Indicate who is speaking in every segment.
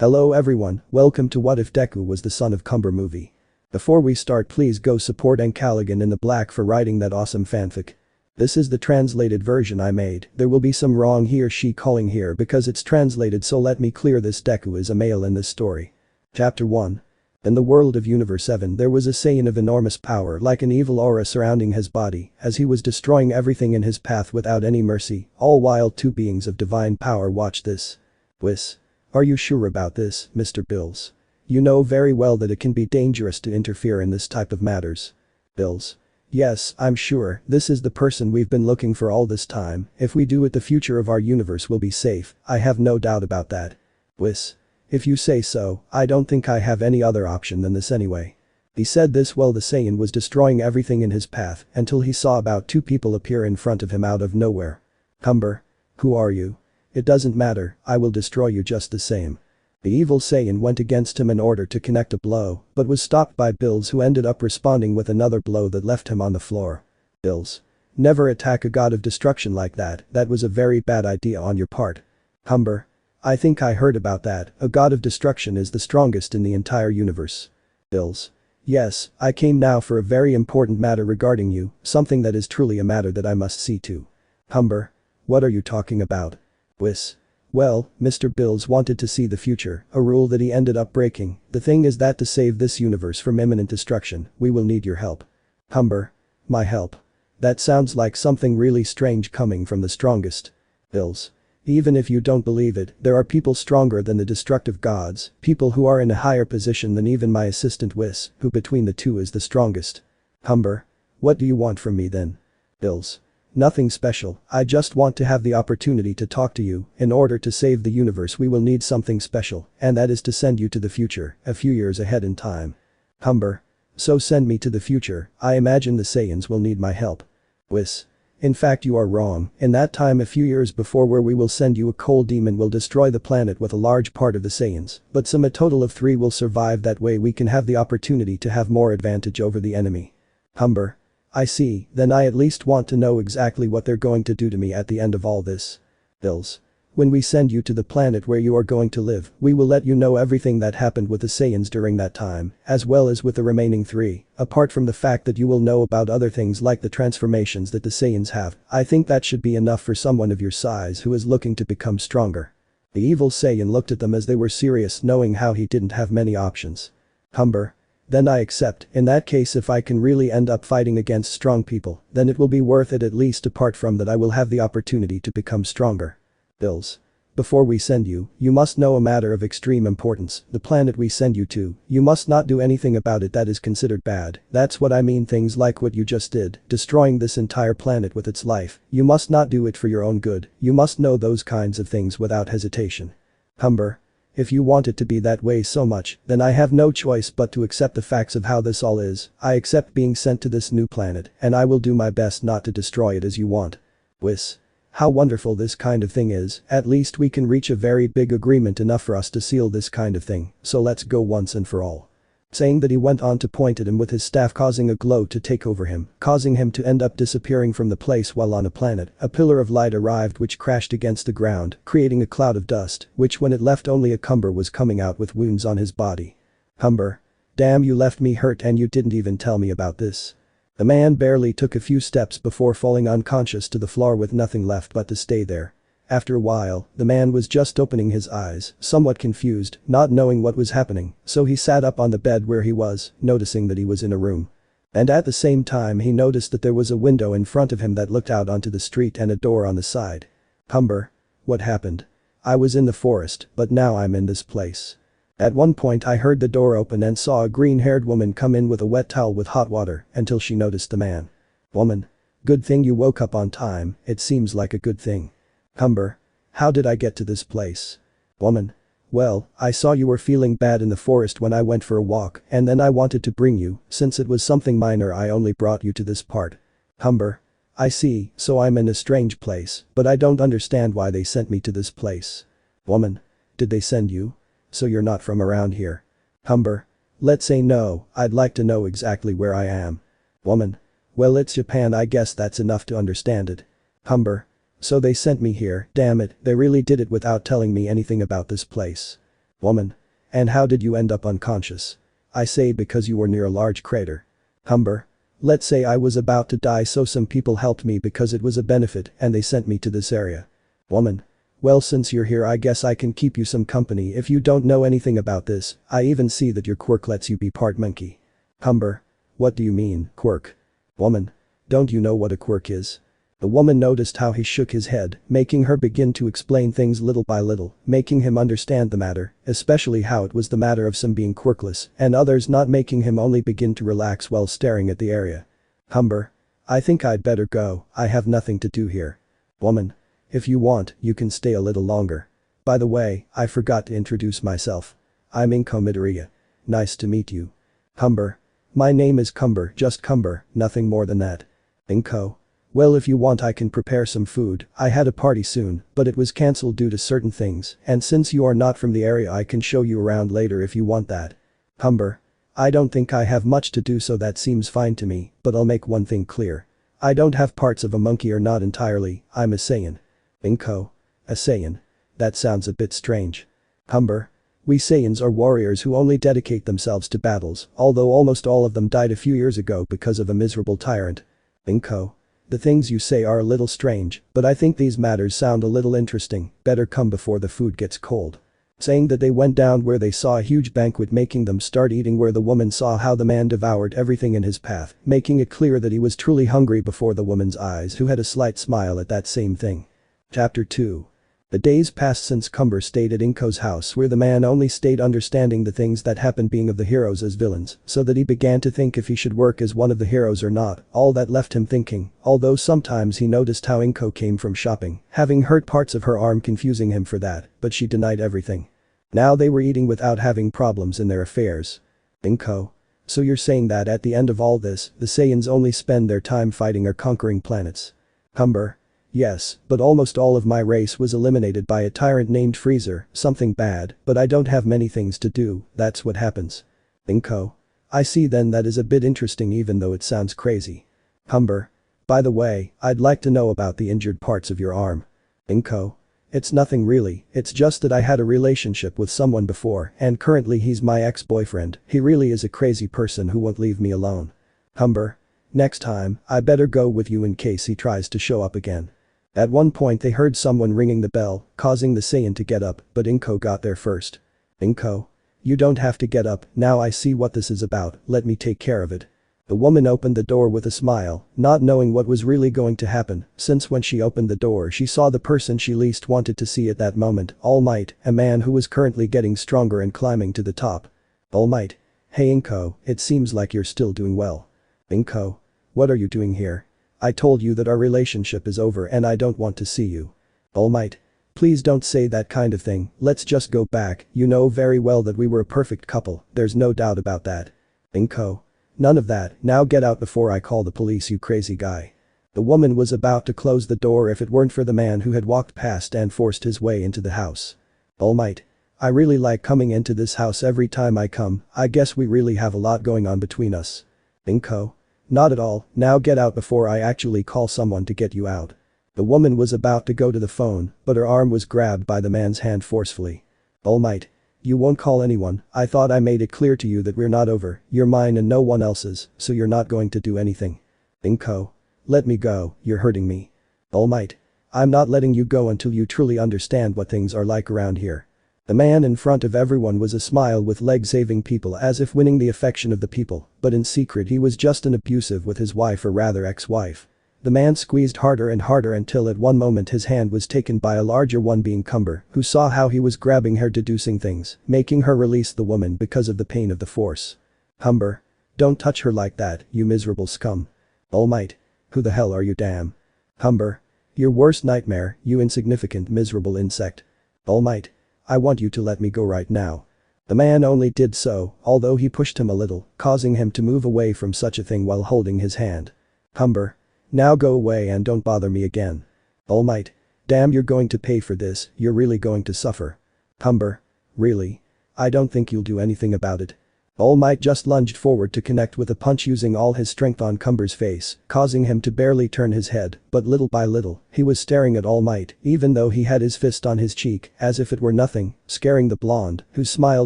Speaker 1: Hello everyone, welcome to What If Deku Was the Son of Cumber movie. Before we start, please go support ancalagonintheblack for writing that awesome fanfic. This is the translated version I made. There will be some wrong he or she calling here because it's translated, so let me clear this. Deku is a male in this story. Chapter 1. In the world of Universe 7 there was a saiyan of enormous power, like an evil aura surrounding his body, as he was destroying everything in his path without any mercy, all while two beings of divine power watched this. Whis. Are you sure about this, Mr. Bills? You know very well that it can be dangerous to interfere in this type of matters. Bills. Yes, I'm sure, this is the person we've been looking for all this time. If we do it, the future of our universe will be safe, I have no doubt about that. Whis. If you say so, I don't think I have any other option than this anyway. He said this while the Saiyan was destroying everything in his path until he saw about two people appear in front of him out of nowhere. Cumber. Who are you? It doesn't matter, I will destroy you just the same. The evil Saiyan went against him in order to connect a blow, but was stopped by Bills, who ended up responding with another blow that left him on the floor. Bills. Never attack a god of destruction like that was a very bad idea on your part. Cumber. I think I heard about that, a god of destruction is the strongest in the entire universe. Bills. Yes, I came now for a very important matter regarding you, something that is truly a matter that I must see to. Cumber. What are you talking about? Whis. Well, Mr. Bills wanted to see the future, a rule that he ended up breaking. The thing is that to save this universe from imminent destruction, we will need your help. Cumber. My help? That sounds like something really strange coming from the strongest. Bills. Even if you don't believe it, there are people stronger than the destructive gods, people who are in a higher position than even my assistant Whis, who between the two is the strongest. Cumber. What do you want from me then? Bills. Nothing special, I just want to have the opportunity to talk to you. In order to save the universe we will need something special, and that is to send you to the future, a few years ahead in time. Cumber. So send me to the future, I imagine the Saiyans will need my help. Whis. In fact you are wrong, in that time a few years before where we will send you a cold demon will destroy the planet with a large part of the Saiyans, but a total of 3 will survive. That way we can have the opportunity to have more advantage over the enemy. Cumber. I see, then I at least want to know exactly what they're going to do to me at the end of all this. Bills. When we send you to the planet where you are going to live, we will let you know everything that happened with the Saiyans during that time, as well as with the remaining 3, apart from the fact that you will know about other things like the transformations that the Saiyans have. I think that should be enough for someone of your size who is looking to become stronger. The evil Saiyan looked at them as they were serious, knowing how he didn't have many options. Cumber. Then I accept. In that case, if I can really end up fighting against strong people, then it will be worth it, at least apart from that I will have the opportunity to become stronger. Bills. Before we send you, you must know a matter of extreme importance. The planet we send you to, you must not do anything about it that is considered bad. That's what I mean, things like what you just did, destroying this entire planet with its life. You must not do it for your own good. You must know those kinds of things without hesitation. Cumber. If you want it to be that way so much, then I have no choice but to accept the facts of how this all is. I accept being sent to this new planet, and I will do my best not to destroy it as you want. Whis. How wonderful this kind of thing is, at least we can reach a very big agreement, enough for us to seal this kind of thing, so let's go once and for all. Saying that he went on to point at him with his staff, causing a glow to take over him, causing him to end up disappearing from the place while on a planet. A pillar of light arrived which crashed against the ground, creating a cloud of dust, which when it left only a Cumber was coming out with wounds on his body. Cumber. Damn, you left me hurt and you didn't even tell me about this. The man barely took a few steps before falling unconscious to the floor with nothing left but to stay there. After a while, the man was just opening his eyes, somewhat confused, not knowing what was happening, so he sat up on the bed where he was, noticing that he was in a room. And at the same time he noticed that there was a window in front of him that looked out onto the street and a door on the side. Cumber. What happened? I was in the forest, but now I'm in this place. At one point I heard the door open and saw a green-haired woman come in with a wet towel with hot water until she noticed the man. Woman. Good thing you woke up on time, it seems like a good thing. Cumber. How did I get to this place? Woman. Well, I saw you were feeling bad in the forest when I went for a walk, and then I wanted to bring you, since it was something minor I only brought you to this part. Cumber. I see, so I'm in a strange place, but I don't understand why they sent me to this place. Woman. Did they send you? So you're not from around here. Cumber. Let's say no, I'd like to know exactly where I am. Woman. Well, it's Japan, I guess that's enough to understand it. Cumber. So they sent me here, damn it, they really did it without telling me anything about this place. Woman. And how did you end up unconscious? I say because you were near a large crater. Cumber. Let's say I was about to die so some people helped me because it was a benefit and they sent me to this area. Woman. Well, since you're here I guess I can keep you some company if you don't know anything about this. I even see that your quirk lets you be part monkey. Cumber. What do you mean, quirk? Woman. Don't you know what a quirk is? The woman noticed how he shook his head, making her begin to explain things little by little, making him understand the matter, especially how it was the matter of some being quirkless and others not, making him only begin to relax while staring at the area. Cumber. I think I'd better go, I have nothing to do here. Woman. If you want, you can stay a little longer. By the way, I forgot to introduce myself. I'm Inko Midoriya. Nice to meet you. Cumber. My name is Cumber, just Cumber, nothing more than that. Inko. Well, if you want I can prepare some food. I had a party soon, but it was cancelled due to certain things, and since you are not from the area I can show you around later if you want that. Cumber. I don't think I have much to do, so that seems fine to me, but I'll make one thing clear. I don't have parts of a monkey, or not entirely, I'm a saiyan. Inko. A saiyan? That sounds a bit strange. Cumber. We Saiyans are warriors who only dedicate themselves to battles, although almost all of them died a few years ago because of a miserable tyrant. Inko. The things you say are a little strange, but I think these matters sound a little interesting, better come before the food gets cold. Saying that they went down where they saw a huge banquet, making them start eating, where the woman saw how the man devoured everything in his path, making it clear that he was truly hungry before the woman's eyes, who had a slight smile at that same thing. Chapter 2. The days passed since Cumber stayed at Inko's house, where the man only stayed understanding the things that happened, being of the heroes as villains, so that he began to think if he should work as one of the heroes or not. All that left him thinking, although sometimes he noticed how Inko came from shopping, having hurt parts of her arm, confusing him for that, but she denied everything. Now they were eating without having problems in their affairs. Inko. So you're saying that at the end of all this, the Saiyans only spend their time fighting or conquering planets? Cumber. Yes, but almost all of my race was eliminated by a tyrant named Freezer, something bad, but I don't have many things to do, that's what happens. Inko. I see, then that is a bit interesting even though it sounds crazy. Cumber. By the way, I'd like to know about the injured parts of your arm. Inko. It's nothing really, it's just that I had a relationship with someone before and currently he's my ex-boyfriend, he really is a crazy person who won't leave me alone. Cumber. Next time, I better go with you in case he tries to show up again. At one point they heard someone ringing the bell, causing the Saiyan to get up, but Inko got there first. Inko. You don't have to get up, now I see what this is about, let me take care of it. The woman opened the door with a smile, not knowing what was really going to happen, since when she opened the door she saw the person she least wanted to see at that moment, All Might, a man who was currently getting stronger and climbing to the top. All Might. Hey Inko, it seems like you're still doing well. Inko. What are you doing here? I told you that our relationship is over and I don't want to see you. All Might. Please don't say that kind of thing, let's just go back, you know very well that we were a perfect couple, there's no doubt about that. Inko. None of that, now get out before I call the police, you crazy guy. The woman was about to close the door if it weren't for the man who had walked past and forced his way into the house. All Might. I really like coming into this house every time I come, I guess we really have a lot going on between us. Inko. Not at all, now get out before I actually call someone to get you out. The woman was about to go to the phone, but her arm was grabbed by the man's hand forcefully. All Might. You won't call anyone, I thought I made it clear to you that we're not over, you're mine and no one else's, so you're not going to do anything. Inko. Let me go, you're hurting me. All Might. I'm not letting you go until you truly understand what things are like around here. The man in front of everyone was a smile with legs, saving people as if winning the affection of the people, but in secret he was just an abusive with his wife, or rather ex-wife. The man squeezed harder and harder until at one moment his hand was taken by a larger one, being Cumber, who saw how he was grabbing her, deducing things, making her release the woman because of the pain of the force. Cumber. Don't touch her like that, you miserable scum. All Might. Who the hell are you, damn? Cumber. Your worst nightmare, you insignificant miserable insect. All Might. I want you to let me go right now. The man only did so, although he pushed him a little, causing him to move away from such a thing while holding his hand. Cumber. Now go away and don't bother me again. All Might. Damn, you're going to pay for this, you're really going to suffer. Cumber. Really? I don't think you'll do anything about it. All Might just lunged forward to connect with a punch using all his strength on Cumber's face, causing him to barely turn his head, but little by little, he was staring at All Might, even though he had his fist on his cheek, as if it were nothing, scaring the blonde, whose smile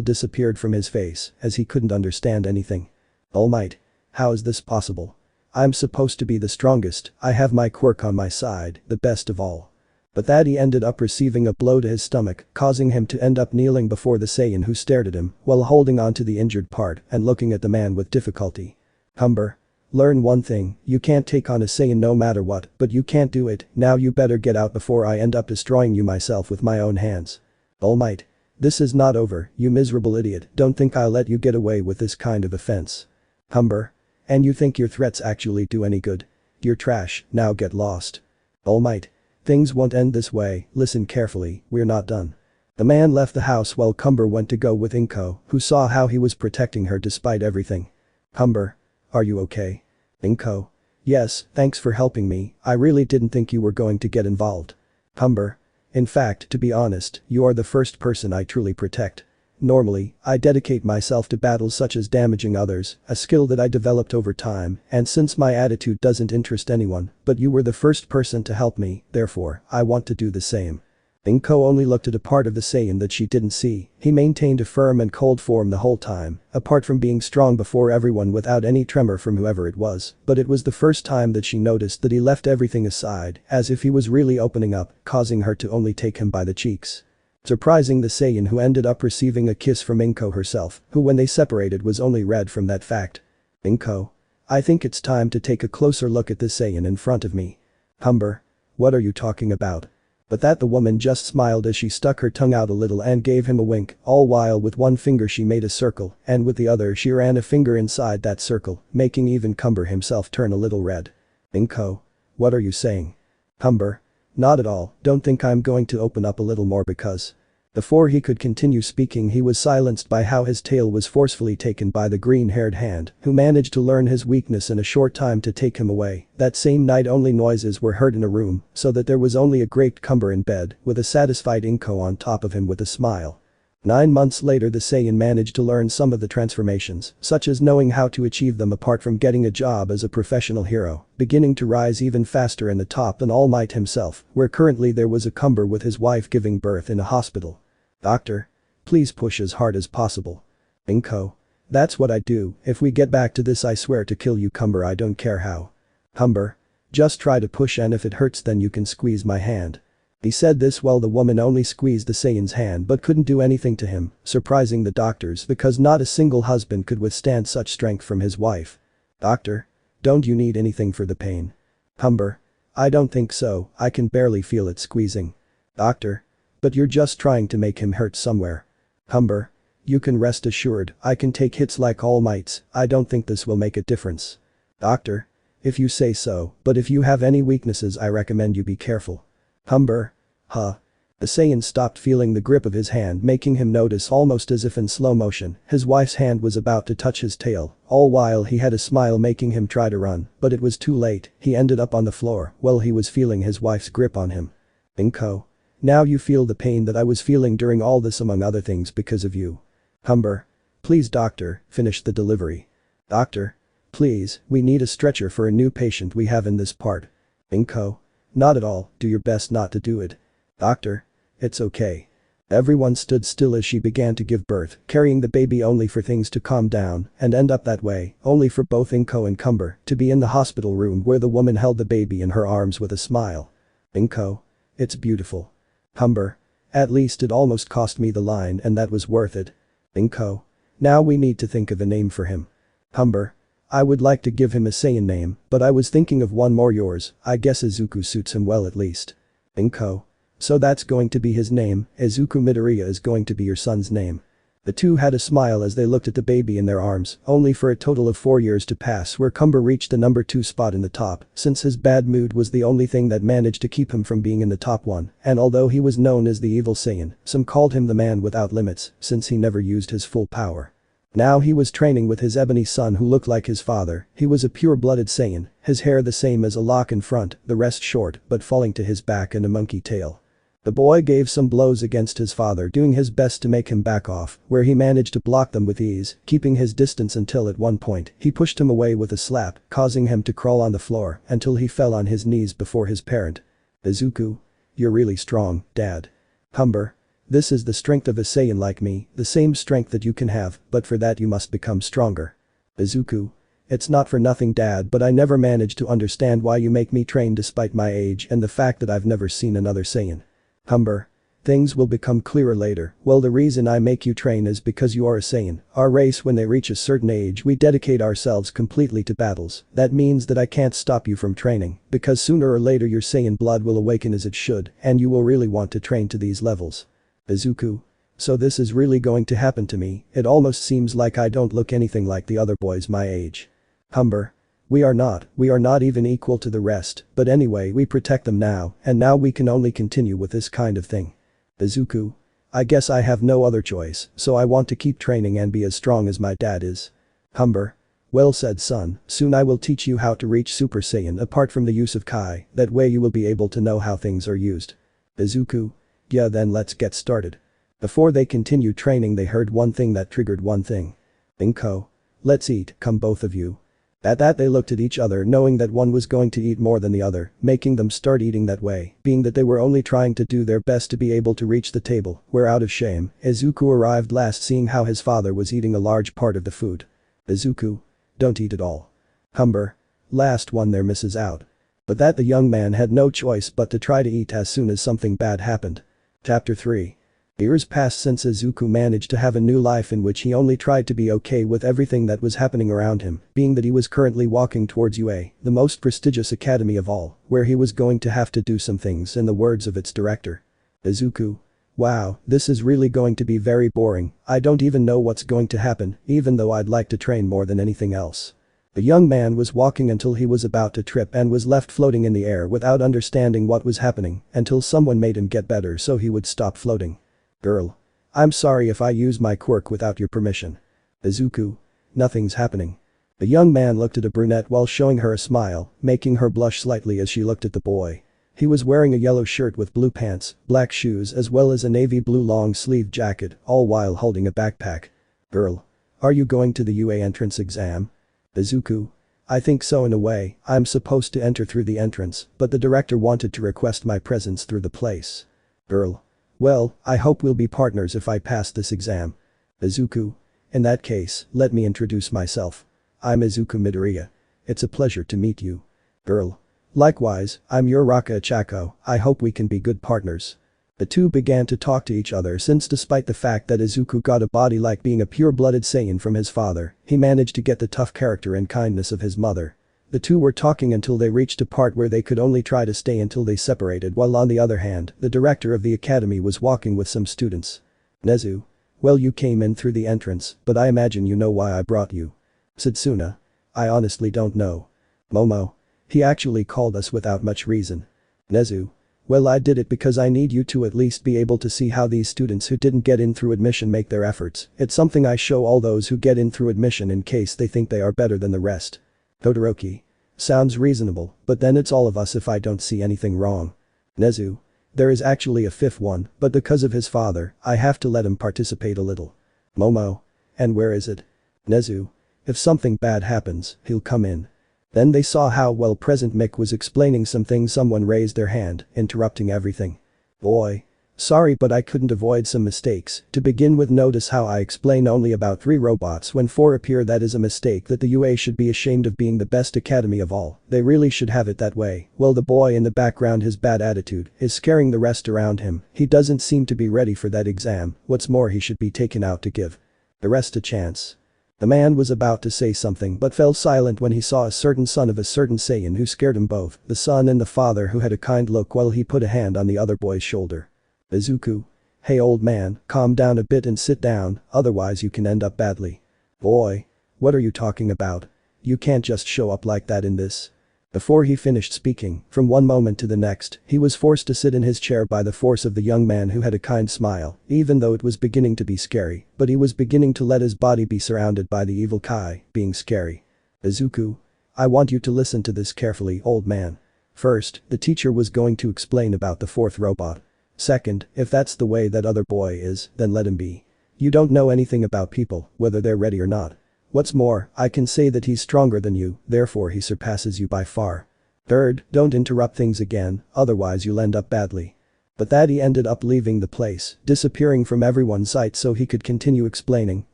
Speaker 1: disappeared from his face, as he couldn't understand anything. All Might. How is this possible? I'm supposed to be the strongest, I have my quirk on my side, the best of all. But that he ended up receiving a blow to his stomach, causing him to end up kneeling before the Saiyan who stared at him while holding onto the injured part and looking at the man with difficulty. Cumber. Learn one thing, you can't take on a Saiyan no matter what, but you can't do it, now you better get out before I end up destroying you myself with my own hands. All Might. This is not over, you miserable idiot, don't think I'll let you get away with this kind of offense. Cumber. And you think your threats actually do any good? You're trash, now get lost. All Might. Things won't end this way, listen carefully, we're not done. The man left the house while Cumber went to go with Inko, who saw how he was protecting her despite everything. Cumber. Are you okay? Inko. Yes, thanks for helping me, I really didn't think you were going to get involved. Cumber. In fact, to be honest, you are the first person I truly protect. Normally, I dedicate myself to battles such as damaging others, a skill that I developed over time, and since my attitude doesn't interest anyone, but you were the first person to help me, therefore, I want to do the same. Inko only looked at a part of the Saiyan that she didn't see, he maintained a firm and cold form the whole time, apart from being strong before everyone without any tremor from whoever it was, but it was the first time that she noticed that he left everything aside, as if he was really opening up, causing her to only take him by the cheeks. Surprising the Saiyan who ended up receiving a kiss from Inko herself, who when they separated was only red from that fact. Inko. I think it's time to take a closer look at this Saiyan in front of me. Cumber. What are you talking about? But that the woman just smiled as she stuck her tongue out a little and gave him a wink, all while with one finger she made a circle, and with the other she ran a finger inside that circle, making even Cumber himself turn a little red. Inko. What are you saying? Cumber. Not at all, don't think I'm going to open up a little more because. Before he could continue speaking he was silenced by how his tail was forcefully taken by the green-haired hand, who managed to learn his weakness in a short time to take him away. That same night only noises were heard in a room, so that there was only a great Cumber in bed, with a satisfied Inko on top of him with a smile. 9 months later the Saiyan managed to learn some of the transformations, such as knowing how to achieve them apart from getting a job as a professional hero, beginning to rise even faster in the top than All Might himself, where currently there was a Cumber with his wife giving birth in a hospital. Doctor. Please push as hard as possible. Inko. That's what I do, if we get back to this I swear to kill you Cumber I don't care how. Cumber. Just try to push and if it hurts then you can squeeze my hand. He said this while the woman only squeezed the Saiyan's hand but couldn't do anything to him, surprising the doctors because not a single husband could withstand such strength from his wife. Doctor. Don't you need anything for the pain? Cumber. I don't think so, I can barely feel it squeezing. Doctor. But you're just trying to make him hurt somewhere. Cumber. You can rest assured, I can take hits like All Might's, I don't think this will make a difference. Doctor. If you say so, but if you have any weaknesses I recommend you be careful. Cumber. Huh. The Saiyan stopped feeling the grip of his hand making him notice almost as if in slow motion, his wife's hand was about to touch his tail, all while he had a smile making him try to run, but it was too late, he ended up on the floor while he was feeling his wife's grip on him. Inko. Now you feel the pain that I was feeling during all this among other things because of you. Cumber. Please doctor, finish the delivery. Doctor. Please, we need a stretcher for a new patient we have in this part. Inko. Not at all, do your best not to do it. Doctor. It's okay. Everyone stood still as she began to give birth, carrying the baby only for things to calm down and end up that way, only for both Inko and Cumber to be in the hospital room where the woman held the baby in her arms with a smile. Inko. It's beautiful. Cumber. At least it almost cost me the line and that was worth it. Inko. Now we need to think of a name for him. Cumber. I would like to give him a Saiyan name, but I was thinking of one more yours, I guess Izuku suits him well at least. Inko. So that's going to be his name, Izuku Midoriya is going to be your son's name. The two had a smile as they looked at the baby in their arms, only for a total of 4 years to pass where Cumber reached the number 2 spot in the top, since his bad mood was the only thing that managed to keep him from being in the top 1, and although he was known as the evil Saiyan, some called him the man without limits, since he never used his full power. Now he was training with his ebony son who looked like his father, he was a pure-blooded Saiyan, his hair the same as a lock in front, the rest short but falling to his back and a monkey tail. The boy gave some blows against his father, doing his best to make him back off, where he managed to block them with ease, keeping his distance until at one point he pushed him away with a slap, causing him to crawl on the floor until he fell on his knees before his parent. Izuku. You're really strong, Dad. Cumber. This is the strength of a Saiyan like me, the same strength that you can have, but for that you must become stronger. Izuku. It's not for nothing, Dad, but I never managed to understand why you make me train despite my age and the fact that I've never seen another Saiyan. Cumber. Things will become clearer later. Well, the reason I make you train is because you are a Saiyan. Our race, when they reach a certain age, we dedicate ourselves completely to battles. That means that I can't stop you from training, because sooner or later your Saiyan blood will awaken as it should, and you will really want to train to these levels. Izuku. So this is really going to happen to me. It almost seems like I don't look anything like the other boys my age. Cumber. We are not even equal to the rest, but anyway, we protect them now, and now we can only continue with this kind of thing. Izuku. I guess I have no other choice, so I want to keep training and be as strong as my dad is. Cumber. Well said, son, soon I will teach you how to reach Super Saiyan apart from the use of Kai, that way you will be able to know how things are used. Izuku. Yeah, then let's get started. Before they continued training, they heard one thing that triggered one thing. Inko. Let's eat, come both of you. At that they looked at each other, knowing that one was going to eat more than the other, making them start eating that way, being that they were only trying to do their best to be able to reach the table, where out of shame, Izuku arrived last, seeing how his father was eating a large part of the food. Izuku. Don't eat it all. Cumber. Last one there misses out. But that the young man had no choice but to try to eat as soon as something bad happened. Chapter 3. Years passed since Izuku managed to have a new life in which he only tried to be okay with everything that was happening around him, being that he was currently walking towards UA, the most prestigious academy of all, where he was going to have to do some things in the words of its director. Izuku. Wow, this is really going to be very boring, I don't even know what's going to happen, even though I'd like to train more than anything else. The young man was walking until he was about to trip and was left floating in the air without understanding what was happening until someone made him get better so he would stop floating. Girl. I'm sorry if I use my quirk without your permission. Izuku. Nothing's happening. The young man looked at a brunette while showing her a smile, making her blush slightly as she looked at the boy. He was wearing a yellow shirt with blue pants, black shoes as well as a navy blue long-sleeved jacket, all while holding a backpack. Girl. Are you going to the UA entrance exam? Izuku. I think so in a way, I'm supposed to enter through the entrance, but the director wanted to request my presence through the place. Girl. Well, I hope we'll be partners if I pass this exam. Izuku. In that case, let me introduce myself. I'm Izuku Midoriya. It's a pleasure to meet you. Girl. Likewise, I'm your Raka Achako, I hope we can be good partners. The two began to talk to each other since despite the fact that Izuku got a body like being a pure-blooded Saiyan from his father, he managed to get the tough character and kindness of his mother. The two were talking until they reached a part where they could only try to stay until they separated, while on the other hand, the director of the academy was walking with some students. Nezu. Well, you came in through the entrance, but I imagine you know why I brought you. Setsuna. I honestly don't know. Momo. He actually called us without much reason. Nezu. Well, I did it because I need you to at least be able to see how these students who didn't get in through admission make their efforts. It's something I show all those who get in through admission in case they think they are better than the rest. Todoroki. Sounds reasonable, but then it's all of us if I don't see anything wrong. Nezu. There is actually a fifth one, but because of his father, I have to let him participate a little. Momo. And where is it? Nezu. If something bad happens, he'll come in. Then they saw how well present Mick was explaining something. Someone raised their hand, interrupting everything. Boy. Sorry, but I couldn't avoid some mistakes. To begin with, notice how I explain only about 3 robots when 4 appear. That is a mistake that the UA should be ashamed of, being the best academy of all. They really should have it that way. Well, the boy in the background, his bad attitude is scaring the rest around him. He doesn't seem to be ready for that exam. What's more, he should be taken out to give the rest a chance. The man was about to say something but fell silent when he saw a certain son of a certain Saiyan who scared him both, the son and the father, who had a kind look while he put a hand on the other boy's shoulder. Izuku. Hey old man, calm down a bit and sit down, otherwise you can end up badly. Boy. What are you talking about? You can't just show up like that in this. Before he finished speaking, from one moment to the next, he was forced to sit in his chair by the force of the young man, who had a kind smile, even though it was beginning to be scary, but he was beginning to let his body be surrounded by the evil Kai, being scary. Izuku. I want you to listen to this carefully, old man. First, the teacher was going to explain about the 4th robot. Second, if that's the way that other boy is, then let him be. You don't know anything about people, whether they're ready or not. What's more, I can say that he's stronger than you, therefore he surpasses you by far. Third, don't interrupt things again, otherwise you'll end up badly. But that he ended up leaving the place, disappearing from everyone's sight so he could continue explaining,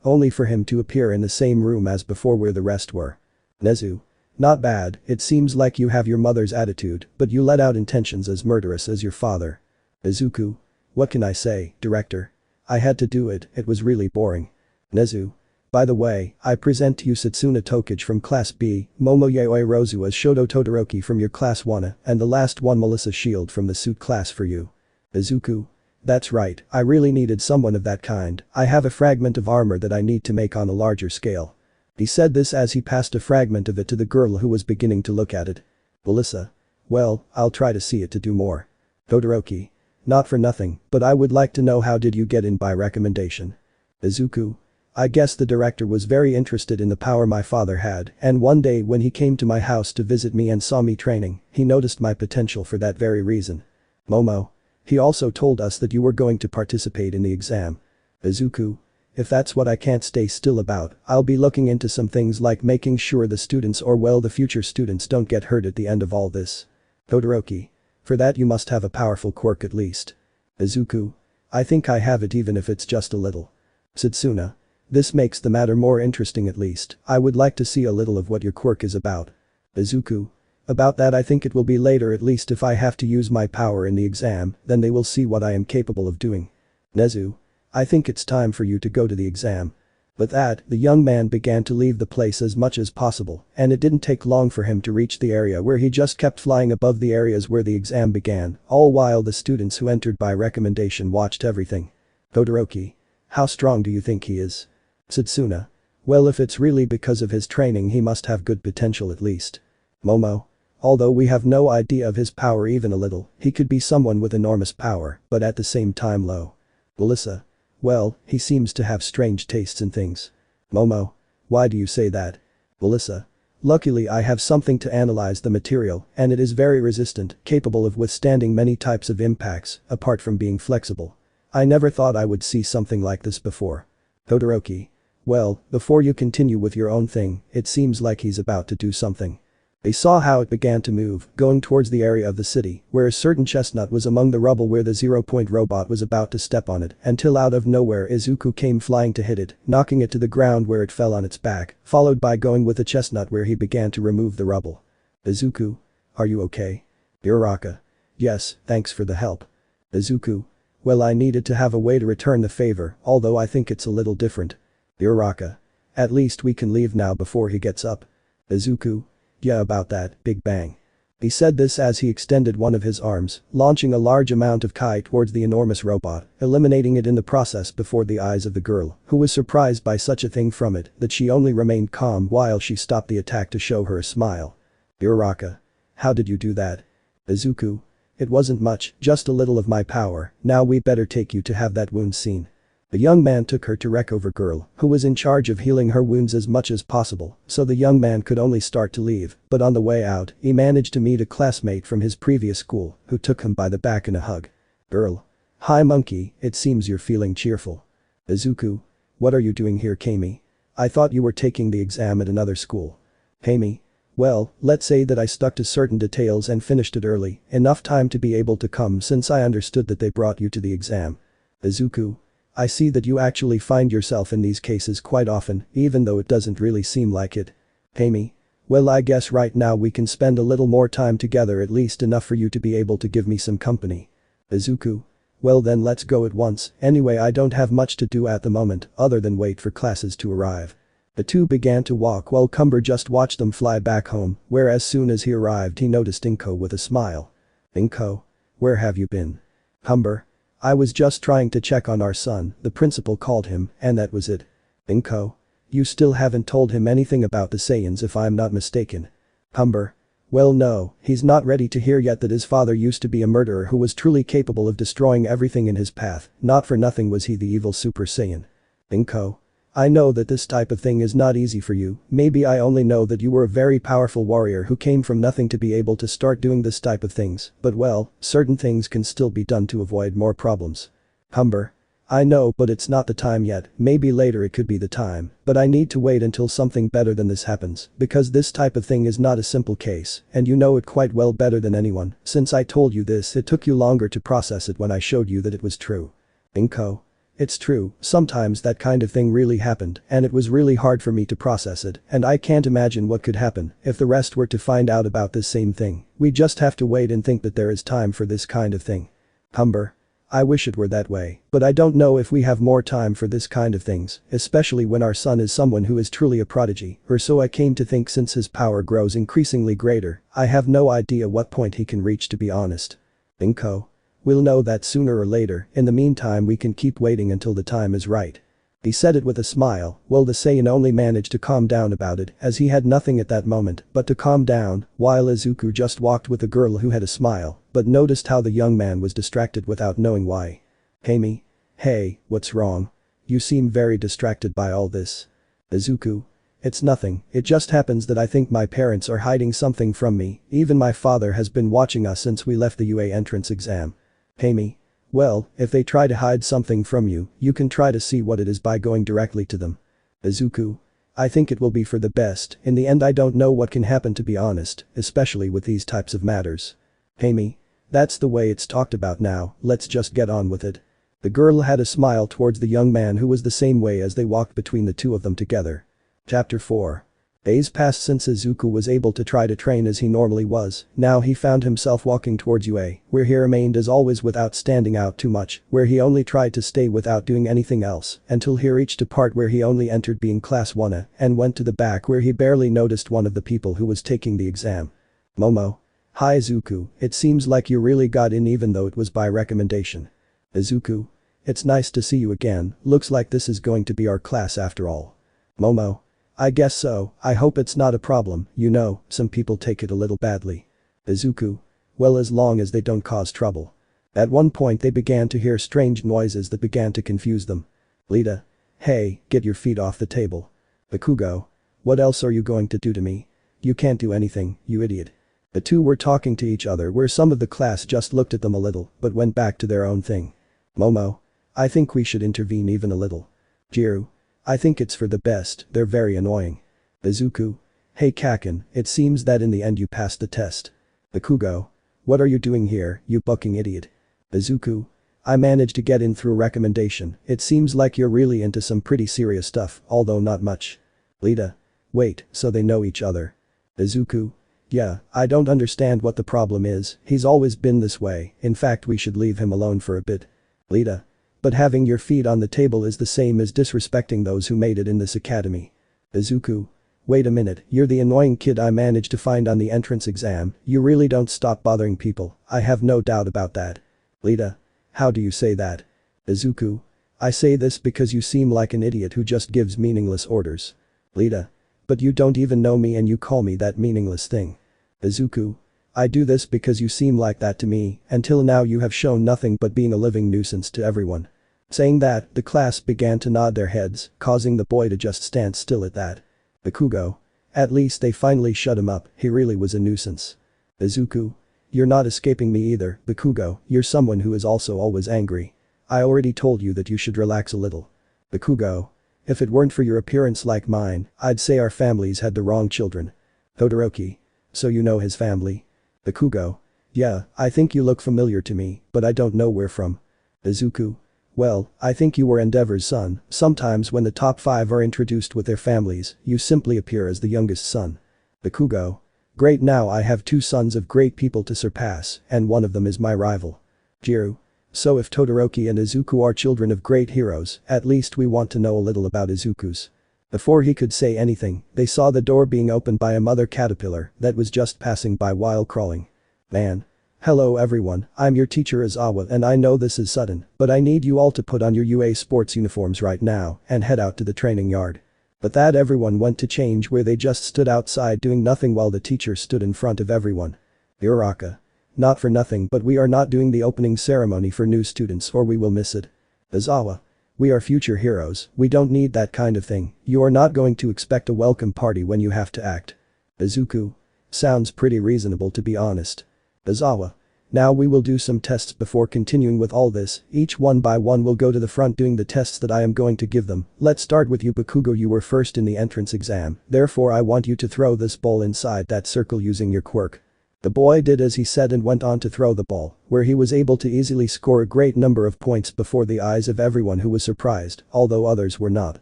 Speaker 1: only for him to appear in the same room as before where the rest were. Nezu. Not bad, it seems like you have your mother's attitude, but you let out intentions as murderous as your father. Izuku. What can I say, director? I had to do it, it was really boring. Nezu. By the way, I present to you Satsuna Tokage from Class B, Momoye Oirozu as Shoto Todoroki from your Class 1, and the last one Melissa Shield from the suit class for you. Izuku. That's right, I really needed someone of that kind, I have a fragment of armor that I need to make on a larger scale. He said this as he passed a fragment of it to the girl who was beginning to look at it. Melissa. Well, I'll try to see it to do more. Todoroki. Not for nothing, but I would like to know how did you get in by recommendation. Izuku. I guess the director was very interested in the power my father had, and one day when he came to my house to visit me and saw me training, he noticed my potential for that very reason. Momo. He also told us that you were going to participate in the exam. Izuku. If that's what I can't stay still about, I'll be looking into some things like making sure the students or well the future students don't get hurt at the end of all this. Todoroki. For that you must have a powerful quirk at least. Izuku. I think I have it even if it's just a little. Satsuna. This makes the matter more interesting at least, I would like to see a little of what your quirk is about. Izuku. About that I think it will be later at least if I have to use my power in the exam, then they will see what I am capable of doing. Nezu. I think it's time for you to go to the exam. With that, the young man began to leave the place as much as possible, and it didn't take long for him to reach the area where he just kept flying above the areas where the exam began, all while the students who entered by recommendation watched everything. Todoroki. How strong do you think he is? Satsuna. Well, if it's really because of his training he must have good potential at least. Momo. Although we have no idea of his power even a little, he could be someone with enormous power, but at the same time low. Melissa. Well, he seems to have strange tastes in things. Momo. Why do you say that? Melissa. Luckily I have something to analyze the material, and it is very resistant, capable of withstanding many types of impacts, apart from being flexible. I never thought I would see something like this before. Todoroki. Well, before you continue with your own thing, it seems like he's about to do something. They saw how it began to move, going towards the area of the city, where a certain chestnut was among the rubble where the 0-point robot was about to step on it, until out of nowhere Izuku came flying to hit it, knocking it to the ground where it fell on its back, followed by going with the chestnut where he began to remove the rubble. Izuku. Are you okay? Uraraka. Yes, thanks for the help. Izuku. Well, I needed to have a way to return the favor, although I think it's a little different. Uraraka. At least we can leave now before he gets up. Izuku. Yeah, about that, Big Bang. He said this as he extended one of his arms, launching a large amount of Kai towards the enormous robot, eliminating it in the process before the eyes of the girl, who was surprised by such a thing from it that she only remained calm while she stopped the attack to show her a smile. Uraraka. How did you do that? Izuku. It wasn't much, just a little of my power, now we better take you to have that wound seen. The young man took her to Rekover girl, who was in charge of healing her wounds as much as possible, so the young man could only start to leave, but on the way out, he managed to meet a classmate from his previous school, who took him by the back in a hug. Girl. Hi monkey, it seems you're feeling cheerful. Izuku. What are you doing here, Kami? I thought you were taking the exam at another school. Kami. Well, let's say that I stuck to certain details and finished it early, enough time to be able to come since I understood that they brought you to the exam. Izuku. I see that you actually find yourself in these cases quite often, even though it doesn't really seem like it. Kami. Well, I guess right now we can spend a little more time together, at least enough for you to be able to give me some company. Izuku. Well then let's go at once, anyway I don't have much to do at the moment other than wait for classes to arrive. The two began to walk while Cumber just watched them fly back home, where as soon as he arrived he noticed Inko with a smile. Inko. Where have you been? Cumber. I was just trying to check on our son, the principal called him, and that was it. Inko. You still haven't told him anything about the Saiyans if I'm not mistaken. Cumber. Well no, he's not ready to hear yet that his father used to be a murderer who was truly capable of destroying everything in his path, not for nothing was he the evil Super Saiyan. Inko. I know that this type of thing is not easy for you, maybe I only know that you were a very powerful warrior who came from nothing to be able to start doing this type of things, but well, certain things can still be done to avoid more problems. Cumber. I know, but it's not the time yet, maybe later it could be the time, but I need to wait until something better than this happens, because this type of thing is not a simple case, and you know it quite well better than anyone. Since I told you this, it took you longer to process it when I showed you that it was true. Inko. It's true, sometimes that kind of thing really happened, and it was really hard for me to process it, and I can't imagine what could happen if the rest were to find out about this same thing. We just have to wait and think that there is time for this kind of thing. Cumber. I wish it were that way, but I don't know if we have more time for this kind of things, especially when our son is someone who is truly a prodigy, or so I came to think. Since his power grows increasingly greater, I have no idea what point he can reach, to be honest. Inko. We'll know that sooner or later, in the meantime we can keep waiting until the time is right. He said it with a smile. Well, the Saiyan only managed to calm down about it, as he had nothing at that moment but to calm down, while Izuku just walked with a girl who had a smile, but noticed how the young man was distracted without knowing why. Hey, what's wrong? You seem very distracted by all this. Izuku. It's nothing, it just happens that I think my parents are hiding something from me, even my father has been watching us since we left the UA entrance exam. Hey. Well, if they try to hide something from you, you can try to see what it is by going directly to them. Izuku. I think it will be for the best. In the end, I don't know what can happen, to be honest, especially with these types of matters. Hey. That's the way it's talked about now, let's just get on with it. The girl had a smile towards the young man who was the same way as they walked between the two of them together. Chapter 4. Days passed since Izuku was able to try to train as he normally was. Now he found himself walking towards UA, where he remained as always without standing out too much, where he only tried to stay without doing anything else, until he reached a part where he only entered being class 1 and went to the back where he barely noticed one of the people who was taking the exam. Momo. Hi Izuku, it seems like you really got in even though it was by recommendation. Izuku. It's nice to see you again, looks like this is going to be our class after all. Momo. I guess so, I hope it's not a problem, you know, some people take it a little badly. Izuku. Well, as long as they don't cause trouble. At one point they began to hear strange noises that began to confuse them. Lita. Hey, get your feet off the table. Bakugo. What else are you going to do to me? You can't do anything, you idiot. The two were talking to each other where some of the class just looked at them a little but went back to their own thing. Momo. I think we should intervene even a little. Jiru. I think it's for the best, they're very annoying. Izuku. Hey Kaken, it seems that in the end you passed the test. Bakugo. What are you doing here, you bucking idiot? Izuku. I managed to get in through recommendation, it seems like you're really into some pretty serious stuff, although not much. Lita. Wait, so they know each other. Izuku. Yeah, I don't understand what the problem is, he's always been this way, in fact we should leave him alone for a bit. Lita. But having your feet on the table is the same as disrespecting those who made it in this academy. Izuku. Wait a minute, you're the annoying kid I managed to find on the entrance exam, you really don't stop bothering people, I have no doubt about that. Lita. How do you say that? Izuku. I say this because you seem like an idiot who just gives meaningless orders. Lita. But you don't even know me and you call me that meaningless thing. Izuku. I do this because you seem like that to me, until now you have shown nothing but being a living nuisance to everyone. Saying that, the class began to nod their heads, causing the boy to just stand still at that. Bakugo. At least they finally shut him up, he really was a nuisance. Izuku. You're not escaping me either, Bakugo, you're someone who is also always angry. I already told you that you should relax a little. Bakugo. If it weren't for your appearance like mine, I'd say our families had the wrong children. Todoroki. So you know his family? Bakugo. Yeah, I think you look familiar to me, but I don't know where from. Izuku. Well, I think you were Endeavor's son, sometimes when the top 5 are introduced with their families, you simply appear as the youngest son. Bakugo. Great, now I have 2 sons of great people to surpass, and one of them is my rival. Jiru. So if Todoroki and Izuku are children of great heroes, at least we want to know a little about Izuku's. Before he could say anything, they saw the door being opened by a mother caterpillar that was just passing by while crawling. Man. Hello everyone, I'm your teacher Izawa and I know this is sudden, but I need you all to put on your UA sports uniforms right now and head out to the training yard. But that everyone went to change where they just stood outside doing nothing while the teacher stood in front of everyone. Uraka. Not for nothing but we are not doing the opening ceremony for new students or we will miss it. Izawa. We are future heroes, we don't need that kind of thing, you are not going to expect a welcome party when you have to act. Izuku. Sounds pretty reasonable to be honest. Izawa. Now we will do some tests before continuing with all this, each one by one will go to the front doing the tests that I am going to give them. Let's start with you Bakugo, you were first in the entrance exam, therefore I want you to throw this ball inside that circle using your quirk. The boy did as he said and went on to throw the ball, where he was able to easily score a great number of points before the eyes of everyone who was surprised, although others were not.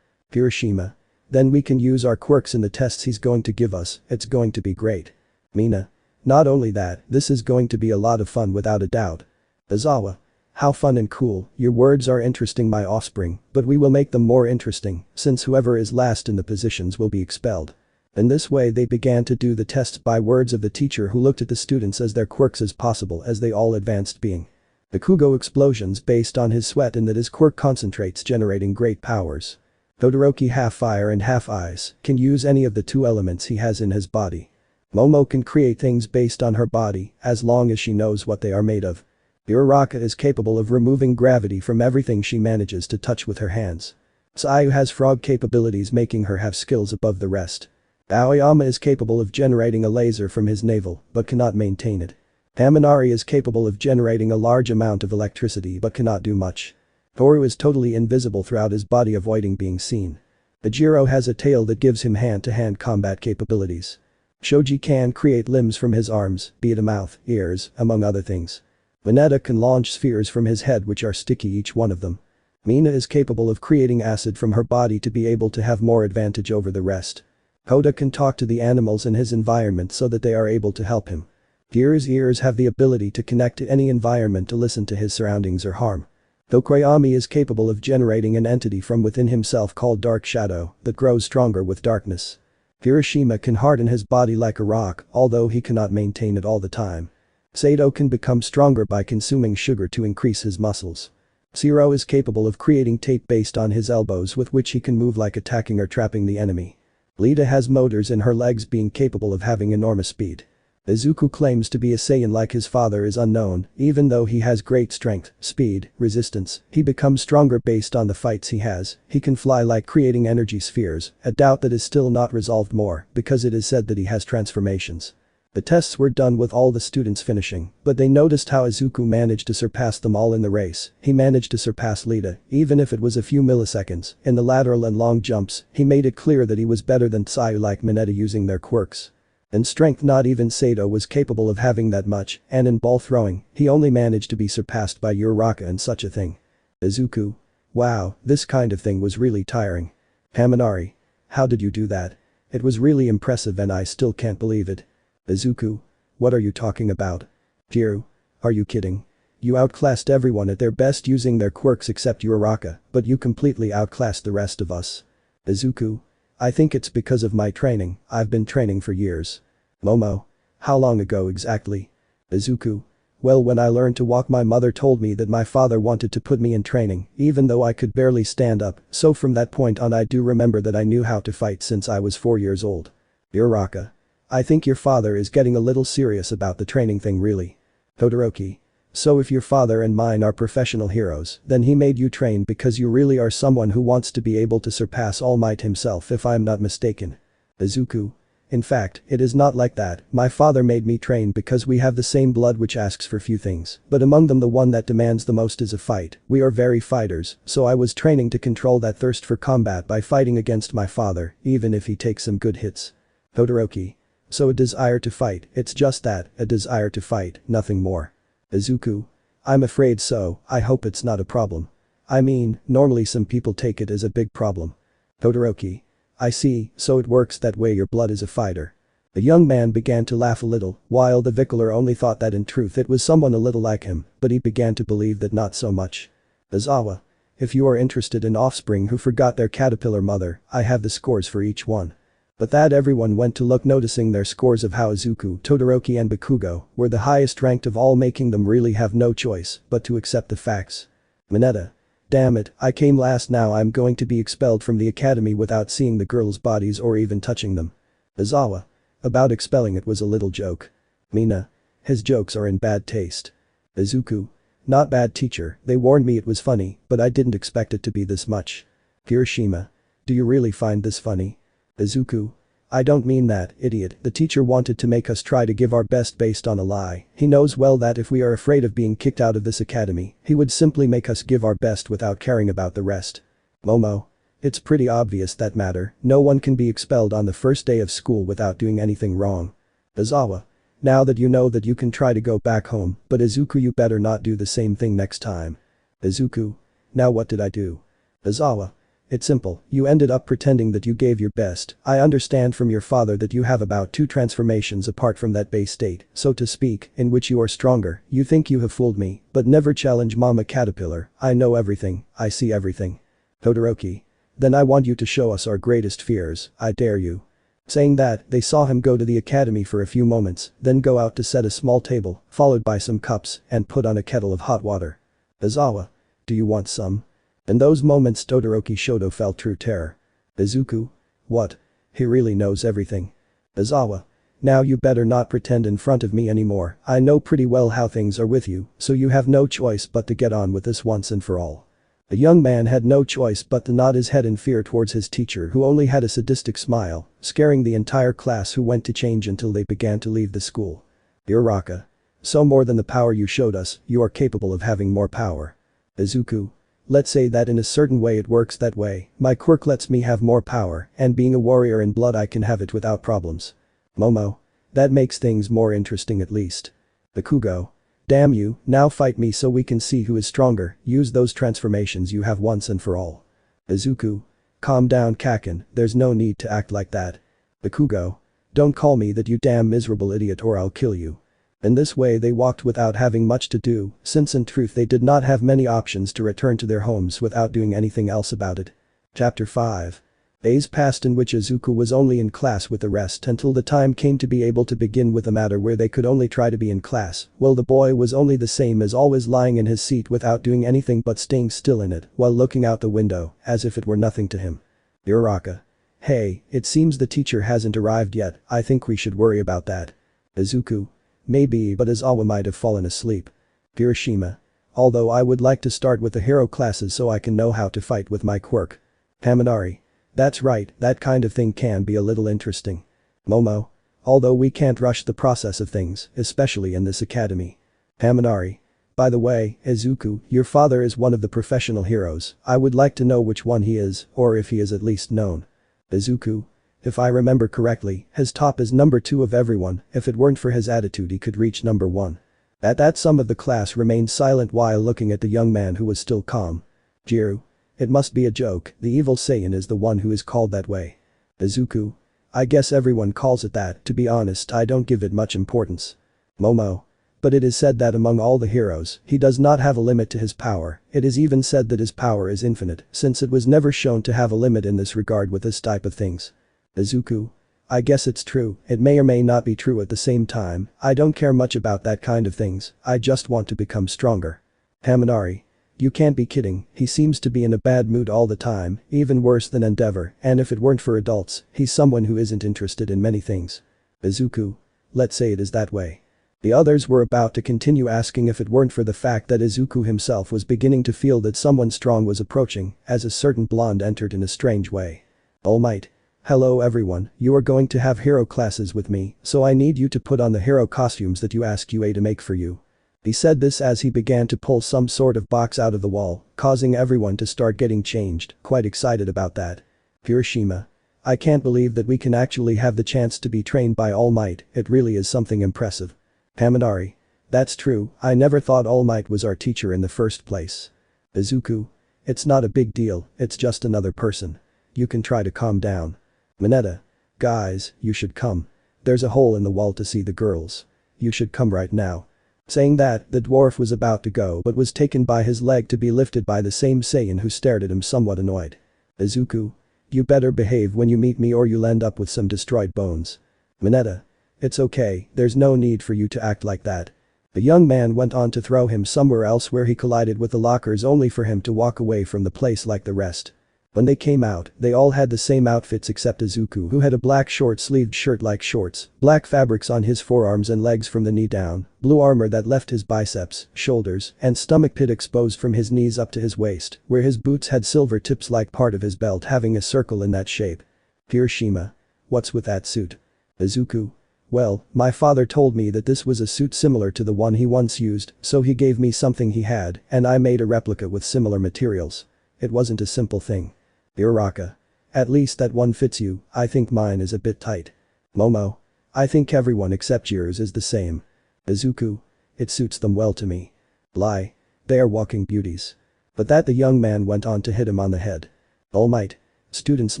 Speaker 1: Hiroshima. Then we can use our quirks in the tests he's going to give us, it's going to be great. Mina. Not only that, this is going to be a lot of fun without a doubt. Izawa. How fun and cool, your words are interesting my offspring, but we will make them more interesting, since whoever is last in the positions will be expelled. In this way they began to do the tests by words of the teacher who looked at the students as their quirks as possible as they all advanced being. Bakugo explosions based on his sweat and that his quirk concentrates generating great powers. Todoroki half fire and half ice can use any of the two elements he has in his body. Momo can create things based on her body, as long as she knows what they are made of. Uraraka is capable of removing gravity from everything she manages to touch with her hands. Sayu has frog capabilities making her have skills above the rest. Aoyama is capable of generating a laser from his navel, but cannot maintain it. Haminari is capable of generating a large amount of electricity but cannot do much. Toru is totally invisible throughout his body avoiding being seen. Ejiro has a tail that gives him hand-to-hand combat capabilities. Shoji can create limbs from his arms, be it a mouth, ears, among other things. Vegeta can launch spheres from his head which are sticky each one of them. Mina is capable of creating acid from her body to be able to have more advantage over the rest. Koda can talk to the animals in his environment so that they are able to help him. Gear's ears have the ability to connect to any environment to listen to his surroundings or harm. Tokoyami is capable of generating an entity from within himself called Dark Shadow that grows stronger with darkness. Hiroshima can harden his body like a rock, although he cannot maintain it all the time. Sato can become stronger by consuming sugar to increase his muscles. Zero is capable of creating tape based on his elbows with which he can move like attacking or trapping the enemy. Lita has motors in her legs being capable of having enormous speed. Izuku claims to be a Saiyan like his father is unknown, even though he has great strength, speed, resistance, he becomes stronger based on the fights he has, he can fly like creating energy spheres, a doubt that is still not resolved more because it is said that he has transformations. The tests were done with all the students finishing, but they noticed how Izuku managed to surpass them all in the race, he managed to surpass Lita, even if it was a few milliseconds, in the lateral and long jumps, he made it clear that he was better than Tsuyu like Mineta using their quirks. In strength not even Sato was capable of having that much, and in ball throwing, he only managed to be surpassed by Uraraka and such a thing. Izuku. Wow, this kind of thing was really tiring. Haminari. How did you do that? It was really impressive and I still can't believe it. Izuku. What are you talking about? Jiru. Are you kidding? You outclassed everyone at their best using their quirks except Uraraka, but you completely outclassed the rest of us. Izuku. I think it's because of my training, I've been training for years. Momo. How long ago exactly? Izuku. Well, when I learned to walk my mother told me that my father wanted to put me in training, even though I could barely stand up, so from that point on I do remember that I knew how to fight since I was 4 years old. Uraraka. I think your father is getting a little serious about the training thing really. Todoroki. So if your father and mine are professional heroes, then he made you train because you really are someone who wants to be able to surpass All Might himself if I'm not mistaken. Izuku. In fact, it is not like that, my father made me train because we have the same blood which asks for few things, but among them the one that demands the most is a fight, we are very fighters, so I was training to control that thirst for combat by fighting against my father, even if he takes some good hits. Todoroki. So a desire to fight, it's just that, a desire to fight, nothing more. Izuku. I'm afraid so, I hope it's not a problem. I mean, normally some people take it as a big problem. Todoroki. I see, so it works that way your blood is a fighter. The young man began to laugh a little, while the Vicaler only thought that in truth it was someone a little like him, but he began to believe that not so much. Izawa. If you are interested in offspring who forgot their caterpillar mother, I have the scores for each one. But that everyone went to look noticing their scores of how Izuku, Todoroki and Bakugo were the highest ranked of all making them really have no choice but to accept the facts. Mineta. Damn it, I came last now I'm going to be expelled from the academy without seeing the girls' bodies or even touching them. Izawa. About expelling it was a little joke. Mina. His jokes are in bad taste. Izuku. Not bad teacher, they warned me it was funny, but I didn't expect it to be this much. Hiroshima. Do you really find this funny? Izuku. I don't mean that, idiot, the teacher wanted to make us try to give our best based on a lie. He knows well that if we are afraid of being kicked out of this academy, he would simply make us give our best without caring about the rest. Momo. It's pretty obvious that matter, no one can be expelled on the first day of school without doing anything wrong. Izawa. Now that you can try to go back home, but Izuku you better not do the same thing next time. Izuku. Now what did I do? Izawa. It's simple, you ended up pretending that you gave your best. I understand from your father that you have about 2 transformations apart from that base state, so to speak, in which you are stronger. You think you have fooled me, but never challenge Mama Caterpillar. I know everything, I see everything. Todoroki. Then I want you to show us our greatest fears, I dare you. Saying that, they saw him go to the academy for a few moments, then go out to set a small table, followed by some cups, and put on a kettle of hot water. Izawa. Do you want some? In those moments Todoroki Shoto felt true terror. Izuku? What? He really knows everything. Izawa. Now you better not pretend in front of me anymore, I know pretty well how things are with you, so you have no choice but to get on with this once and for all. The young man had no choice but to nod his head in fear towards his teacher who only had a sadistic smile, scaring the entire class who went to change until they began to leave the school. Uraraka. So more than the power you showed us, you are capable of having more power. Izuku. Let's say that in a certain way it works that way, my quirk lets me have more power, and being a warrior in blood I can have it without problems. Momo. That makes things more interesting at least. Bakugo. Damn you, now fight me so we can see who is stronger, use those transformations you have once and for all. Izuku. Calm down Kaken, there's no need to act like that. Bakugo. Don't call me that you damn miserable idiot or I'll kill you. In this way they walked without having much to do, since in truth they did not have many options to return to their homes without doing anything else about it. Chapter 5. Days passed in which Izuku was only in class with the rest until the time came to be able to begin with a matter where they could only try to be in class, while the boy was only the same as always lying in his seat without doing anything but staying still in it while looking out the window, as if it were nothing to him. Uraraka. Hey, it seems the teacher hasn't arrived yet, I think we should worry about that. Izuku. Maybe, but Izawa might have fallen asleep. Hiroshima. Although I would like to start with the hero classes so I can know how to fight with my quirk. Haminari. That's right, that kind of thing can be a little interesting. Momo. Although we can't rush the process of things, especially in this academy. Haminari. By the way, Izuku, your father is one of the professional heroes, I would like to know which one he is, or if he is at least known. Izuku. If I remember correctly, his top is number 2 of everyone, if it weren't for his attitude he could reach number 1. At that some of the class remained silent while looking at the young man who was still calm. Jiru. It must be a joke, the evil Saiyan is the one who is called that way. Izuku. I guess everyone calls it that, to be honest I don't give it much importance. Momo. But it is said that among all the heroes, he does not have a limit to his power, it is even said that his power is infinite, since it was never shown to have a limit in this regard with this type of things. Izuku. I guess it's true, it may or may not be true at the same time, I don't care much about that kind of things, I just want to become stronger. Haminari. You can't be kidding, he seems to be in a bad mood all the time, even worse than Endeavor, and if it weren't for adults, he's someone who isn't interested in many things. Izuku. Let's say it is that way. The others were about to continue asking if it weren't for the fact that Izuku himself was beginning to feel that someone strong was approaching, as a certain blonde entered in a strange way. All Might. Hello everyone, you are going to have hero classes with me, so I need you to put on the hero costumes that you asked UA to make for you. He said this as he began to pull some sort of box out of the wall, causing everyone to start getting changed, quite excited about that. Hiroshima. I can't believe that we can actually have the chance to be trained by All Might, it really is something impressive. Haminari. That's true, I never thought All Might was our teacher in the first place. Izuku. It's not a big deal, it's just another person. You can try to calm down. Mineta. Guys, you should come. There's a hole in the wall to see the girls. You should come right now. Saying that, the dwarf was about to go but was taken by his leg to be lifted by the same Saiyan who stared at him somewhat annoyed. Izuku. You better behave when you meet me or you'll end up with some destroyed bones. Mineta. It's okay, there's no need for you to act like that. The young man went on to throw him somewhere else where he collided with the lockers only for him to walk away from the place like the rest. When they came out, they all had the same outfits except Izuku, who had a black short-sleeved shirt like shorts, black fabrics on his forearms and legs from the knee down, blue armor that left his biceps, shoulders, and stomach pit exposed from his knees up to his waist, where his boots had silver tips like part of his belt having a circle in that shape. Hiroshima. What's with that suit? Izuku. Well, my father told me that this was a suit similar to the one he once used, so he gave me something he had, and I made a replica with similar materials. It wasn't a simple thing. Uraraka. At least that one fits you, I think mine is a bit tight. Momo. I think everyone except yours is the same. Izuku. It suits them well to me. Lie. They are walking beauties. But that the young man went on to hit him on the head. All Might. Students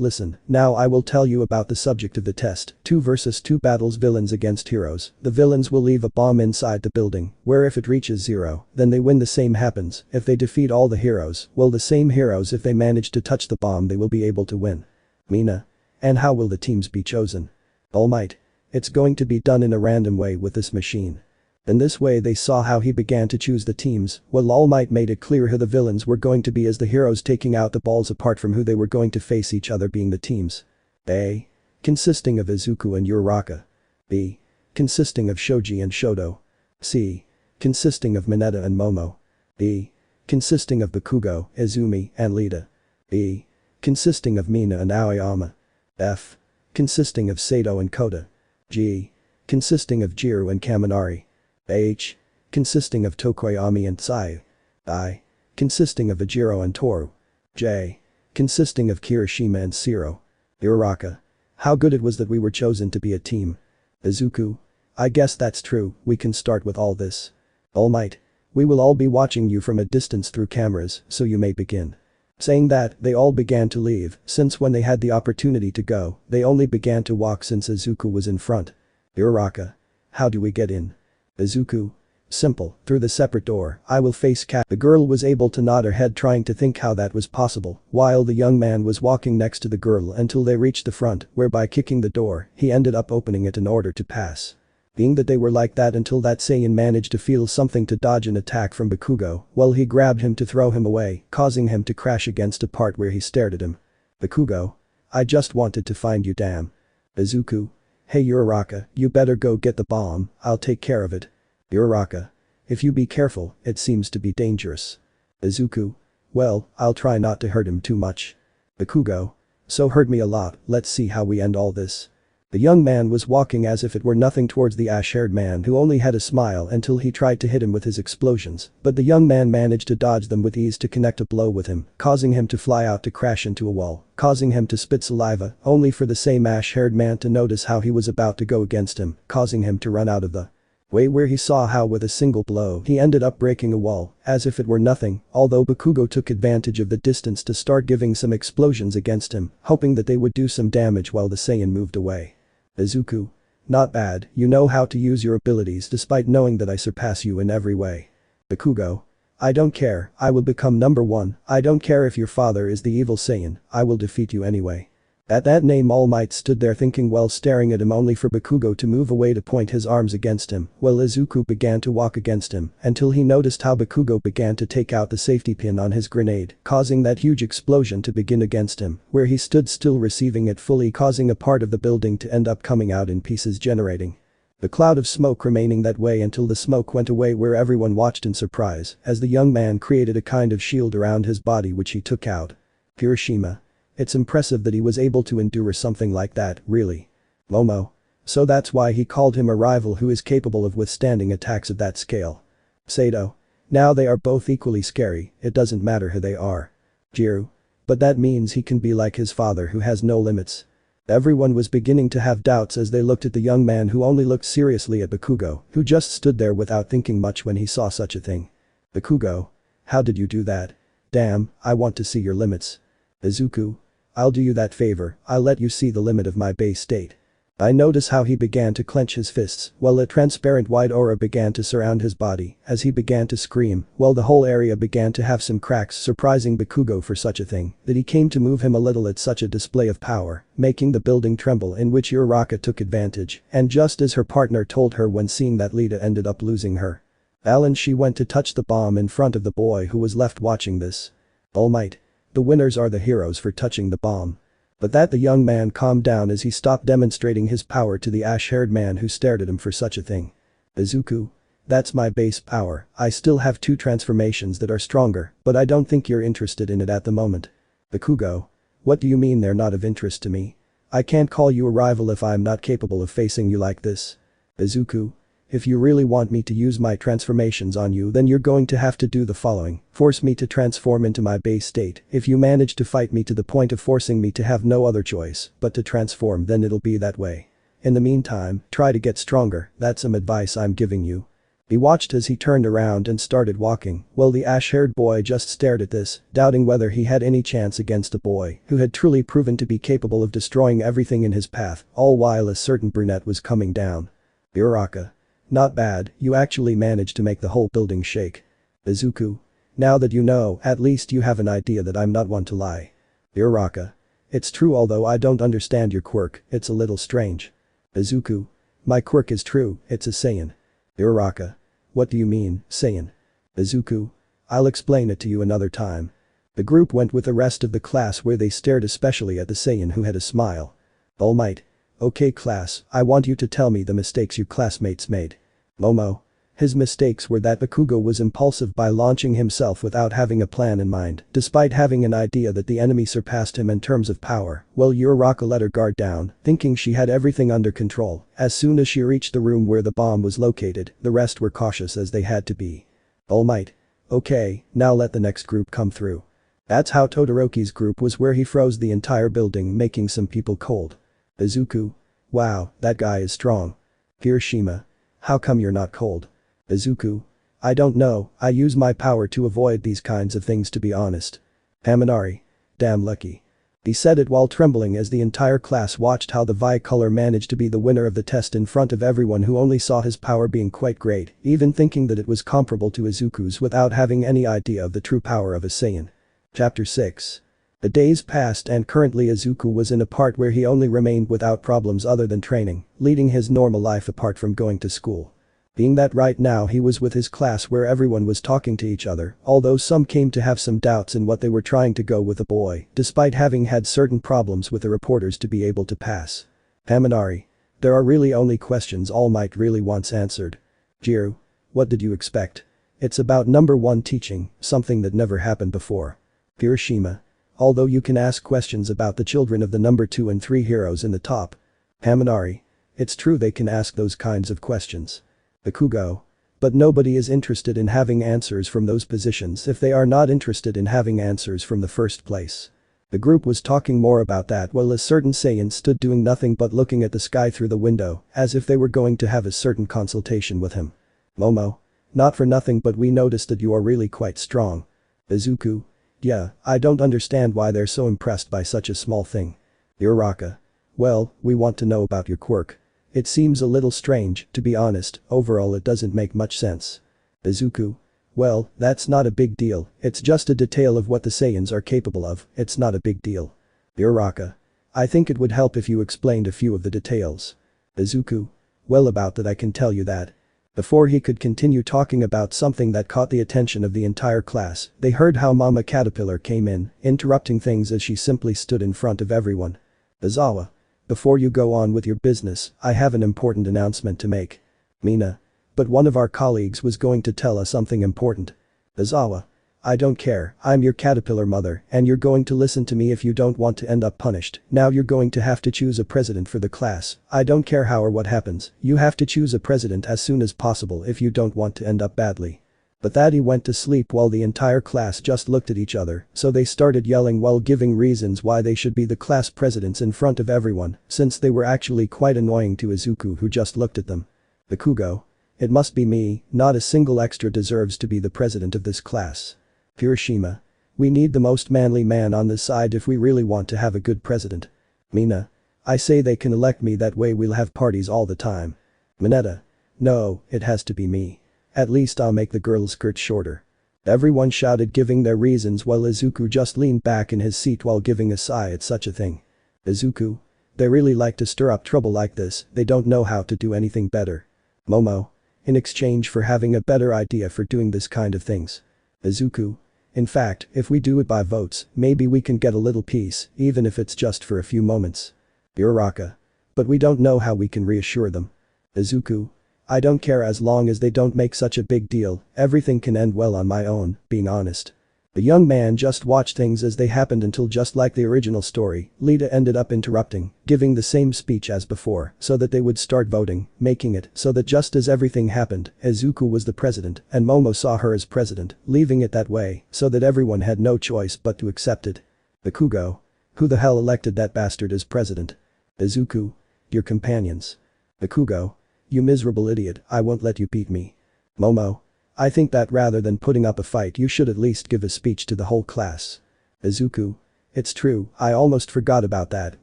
Speaker 1: listen, now I will tell you about the subject of the test, 2 versus 2 battles villains against heroes. The villains will leave a bomb inside the building, where if it reaches 0, then they win. The same happens if they defeat all the heroes, well the same heroes if they manage to touch the bomb they will be able to win. Mina. And how will the teams be chosen? All Might. It's going to be done in a random way with this machine. In this way they saw how he began to choose the teams, while All Might made it clear who the villains were going to be as the heroes taking out the balls apart from who they were going to face each other being the teams. A. Consisting of Izuku and Uraraka. B. Consisting of Shoji and Shoto. C. Consisting of Mineta and Momo. D. Consisting of Bakugo, Izumi, and Lita. E. Consisting of Mina and Aoyama. F. Consisting of Sato and Kota. G. Consisting of Jiro and Kaminari. H. Consisting of Tokoyami and Sai. I. Consisting of Ajiro and Toru. J. Consisting of Kirishima and Siro. Uraraka. How good it was that we were chosen to be a team. Izuku. I guess that's true, we can start with all this. All Might. We will all be watching you from a distance through cameras, so you may begin. Saying that, they all began to leave, since when they had the opportunity to go, they only began to walk since Izuku was in front. Uraraka. How do we get in? Izuku. Simple, through the separate door, I will face Cat. The girl was able to nod her head trying to think how that was possible, while the young man was walking next to the girl until they reached the front, where by kicking the door, he ended up opening it in order to pass. Being that they were like that until that Saiyan managed to feel something to dodge an attack from Bakugo, while he grabbed him to throw him away, causing him to crash against a part where he stared at him. Bakugo. I just wanted to find you damn. Izuku. Hey Uraraka, you better go get the bomb, I'll take care of it. Uraraka. If you be careful, it seems to be dangerous. Izuku. Well, I'll try not to hurt him too much. Bakugo. So hurt me a lot, let's see how we end all this. The young man was walking as if it were nothing towards the ash-haired man who only had a smile until he tried to hit him with his explosions, but the young man managed to dodge them with ease to connect a blow with him, causing him to fly out to crash into a wall, causing him to spit saliva, only for the same ash-haired man to notice how he was about to go against him, causing him to run out of the way where he saw how with a single blow he ended up breaking a wall, as if it were nothing, although Bakugo took advantage of the distance to start giving some explosions against him, hoping that they would do some damage while the Saiyan moved away. Izuku. Not bad, you know how to use your abilities despite knowing that I surpass you in every way. Bakugo. I don't care, I will become number 1, I don't care if your father is the evil Saiyan, I will defeat you anyway. At that name All Might stood there thinking while staring at him only for Bakugo to move away to point his arms against him, while Izuku began to walk against him until he noticed how Bakugo began to take out the safety pin on his grenade, causing that huge explosion to begin against him, where he stood still receiving it fully, causing a part of the building to end up coming out in pieces, generating the cloud of smoke remaining that way until the smoke went away, where everyone watched in surprise as the young man created a kind of shield around his body which he took out. Hiroshima. It's impressive that he was able to endure something like that, really. Momo. So that's why he called him a rival who is capable of withstanding attacks of that scale. Sato. Now they are both equally scary, it doesn't matter who they are. Jiro. But that means he can be like his father who has no limits. Everyone was beginning to have doubts as they looked at the young man who only looked seriously at Bakugo, who just stood there without thinking much when he saw such a thing. Bakugo. How did you do that? Damn, I want to see your limits. Izuku. I'll do you that favor, I'll let you see the limit of my base state. I notice how he began to clench his fists, while a transparent white aura began to surround his body, as he began to scream, while the whole area began to have some cracks, surprising Bakugo for such a thing, that he came to move him a little at such a display of power, making the building tremble, in which Uraraka took advantage, and just as her partner told her when seeing that Lita ended up losing her Alan, she went to touch the bomb in front of the boy who was left watching this. All Might. The winners are the heroes for touching the bomb. But that the young man calmed down as he stopped demonstrating his power to the ash-haired man who stared at him for such a thing. Izuku. That's my base power. I still have 2 transformations that are stronger, but I don't think you're interested in it at the moment. Bakugo. What do you mean they're not of interest to me? I can't call you a rival if I'm not capable of facing you like this. Izuku. If you really want me to use my transformations on you, then you're going to have to do the following: force me to transform into my base state. If you manage to fight me to the point of forcing me to have no other choice but to transform, then it'll be that way. In the meantime, try to get stronger. That's some advice I'm giving you. He watched as he turned around and started walking, while the ash-haired boy just stared at this, doubting whether he had any chance against a boy who had truly proven to be capable of destroying everything in his path, all while a certain brunette was coming down. Uraraka. Not bad, you actually managed to make the whole building shake. Izuku. Now that you know, at least you have an idea that I'm not one to lie. Uraraka. It's true, although I don't understand your quirk, it's a little strange. Izuku. My quirk is true, it's a saiyan. Uraraka. What do you mean, saiyan? Izuku. I'll explain it to you another time. The group went with the rest of the class, where they stared especially at the saiyan who had a smile. All Might. Okay class, I want you to tell me the mistakes your classmates made. Momo. His mistakes were that Bakugo was impulsive by launching himself without having a plan in mind, despite having an idea that the enemy surpassed him in terms of power, while Uraraka let her guard down, thinking she had everything under control. As soon as she reached the room where the bomb was located, the rest were cautious as they had to be. All Might. Okay, now let the next group come through. That's how Todoroki's group was, where he froze the entire building, making some people cold. Izuku. Wow, that guy is strong. Hiroshima. How come you're not cold? Izuku. I don't know, I use my power to avoid these kinds of things, to be honest. Haminari. Damn lucky. He said it while trembling as the entire class watched how the Vi-color managed to be the winner of the test in front of everyone, who only saw his power being quite great, even thinking that it was comparable to Izuku's without having any idea of the true power of a Saiyan. Chapter 6. The days passed and currently Izuku was in a part where he only remained without problems other than training, leading his normal life apart from going to school. Being that right now he was with his class where everyone was talking to each other, although some came to have some doubts in what they were trying to go with the boy, despite having had certain problems with the reporters to be able to pass. Haminari. There are really only questions All Might really wants answered. Jiru. What did you expect? It's about number 1 teaching, something that never happened before. Hiroshima. Although you can ask questions about the children of the number 2 and 3 heroes in the top. Haminari. It's true they can ask those kinds of questions. Bakugo. But nobody is interested in having answers from those positions if they are not interested in having answers from the first place. The group was talking more about that while a certain Saiyan stood doing nothing but looking at the sky through the window, as if they were going to have a certain consultation with him. Momo. Not for nothing, but we noticed that you are really quite strong. Izuku. Yeah, I don't understand why they're so impressed by such a small thing. Uraraka. Well, we want to know about your quirk. It seems a little strange, to be honest, overall it doesn't make much sense. Izuku. Well, that's not a big deal, it's just a detail of what the Saiyans are capable of, it's not a big deal. Uraraka. I think it would help if you explained a few of the details. Izuku. Well, about that I can tell you that. Before he could continue talking about something that caught the attention of the entire class, they heard how Mama Caterpillar came in, interrupting things as she simply stood in front of everyone. Izawa. Before you go on with your business, I have an important announcement to make. Mina. But one of our colleagues was going to tell us something important. Izawa. I don't care, I'm your caterpillar mother and you're going to listen to me if you don't want to end up punished. Now you're going to have to choose a president for the class. I don't care how or what happens, you have to choose a president as soon as possible if you don't want to end up badly. But that he went to sleep while the entire class just looked at each other, so they started yelling while giving reasons why they should be the class presidents in front of everyone, since they were actually quite annoying to Izuku, who just looked at them. Bakugo. It must be me, not a single extra deserves to be the president of this class. Hiroshima. We need the most manly man on this side if we really want to have a good president. Mina. I say they can elect me, that way we'll have parties all the time. Mineta. No, it has to be me. At least I'll make the girl's skirt shorter. Everyone shouted, giving their reasons, while Izuku just leaned back in his seat while giving a sigh at such a thing. Izuku. They really like to stir up trouble like this, they don't know how to do anything better. Momo. In exchange for having a better idea for doing this kind of things. Izuku. In fact, if we do it by votes, maybe we can get a little peace, even if it's just for a few moments. Uraraka. But we don't know how we can reassure them. Izuku. I don't care as long as they don't make such a big deal, everything can end well on my own, being honest. The young man just watched things as they happened until, just like the original story, Lita ended up interrupting, giving the same speech as before so that they would start voting, making it so that just as everything happened, Izuku was the president and Momo saw her as president, leaving it that way so that everyone had no choice but to accept it. Bakugo. Who the hell elected that bastard as president? Izuku. Your companions. Bakugo. You miserable idiot, I won't let you beat me. Momo. I think that rather than putting up a fight you should at least give a speech to the whole class. Izuku. It's true, I almost forgot about that.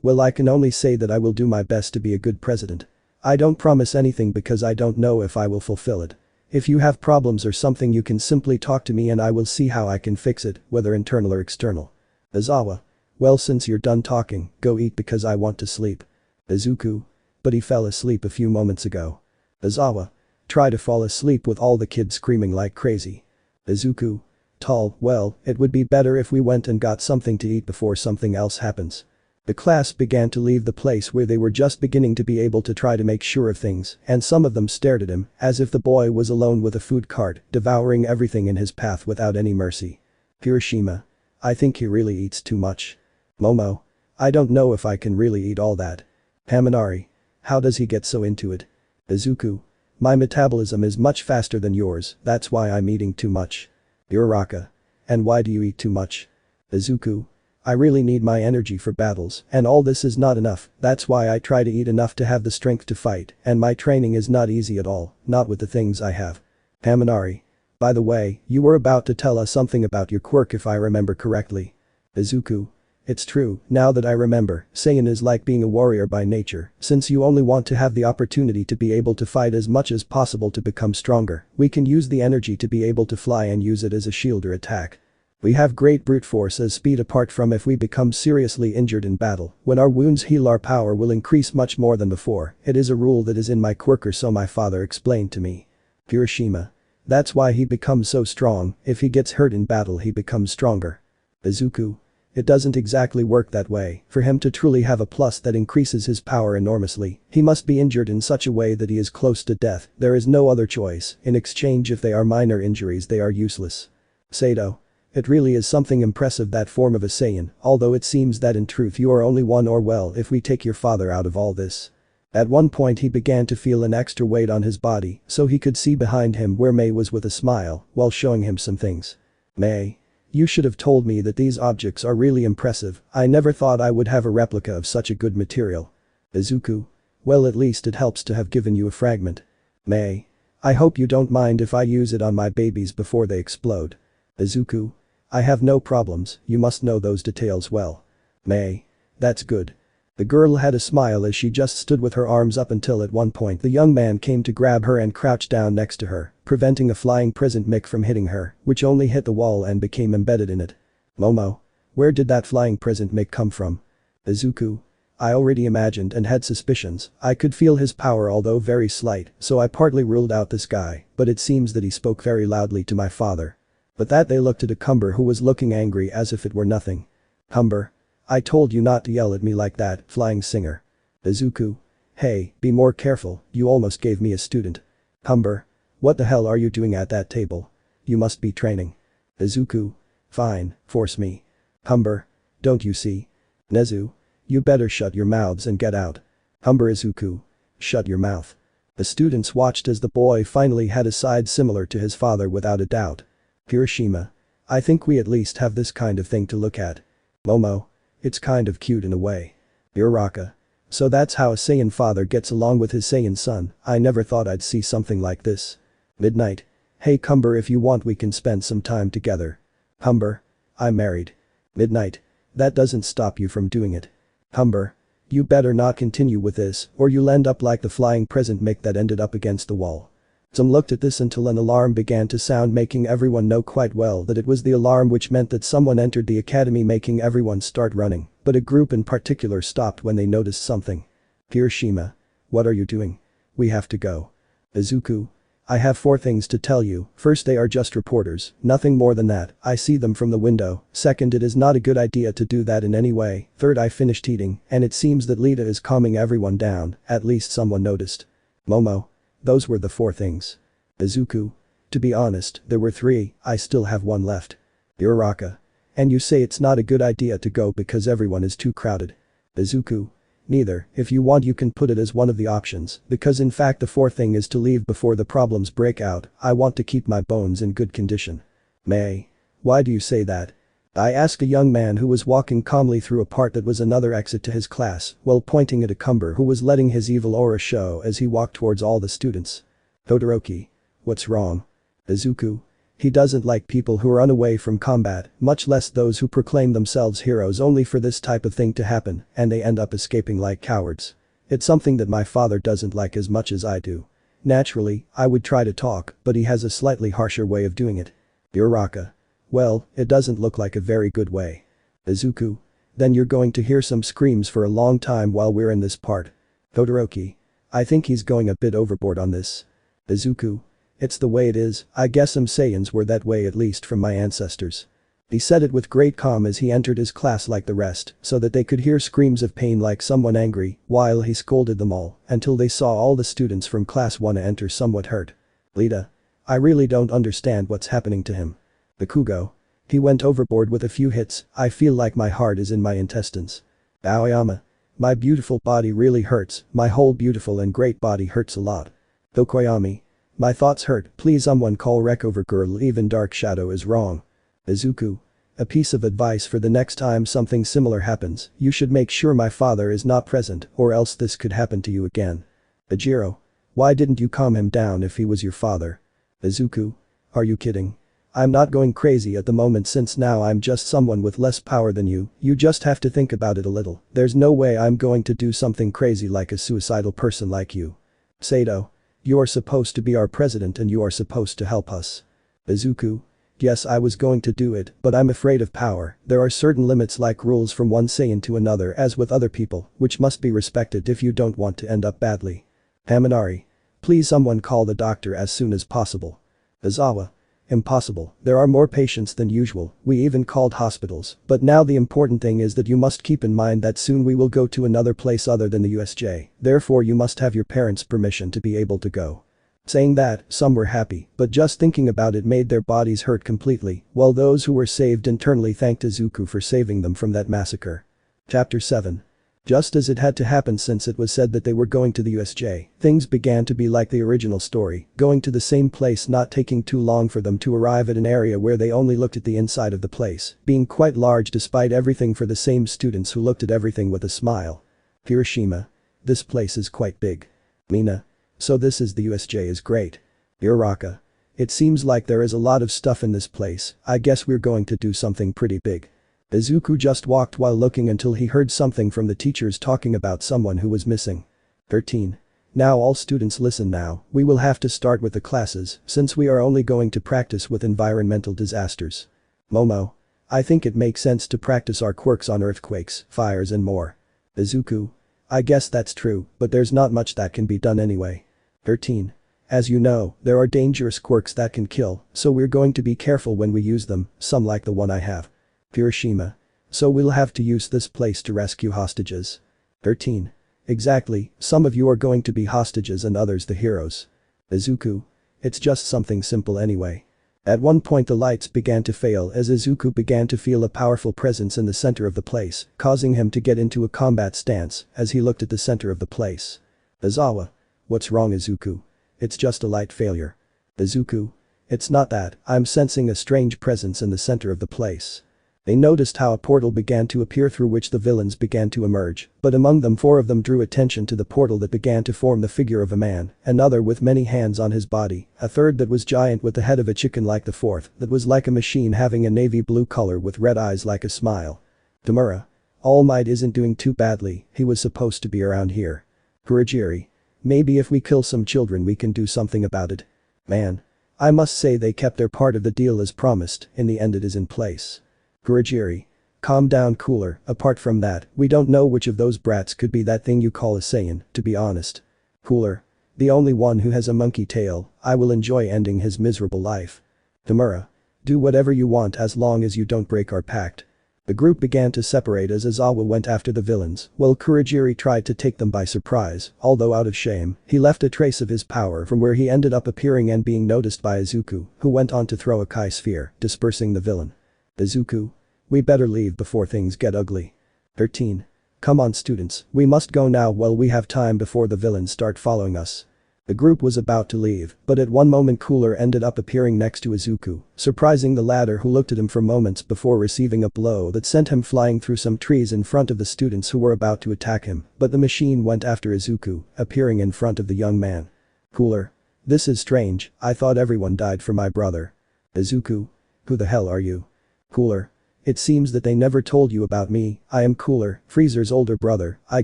Speaker 1: Well, I can only say that I will do my best to be a good president. I don't promise anything because I don't know if I will fulfill it. If you have problems or something you can simply talk to me and I will see how I can fix it, whether internal or external. Izawa. Well, since you're done talking, go eat because I want to sleep. Izuku. But he fell asleep a few moments ago. Izawa. Try to fall asleep with all the kids screaming like crazy. Izuku. Tall, well, it would be better if we went and got something to eat before something else happens. The class began to leave the place where they were just beginning to be able to try to make sure of things, and some of them stared at him as if the boy was alone with a food cart, devouring everything in his path without any mercy. Hiroshima. I think he really eats too much. Momo. I don't know if I can really eat all that. Haminari. How does he get so into it? Izuku. My metabolism is much faster than yours, that's why I'm eating too much. Uraraka. And why do you eat too much? Izuku. I really need my energy for battles, and all this is not enough, that's why I try to eat enough to have the strength to fight, and my training is not easy at all, not with the things I have. Haminari. By the way, you were about to tell us something about your quirk if I remember correctly. Izuku. It's true, now that I remember, Saiyan is like being a warrior by nature, since you only want to have the opportunity to be able to fight as much as possible to become stronger, we can use the energy to be able to fly and use it as a shield or attack. We have great brute force as speed apart from if we become seriously injured in battle, when our wounds heal our power will increase much more than before, it is a rule that is in my quirk or so my father explained to me. Hiroshima. That's why he becomes so strong, if he gets hurt in battle he becomes stronger. Izuku. It doesn't exactly work that way, for him to truly have a plus that increases his power enormously, he must be injured in such a way that he is close to death, there is no other choice, in exchange if they are minor injuries they are useless. Sato. It really is something impressive that form of a Saiyan, although it seems that in truth you are only one or well if we take your father out of all this. At one point he began to feel an extra weight on his body, so he could see behind him where Mei was with a smile, while showing him some things. Mei. You should have told me that these objects are really impressive, I never thought I would have a replica of such a good material. Izuku. Well, at least it helps to have given you a fragment. Mei. I hope you don't mind if I use it on my babies before they explode. Izuku. I have no problems, you must know those details well. Mei. That's good. The girl had a smile as she just stood with her arms up until at one point the young man came to grab her and crouch down next to her, preventing a flying present mic from hitting her, which only hit the wall and became embedded in it. Momo. Where did that flying present mic come from? Izuku. I already imagined and had suspicions, I could feel his power although very slight, so I partly ruled out this guy, but it seems that he spoke very loudly to my father. But that they looked at a Cumber who was looking angry as if it were nothing. Cumber. I told you not to yell at me like that, flying singer. Izuku. Hey, be more careful, you almost gave me a student. Cumber. What the hell are you doing at that table? You must be training. Izuku. Fine, force me. Cumber. Don't you see? Nezu. You better shut your mouths and get out. Cumber. Izuku. Shut your mouth. The students watched as the boy finally had a side similar to his father without a doubt. Hiroshima. I think we at least have this kind of thing to look at. Momo. It's kind of cute in a way. Uraraka. So that's how a Saiyan father gets along with his Saiyan son, I never thought I'd see something like this. Midnight. Hey Cumber, if you want we can spend some time together. Cumber. I'm married. Midnight. That doesn't stop you from doing it. Cumber. You better not continue with this or you'll end up like the flying present mic that ended up against the wall. Some looked at this until an alarm began to sound, making everyone know quite well that it was the alarm, which meant that someone entered the academy, making everyone start running, but a group in particular stopped when they noticed something. Hiroshima. What are you doing? We have to go. Izuku. I have 4 things to tell you. First, they are just reporters, nothing more than that. I see them from the window. Second, it is not a good idea to do that in any way. Third, I finished eating, and it seems that Lita is calming everyone down, at least someone noticed. Momo. Those were the 4 things. Izuku. To be honest, there were 3, I still have 1 left. Uraraka. And you say it's not a good idea to go because everyone is too crowded. Izuku. Neither, if you want you can put it as one of the options, because in fact the 4th thing is to leave before the problems break out. I want to keep my bones in good condition. May. Why do you say that? I asked a young man who was walking calmly through a part that was another exit to his class, while pointing at a Cumber who was letting his evil aura show as he walked towards all the students. Todoroki. What's wrong? Izuku. He doesn't like people who run away from combat, much less those who proclaim themselves heroes only for this type of thing to happen, and they end up escaping like cowards. It's something that my father doesn't like as much as I do. Naturally, I would try to talk, but he has a slightly harsher way of doing it. Uraraka. Well, it doesn't look like a very good way. Izuku. Then you're going to hear some screams for a long time while we're in this part. Todoroki. I think he's going a bit overboard on this. Izuku. It's the way it is, I guess some Saiyans were that way at least from my ancestors. He said it with great calm as he entered his class like the rest, so that they could hear screams of pain like someone angry, while he scolded them all, until they saw all the students from class 1 enter somewhat hurt. Lita. I really don't understand what's happening to him. Bakugo. He went overboard with a few hits, I feel like my heart is in my intestines. Aoyama. My beautiful body really hurts, my whole beautiful and great body hurts a lot. Tokoyami. My thoughts hurt, please someone call Recover Girl, even Dark Shadow is wrong. Izuku. A piece of advice for the next time something similar happens, you should make sure my father is not present or else this could happen to you again. Ajiro. Why didn't you calm him down if he was your father? Izuku. Are you kidding? I'm not going crazy at the moment since now I'm just someone with less power than you just have to think about it a little. There's no way I'm going to do something crazy like a suicidal person like you. Sato. You are supposed to be our president and you are supposed to help us. Izuku. Yes, I was going to do it, but I'm afraid of power. There are certain limits like rules from one Saiyan to another as with other people, which must be respected if you don't want to end up badly. Haminari. Please someone call the doctor as soon as possible. Izawa. Impossible, there are more patients than usual, we even called hospitals, but now the important thing is that you must keep in mind that soon we will go to another place other than the USJ, therefore you must have your parents' permission to be able to go. Saying that, some were happy, but just thinking about it made their bodies hurt completely, while those who were saved internally thanked Izuku for saving them from that massacre. Chapter 7. Just as it had to happen since it was said that they were going to the USJ, things began to be like the original story, going to the same place not taking too long for them to arrive at an area where they only looked at the inside of the place, being quite large despite everything for the same students who looked at everything with a smile. Hiroshima. This place is quite big. Mina. So this is the USJ is great. Uraraka. It seems like there is a lot of stuff in this place, I guess we're going to do something pretty big. Izuku just walked while looking until he heard something from the teachers talking about someone who was missing. 13. Now all students listen now, we will have to start with the classes since we are only going to practice with environmental disasters. Momo. I think it makes sense to practice our quirks on earthquakes, fires and more. Izuku. I guess that's true, but there's not much that can be done anyway. 13. As you know, there are dangerous quirks that can kill, so we're going to be careful when we use them, some like the one I have. Hiroshima. So we'll have to use this place to rescue hostages. 13. Exactly, some of you are going to be hostages and others the heroes. Izuku. It's just something simple anyway. At one point the lights began to fail as Izuku began to feel a powerful presence in the center of the place, causing him to get into a combat stance as he looked at the center of the place. Izawa. What's wrong Izuku? It's just a light failure. Izuku. It's not that, I'm sensing a strange presence in the center of the place. They noticed how a portal began to appear through which the villains began to emerge, but among them 4 of them drew attention to the portal that began to form the figure of a man, another with many hands on his body, a third that was giant with the head of a chicken like the 4th that was like a machine having a navy blue color with red eyes like a smile. Tamura. All Might isn't doing too badly, he was supposed to be around here. Kurogiri. Maybe if we kill some children we can do something about it. Man. I must say they kept their part of the deal as promised, in the end it is in place. Kurogiri. Calm down Cooler, apart from that, we don't know which of those brats could be that thing you call a Saiyan, to be honest. Cooler. The only one who has a monkey tail, I will enjoy ending his miserable life. Tamura. Do whatever you want as long as you don't break our pact. The group began to separate as Izawa went after the villains, while Kurogiri tried to take them by surprise, although out of shame, he left a trace of his power from where he ended up appearing and being noticed by Izuku, who went on to throw a Kai sphere, dispersing the villain. Izuku. We better leave before things get ugly. 13. Come on students, we must go now while we have time before the villains start following us. The group was about to leave, but at one moment Cooler ended up appearing next to Izuku, surprising the latter who looked at him for moments before receiving a blow that sent him flying through some trees in front of the students who were about to attack him, but the machine went after Izuku, appearing in front of the young man. Cooler. This is strange, I thought everyone died for my brother. Izuku. Who the hell are you? Cooler. It seems that they never told you about me, I am Cooler, Freezer's older brother, I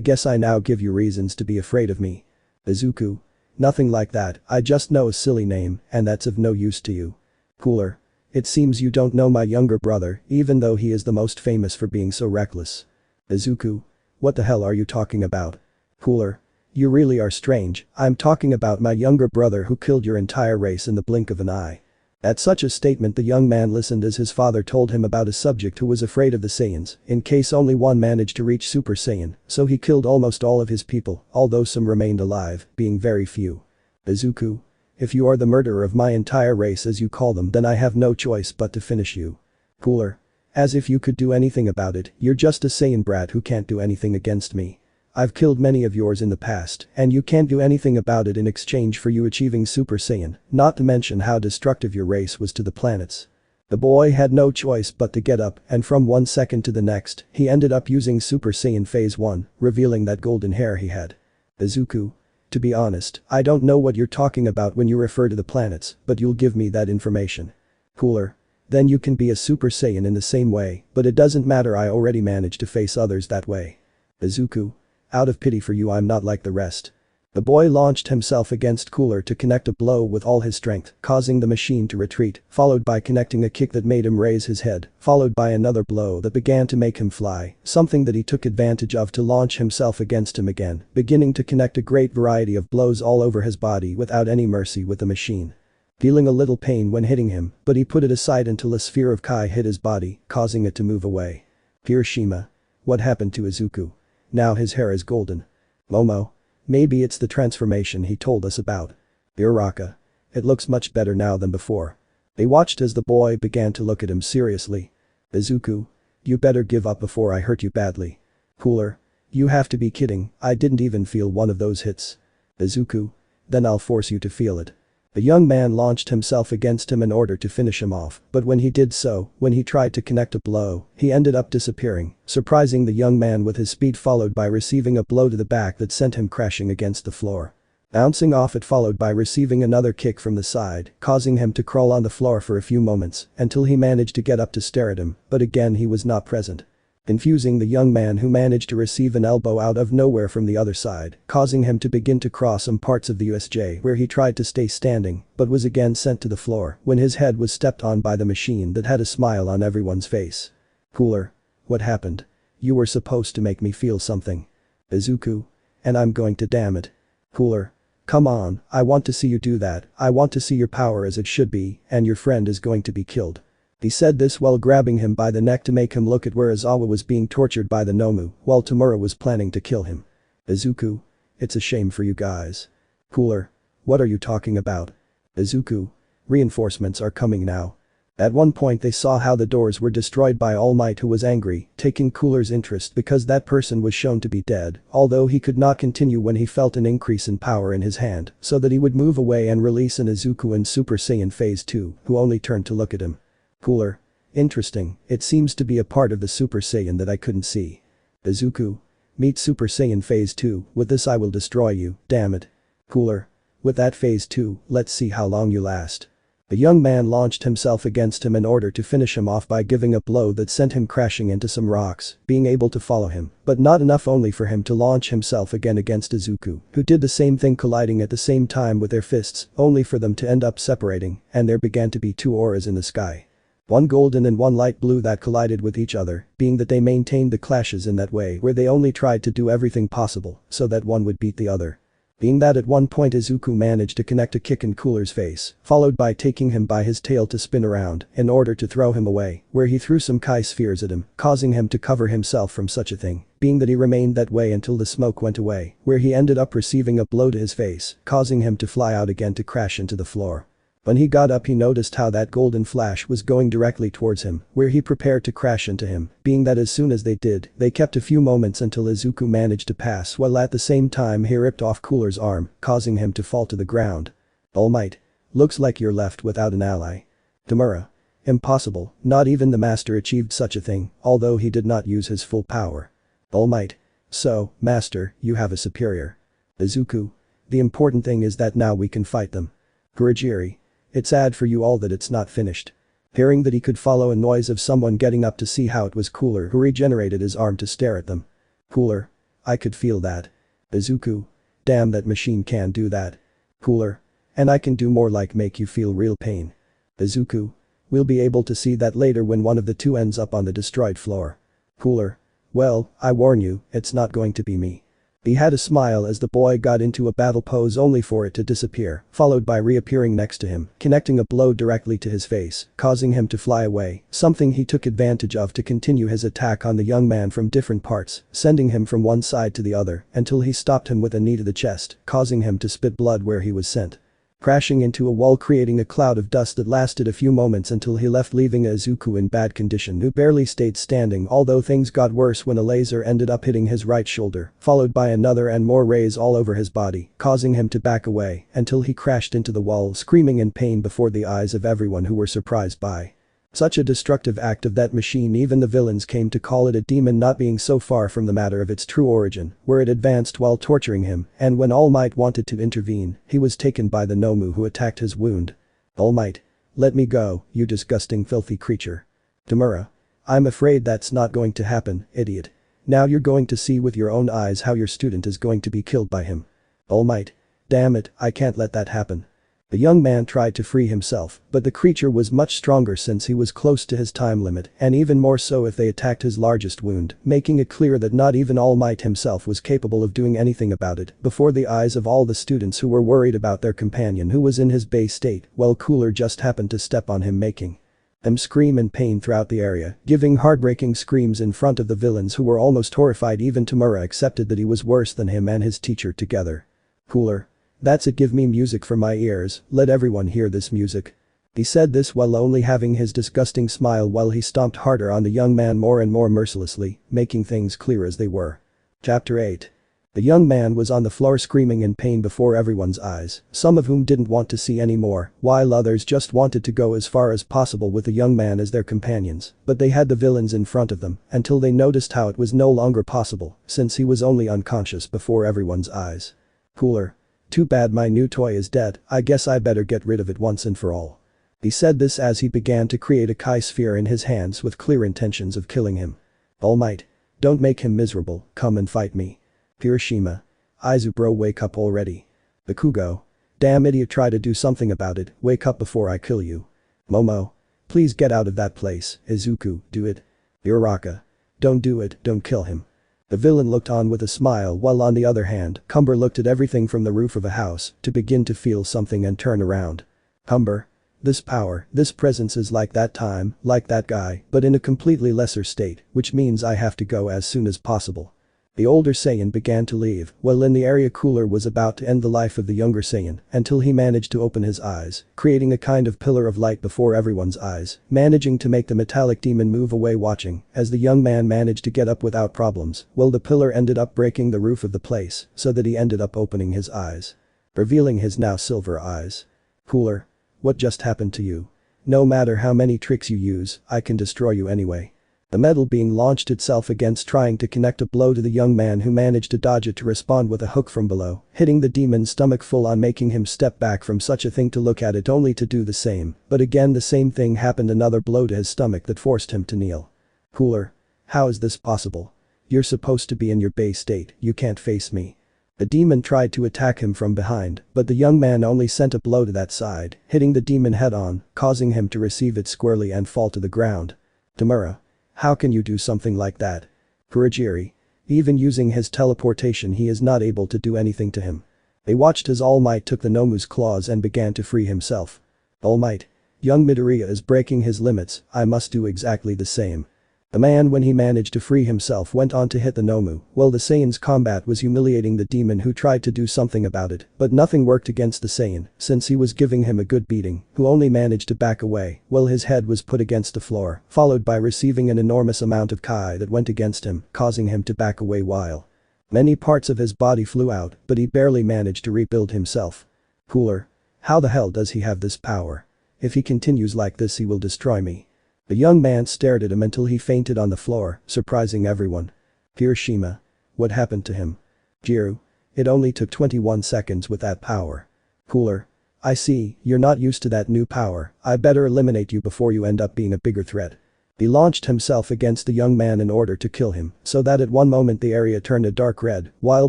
Speaker 1: guess I now give you reasons to be afraid of me. Izuku. Nothing like that, I just know a silly name, and that's of no use to you. Cooler. It seems you don't know my younger brother, even though he is the most famous for being so reckless. Izuku. What the hell are you talking about? Cooler. You really are strange, I'm talking about my younger brother who killed your entire race in the blink of an eye. At such a statement the young man listened as his father told him about a subject who was afraid of the Saiyans in case only one managed to reach Super Saiyan, so he killed almost all of his people, although some remained alive, being very few. Izuku. If you are the murderer of my entire race as you call them then I have no choice but to finish you. Cooler. As if you could do anything about it, you're just a Saiyan brat who can't do anything against me. I've killed many of yours in the past, and you can't do anything about it in exchange for you achieving Super Saiyan, not to mention how destructive your race was to the planets. The boy had no choice but to get up, and from one second to the next, he ended up using Super Saiyan Phase 1, revealing that golden hair he had. Izuku. To be honest, I don't know what you're talking about when you refer to the planets, but you'll give me that information. Cooler. Then you can be a Super Saiyan in the same way, but it doesn't matter, I already managed to face others that way. Izuku. Out of pity for you I'm not like the rest. The boy launched himself against Cooler to connect a blow with all his strength, causing the machine to retreat, followed by connecting a kick that made him raise his head, followed by another blow that began to make him fly, something that he took advantage of to launch himself against him again, beginning to connect a great variety of blows all over his body without any mercy with the machine. Feeling a little pain when hitting him, but he put it aside until a sphere of Kai hit his body, causing it to move away. Hiroshima. What happened to Izuku? Now his hair is golden. Momo. Maybe it's the transformation he told us about. Uraraka. It looks much better now than before. They watched as the boy began to look at him seriously. Izuku. You better give up before I hurt you badly. Cooler. You have to be kidding, I didn't even feel one of those hits. Izuku. Then I'll force you to feel it. The young man launched himself against him in order to finish him off, but when he did so, when he tried to connect a blow, he ended up disappearing, surprising the young man with his speed followed by receiving a blow to the back that sent him crashing against the floor. Bouncing off it followed by receiving another kick from the side, causing him to crawl on the floor for a few moments until he managed to get up to stare at him, but again he was not present. Confusing the young man who managed to receive an elbow out of nowhere from the other side, causing him to begin to cross some parts of the USJ where he tried to stay standing, but was again sent to the floor when his head was stepped on by the machine that had a smile on everyone's face. Cooler. What happened? You were supposed to make me feel something. Izuku. And I'm going to, damn it. Cooler. Come on, I want to see you do that, I want to see your power as it should be, and your friend is going to be killed. He said this while grabbing him by the neck to make him look at where Izawa was being tortured by the Nomu, while Tamura was planning to kill him. Izuku. It's a shame for you guys. Cooler. What are you talking about? Izuku. Reinforcements are coming now. At one point they saw how the doors were destroyed by All Might, who was angry, taking Cooler's interest because that person was shown to be dead, although he could not continue when he felt an increase in power in his hand, so that he would move away and release an Izuku in Super Saiyan Phase 2, who only turned to look at him. Cooler. Interesting, it seems to be a part of the Super Saiyan that I couldn't see. Izuku. Meet Super Saiyan Phase 2, with this I will destroy you, damn it. Cooler. With that Phase 2, let's see how long you last. The young man launched himself against him in order to finish him off by giving a blow that sent him crashing into some rocks, being able to follow him, but not enough only for him to launch himself again against Izuku, who did the same thing, colliding at the same time with their fists, only for them to end up separating, and there began to be two auras in the sky. One golden and one light blue that collided with each other, being that they maintained the clashes in that way where they only tried to do everything possible so that one would beat the other. Being that at one point Izuku managed to connect a kick in Cooler's face, followed by taking him by his tail to spin around in order to throw him away, where he threw some Kai spheres at him, causing him to cover himself from such a thing, being that he remained that way until the smoke went away, where he ended up receiving a blow to his face, causing him to fly out again to crash into the floor. When he got up he noticed how that golden flash was going directly towards him, where he prepared to crash into him, being that as soon as they did, they kept a few moments until Izuku managed to pass while at the same time he ripped off Cooler's arm, causing him to fall to the ground. All Might. Looks like you're left without an ally. Tamura. Impossible, not even the master achieved such a thing, although he did not use his full power. All Might. So, master, you have a superior. Izuku. The important thing is that now we can fight them. Kurogiri. It's sad for you all that it's not finished. Hearing that he could follow a noise of someone getting up to see how it was Cooler who regenerated his arm to stare at them. Cooler. I could feel that. Izuku. Damn, that machine can do that. Cooler. And I can do more, like make you feel real pain. Izuku. We'll be able to see that later when one of the two ends up on the destroyed floor. Cooler. Well, I warn you, it's not going to be me. He had a smile as the boy got into a battle pose only for it to disappear, followed by reappearing next to him, connecting a blow directly to his face, causing him to fly away, something he took advantage of to continue his attack on the young man from different parts, sending him from one side to the other until he stopped him with a knee to the chest, causing him to spit blood where he was sent. Crashing into a wall, creating a cloud of dust that lasted a few moments until he left, leaving Izuku in bad condition who barely stayed standing, although things got worse when a laser ended up hitting his right shoulder, followed by another and more rays all over his body, causing him to back away until he crashed into the wall, screaming in pain before the eyes of everyone who were surprised by such a destructive act of that machine. Even the villains came to call it a demon, not being so far from the matter of its true origin, where it advanced while torturing him, and when All Might wanted to intervene, he was taken by the Nomu who attacked his wound. All Might. Let me go, you disgusting filthy creature. Tamura. I'm afraid that's not going to happen, idiot. Now you're going to see with your own eyes how your student is going to be killed by him. All Might. Damn it, I can't let that happen. The young man tried to free himself, but the creature was much stronger since he was close to his time limit, and even more so if they attacked his largest wound, making it clear that not even All Might himself was capable of doing anything about it before the eyes of all the students who were worried about their companion who was in his base state, while Cooler just happened to step on him, making them scream in pain throughout the area, giving heartbreaking screams in front of the villains who were almost horrified. Even Tamura accepted that he was worse than him and his teacher together. Cooler. That's it, give me music for my ears, let everyone hear this music. He said this while only having his disgusting smile while he stomped harder on the young man more and more mercilessly, making things clear as they were. Chapter 8. The young man was on the floor screaming in pain before everyone's eyes, some of whom didn't want to see any more, while others just wanted to go as far as possible with the young man as their companions, but they had the villains in front of them until they noticed how it was no longer possible since he was only unconscious before everyone's eyes. Cooler. Too bad my new toy is dead, I guess I better get rid of it once and for all. He said this as he began to create a Kai sphere in his hands with clear intentions of killing him. All Might. Don't make him miserable, come and fight me. Hiroshima. Izuku, bro, wake up already. Bakugo. Damn idiot, try to do something about it, wake up before I kill you. Momo. Please get out of that place, Izuku, do it. Uraraka. Don't do it, don't kill him. The villain looked on with a smile while on the other hand, Cumber looked at everything from the roof of a house to begin to feel something and turn around. Cumber. This power, this presence is like that time, like that guy, but in a completely lesser state, which means I have to go as soon as possible. The older Saiyan began to leave, while in the area Cooler was about to end the life of the younger Saiyan until he managed to open his eyes, creating a kind of pillar of light before everyone's eyes, managing to make the metallic demon move away, watching as the young man managed to get up without problems, while the pillar ended up breaking the roof of the place so that he ended up opening his eyes, revealing his now silver eyes. Cooler. What just happened to you? No matter how many tricks you use, I can destroy you anyway. The metal being launched itself against trying to connect a blow to the young man who managed to dodge it to respond with a hook from below, hitting the demon's stomach full on, making him step back from such a thing to look at it only to do the same, but again the same thing happened, another blow to his stomach that forced him to kneel. Cooler. How is this possible? You're supposed to be in your base state, you can't face me. The demon tried to attack him from behind, but the young man only sent a blow to that side, hitting the demon head on, causing him to receive it squarely and fall to the ground. Tamura. How can you do something like that? Kurogiri. Even using his teleportation he is not able to do anything to him. They watched as All Might took the Nomu's claws and began to free himself. All Might. Young Midoriya is breaking his limits, I must do exactly the same. The man, when he managed to free himself, went on to hit the Nomu. Well, the Saiyan's combat was humiliating the demon, who tried to do something about it, but nothing worked against the Saiyan, since he was giving him a good beating, who only managed to back away. Well, his head was put against the floor, followed by receiving an enormous amount of Kai that went against him, causing him to back away while many parts of his body flew out, but he barely managed to rebuild himself. Cooler. How the hell does he have this power? If he continues like this, he will destroy me. The young man stared at him until he fainted on the floor, surprising everyone. Hiroshima. What happened to him? Jiru. It only took 21 seconds with that power. Cooler. I see, you're not used to that new power, I better eliminate you before you end up being a bigger threat. He launched himself against the young man in order to kill him, so that at one moment the area turned a dark red, while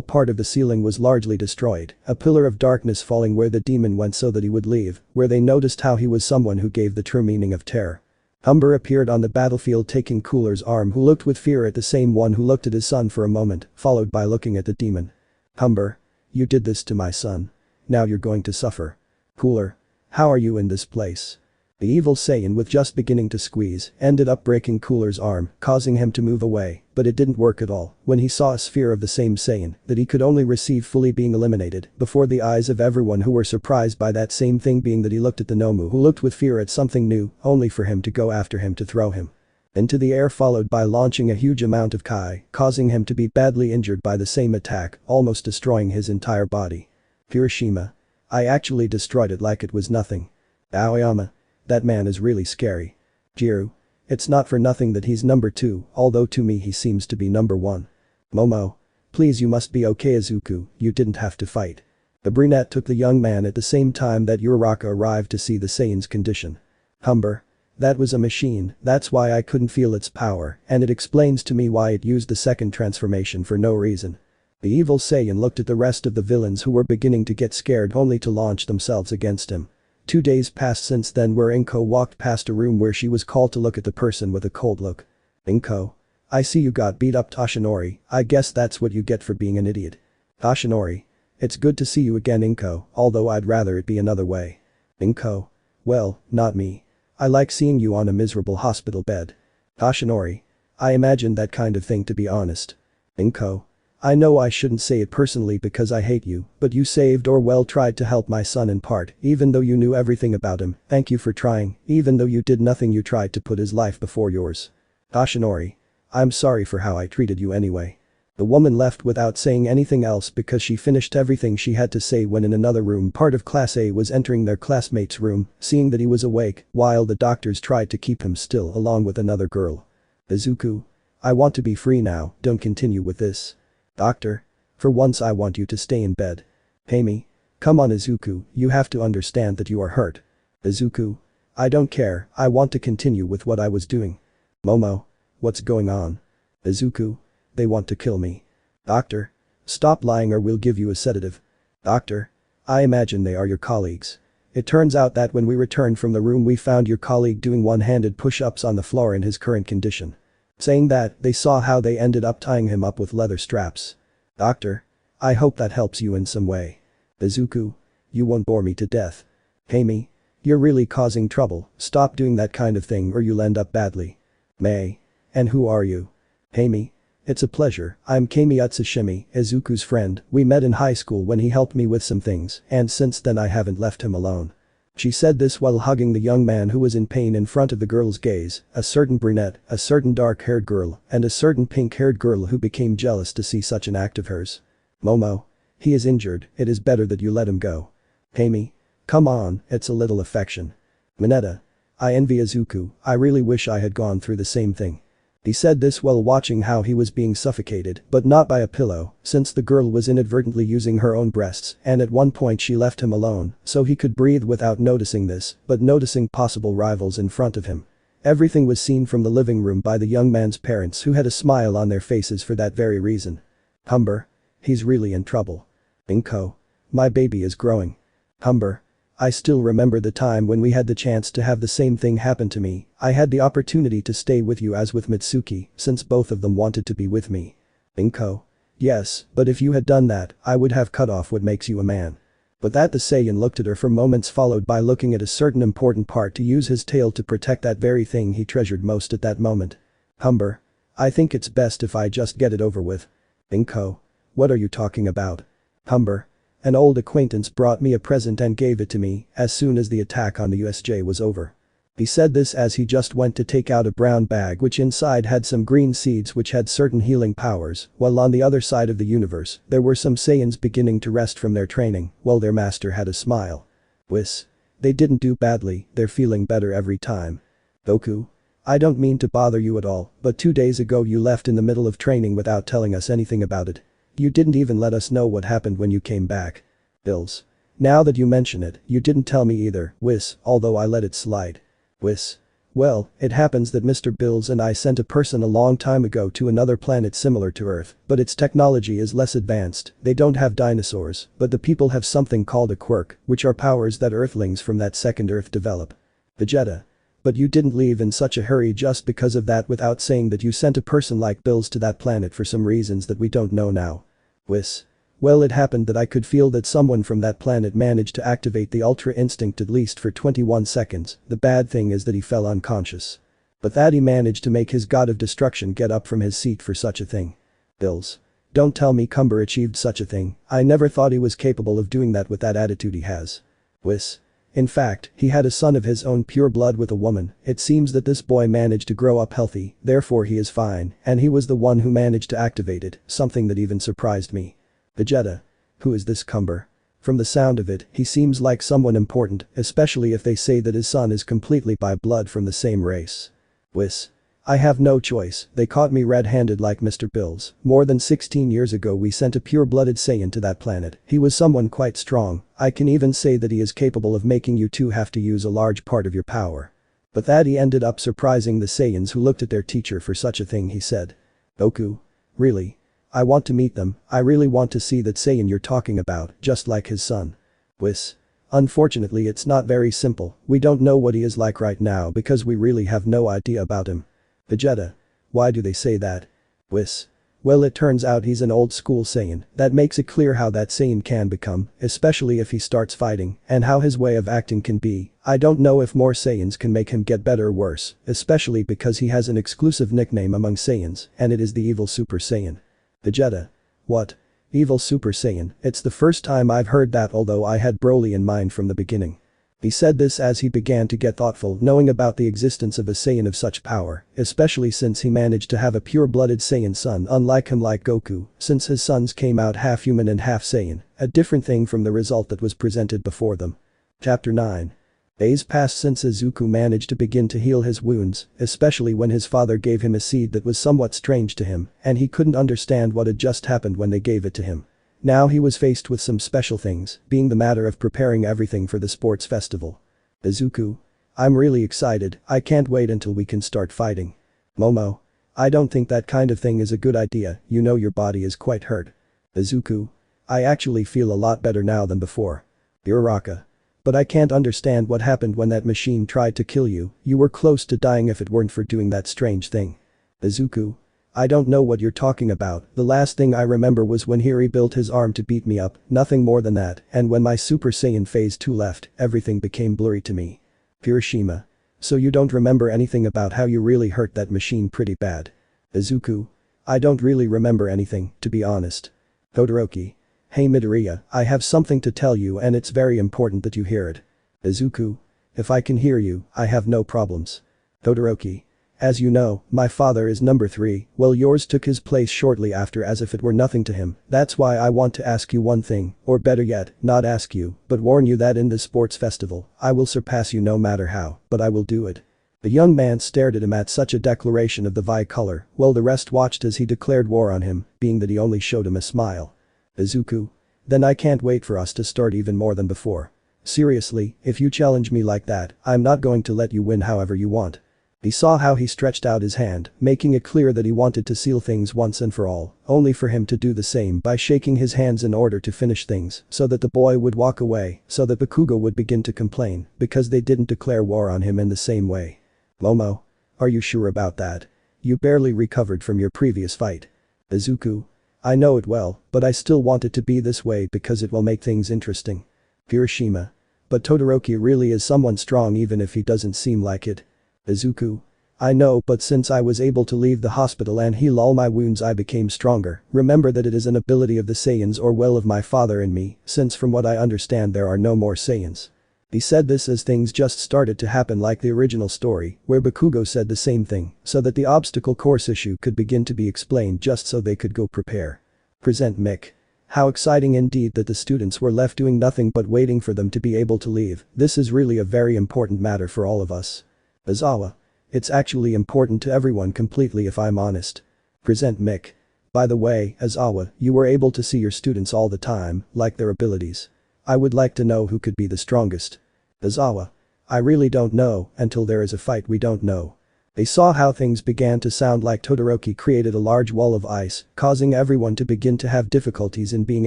Speaker 1: part of the ceiling was largely destroyed, a pillar of darkness falling where the demon went so that he would leave, where they noticed how he was someone who gave the true meaning of terror. Cumber appeared on the battlefield taking Cooler's arm, who looked with fear at the same one who looked at his son for a moment, followed by looking at the demon. Cumber. You did this to my son. Now you're going to suffer. Cooler. How are you in this place? The evil Saiyan, with just beginning to squeeze, ended up breaking Cooler's arm, causing him to move away, but it didn't work at all when he saw a sphere of the same Saiyan that he could only receive fully being eliminated before the eyes of everyone, who were surprised by that same thing being that he looked at the Nomu, who looked with fear at something new, only for him to go after him to throw him into the air, followed by launching a huge amount of Kai, causing him to be badly injured by the same attack, almost destroying his entire body. Hiroshima. I actually destroyed it like it was nothing. Aoyama. That man is really scary. Jiru. It's not for nothing that he's number 2, although to me he seems to be number 1. Momo. Please, you must be okay, Izuku, you didn't have to fight. The brunette took the young man at the same time that Uraraka arrived to see the Saiyan's condition. Cumber. That was a machine, that's why I couldn't feel its power, and it explains to me why it used the second transformation for no reason. The evil Saiyan looked at the rest of the villains, who were beginning to get scared, only to launch themselves against him. 2 days passed since then, where Inko walked past a room where she was called to look at the person with a cold look. Inko. I see you got beat up, Toshinori, I guess that's what you get for being an idiot. Toshinori. It's good to see you again, Inko, although I'd rather it be another way. Inko. Well, not me. I like seeing you on a miserable hospital bed. Toshinori. I imagined that kind of thing, to be honest. Inko. I know I shouldn't say it personally because I hate you, but you saved or well tried to help my son in part, even though you knew everything about him. Thank you for trying, even though you did nothing, you tried to put his life before yours. Toshinori. I'm sorry for how I treated you anyway. The woman left without saying anything else because she finished everything she had to say when in another room part of Class A was entering their classmate's room, seeing that he was awake, while the doctors tried to keep him still along with another girl. Izuku. I want to be free now, don't continue with this. Doctor. For once I want you to stay in bed. Pay me. Come on, Izuku, you have to understand that you are hurt. Izuku. I don't care, I want to continue with what I was doing. Momo. What's going on? Izuku. They want to kill me. Doctor. Stop lying or we'll give you a sedative. Doctor. I imagine they are your colleagues. It turns out that when we returned from the room we found your colleague doing one-handed push-ups on the floor in his current condition. Saying that, they saw how they ended up tying him up with leather straps. Doctor. I hope that helps you in some way. Izuku. You won't bore me to death. Pay me. You're really causing trouble, stop doing that kind of thing or you'll end up badly. May. And who are you? Pay me. It's a pleasure, I'm Kami Utsushimi, Izuku's friend, we met in high school when he helped me with some things, and since then I haven't left him alone. She said this while hugging the young man who was in pain in front of the girl's gaze, a certain brunette, a certain dark-haired girl, and a certain pink-haired girl who became jealous to see such an act of hers. Momo. He is injured, it is better that you let him go. Amy. Come on, it's a little affection. Mineta. I envy Izuku, I really wish I had gone through the same thing. He said this while watching how he was being suffocated, but not by a pillow, since the girl was inadvertently using her own breasts, and at one point she left him alone, so he could breathe without noticing this, but noticing possible rivals in front of him. Everything was seen from the living room by the young man's parents, who had a smile on their faces for that very reason. Cumber. He's really in trouble. Inko. My baby is growing. Cumber. I still remember the time when we had the chance to have the same thing happen to me. I had the opportunity to stay with you as with Mitsuki, since both of them wanted to be with me. Inko. Yes, but if you had done that, I would have cut off what makes you a man. But that the Saiyan looked at her for moments followed by looking at a certain important part to use his tail to protect that very thing he treasured most at that moment. Cumber. I think it's best if I just get it over with. Inko. What are you talking about? Cumber. An old acquaintance brought me a present and gave it to me as soon as the attack on the USJ was over. He said this as he just went to take out a brown bag which inside had some green seeds which had certain healing powers, while on the other side of the universe, there were some Saiyans beginning to rest from their training, while their master had a smile. Whis. They didn't do badly, they're feeling better every time. Goku. I don't mean to bother you at all, but 2 days ago you left in the middle of training without telling us anything about it. You didn't even let us know what happened when you came back. Bills. Now that you mention it, you didn't tell me either, Whis, although I let it slide. Whis. Well, it happens that Mr. Bills and I sent a person a long time ago to another planet similar to Earth, but its technology is less advanced, they don't have dinosaurs, but the people have something called a quirk, which are powers that Earthlings from that second Earth develop. Vegeta. But you didn't leave in such a hurry just because of that without saying that you sent a person like Bills to that planet for some reasons that we don't know now. Whis. Well, it happened that I could feel that someone from that planet managed to activate the Ultra Instinct at least for 21 seconds, the bad thing is that he fell unconscious. But that he managed to make his god of destruction get up from his seat for such a thing. Bills. Don't tell me Cumber achieved such a thing, I never thought he was capable of doing that with that attitude he has. Whis. In fact, he had a son of his own pure blood with a woman, it seems that this boy managed to grow up healthy, therefore he is fine, and he was the one who managed to activate it, something that even surprised me. Vegeta. Who is this Cumber? From the sound of it, he seems like someone important, especially if they say that his son is completely by blood from the same race. Whis. I have no choice, they caught me red-handed like Mr. Bills, more than 16 years ago we sent a pure-blooded Saiyan to that planet, he was someone quite strong, I can even say that he is capable of making you two have to use a large part of your power. But that he ended up surprising the Saiyans who looked at their teacher for such a thing he said. Goku. Really? I want to meet them, I really want to see that Saiyan you're talking about, just like his son. Whis. Unfortunately it's not very simple, we don't know what he is like right now because we really have no idea about him. Vegeta. Why do they say that? Whis. Well, it turns out he's an old school Saiyan, that makes it clear how that Saiyan can become, especially if he starts fighting, and how his way of acting can be, I don't know if more Saiyans can make him get better or worse, especially because he has an exclusive nickname among Saiyans, and it is the Evil Super Saiyan. Vegeta. What? Evil Super Saiyan, it's the first time I've heard that although I had Broly in mind from the beginning. He said this as he began to get thoughtful knowing about the existence of a Saiyan of such power, especially since he managed to have a pure-blooded Saiyan son unlike him like Goku, since his sons came out half human and half Saiyan, a different thing from the result that was presented before them. Chapter 9. Days passed since Izuku managed to begin to heal his wounds, especially when his father gave him a seed that was somewhat strange to him, and he couldn't understand what had just happened when they gave it to him. Now he was faced with some special things, being the matter of preparing everything for the sports festival. Izuku. I'm really excited, I can't wait until we can start fighting. Momo. I don't think that kind of thing is a good idea, you know your body is quite hurt. Izuku. I actually feel a lot better now than before. Uraraka. But I can't understand what happened when that machine tried to kill you, you were close to dying if it weren't for doing that strange thing. Izuku. I don't know what you're talking about, the last thing I remember was when he rebuilt his arm to beat me up, nothing more than that, and when my Super Saiyan phase 2 left, everything became blurry to me. Hiroshima. So you don't remember anything about how you really hurt that machine pretty bad. Izuku. I don't really remember anything, to be honest. Todoroki. Hey Midoriya, I have something to tell you and it's very important that you hear it. Izuku. If I can hear you, I have no problems. Todoroki. As you know, my father is number 3, well yours took his place shortly after as if it were nothing to him, that's why I want to ask you one thing, or better yet, not ask you, but warn you that in this sports festival, I will surpass you no matter how, but I will do it. The young man stared at him at such a declaration of the Vi color, while the rest watched as he declared war on him, being that he only showed him a smile. Izuku. Then I can't wait for us to start even more than before. Seriously, if you challenge me like that, I'm not going to let you win however you want. He saw how he stretched out his hand, making it clear that he wanted to seal things once and for all, only for him to do the same by shaking his hands in order to finish things, so that the boy would walk away, so that Bakugo would begin to complain, because they didn't declare war on him in the same way. Momo. Are you sure about that? You barely recovered from your previous fight. Izuku. I know it well, but I still want it to be this way because it will make things interesting. Hiroshima. But Todoroki really is someone strong even if he doesn't seem like it. Izuku. I know, but since I was able to leave the hospital and heal all my wounds, I became stronger. Remember that it is an ability of the Saiyans or will of my father in me, since from what I understand there are no more Saiyans. He said this as things just started to happen like the original story, where Bakugo said the same thing, so that the obstacle course issue could begin to be explained just so they could go prepare. Present Mick. How exciting indeed that the students were left doing nothing but waiting for them to be able to leave. This is really a very important matter for all of us. Aizawa. It's actually important to everyone completely if I'm honest. Present Mick. By the way, Aizawa, you were able to see your students all the time, like their abilities. I would like to know who could be the strongest. Aizawa. I really don't know, until there is a fight we don't know. They saw how things began to sound like Todoroki created a large wall of ice, causing everyone to begin to have difficulties in being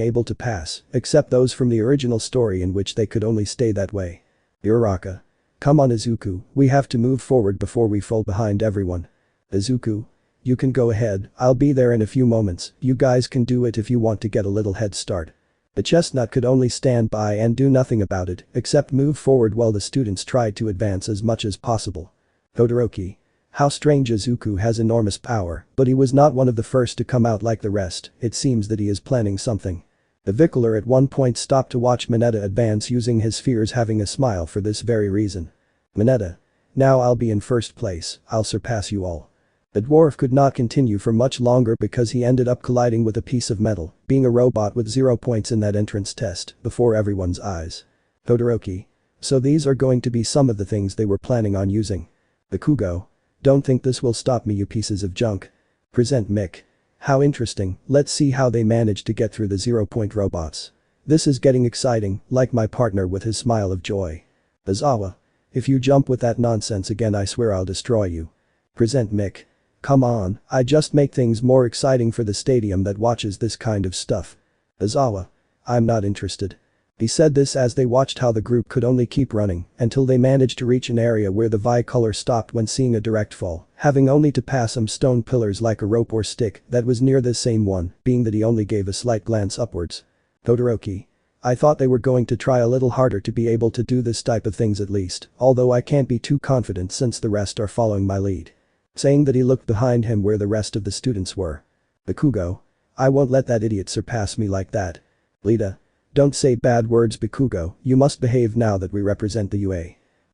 Speaker 1: able to pass, except those from the original story in which they could only stay that way. Uraraka. Come on Izuku, we have to move forward before we fall behind everyone. Izuku. You can go ahead, I'll be there in a few moments, you guys can do it if you want to get a little head start. The chestnut could only stand by and do nothing about it, except move forward while the students tried to advance as much as possible. Todoroki. How strange, Izuku has enormous power, but he was not one of the first to come out like the rest, it seems that he is planning something. The Vickler at one point stopped to watch Mineta advance using his spheres, having a smile for this very reason. Mineta. Now I'll be in first place, I'll surpass you all. The dwarf could not continue for much longer because he ended up colliding with a piece of metal, being a robot with 0 points in that entrance test, before everyone's eyes. Todoroki. So these are going to be some of the things they were planning on using. Bakugo. Don't think this will stop me, you pieces of junk. Present Mick. How interesting, let's see how they managed to get through the 0-point robots. This is getting exciting, like my partner with his smile of joy. Aizawa. If you jump with that nonsense again I swear I'll destroy you. Present Mick. Come on, I just make things more exciting for the stadium that watches this kind of stuff. Aizawa. I'm not interested. He said this as they watched how the group could only keep running until they managed to reach an area where the Vi-color stopped when seeing a direct fall, having only to pass some stone pillars like a rope or stick that was near this same one, being that he only gave a slight glance upwards. Todoroki. I thought they were going to try a little harder to be able to do this type of things at least, although I can't be too confident since the rest are following my lead. Saying that he looked behind him where the rest of the students were. Bakugo. I won't let that idiot surpass me like that. Lita. Don't say bad words, Bakugo, you must behave now that we represent the UA.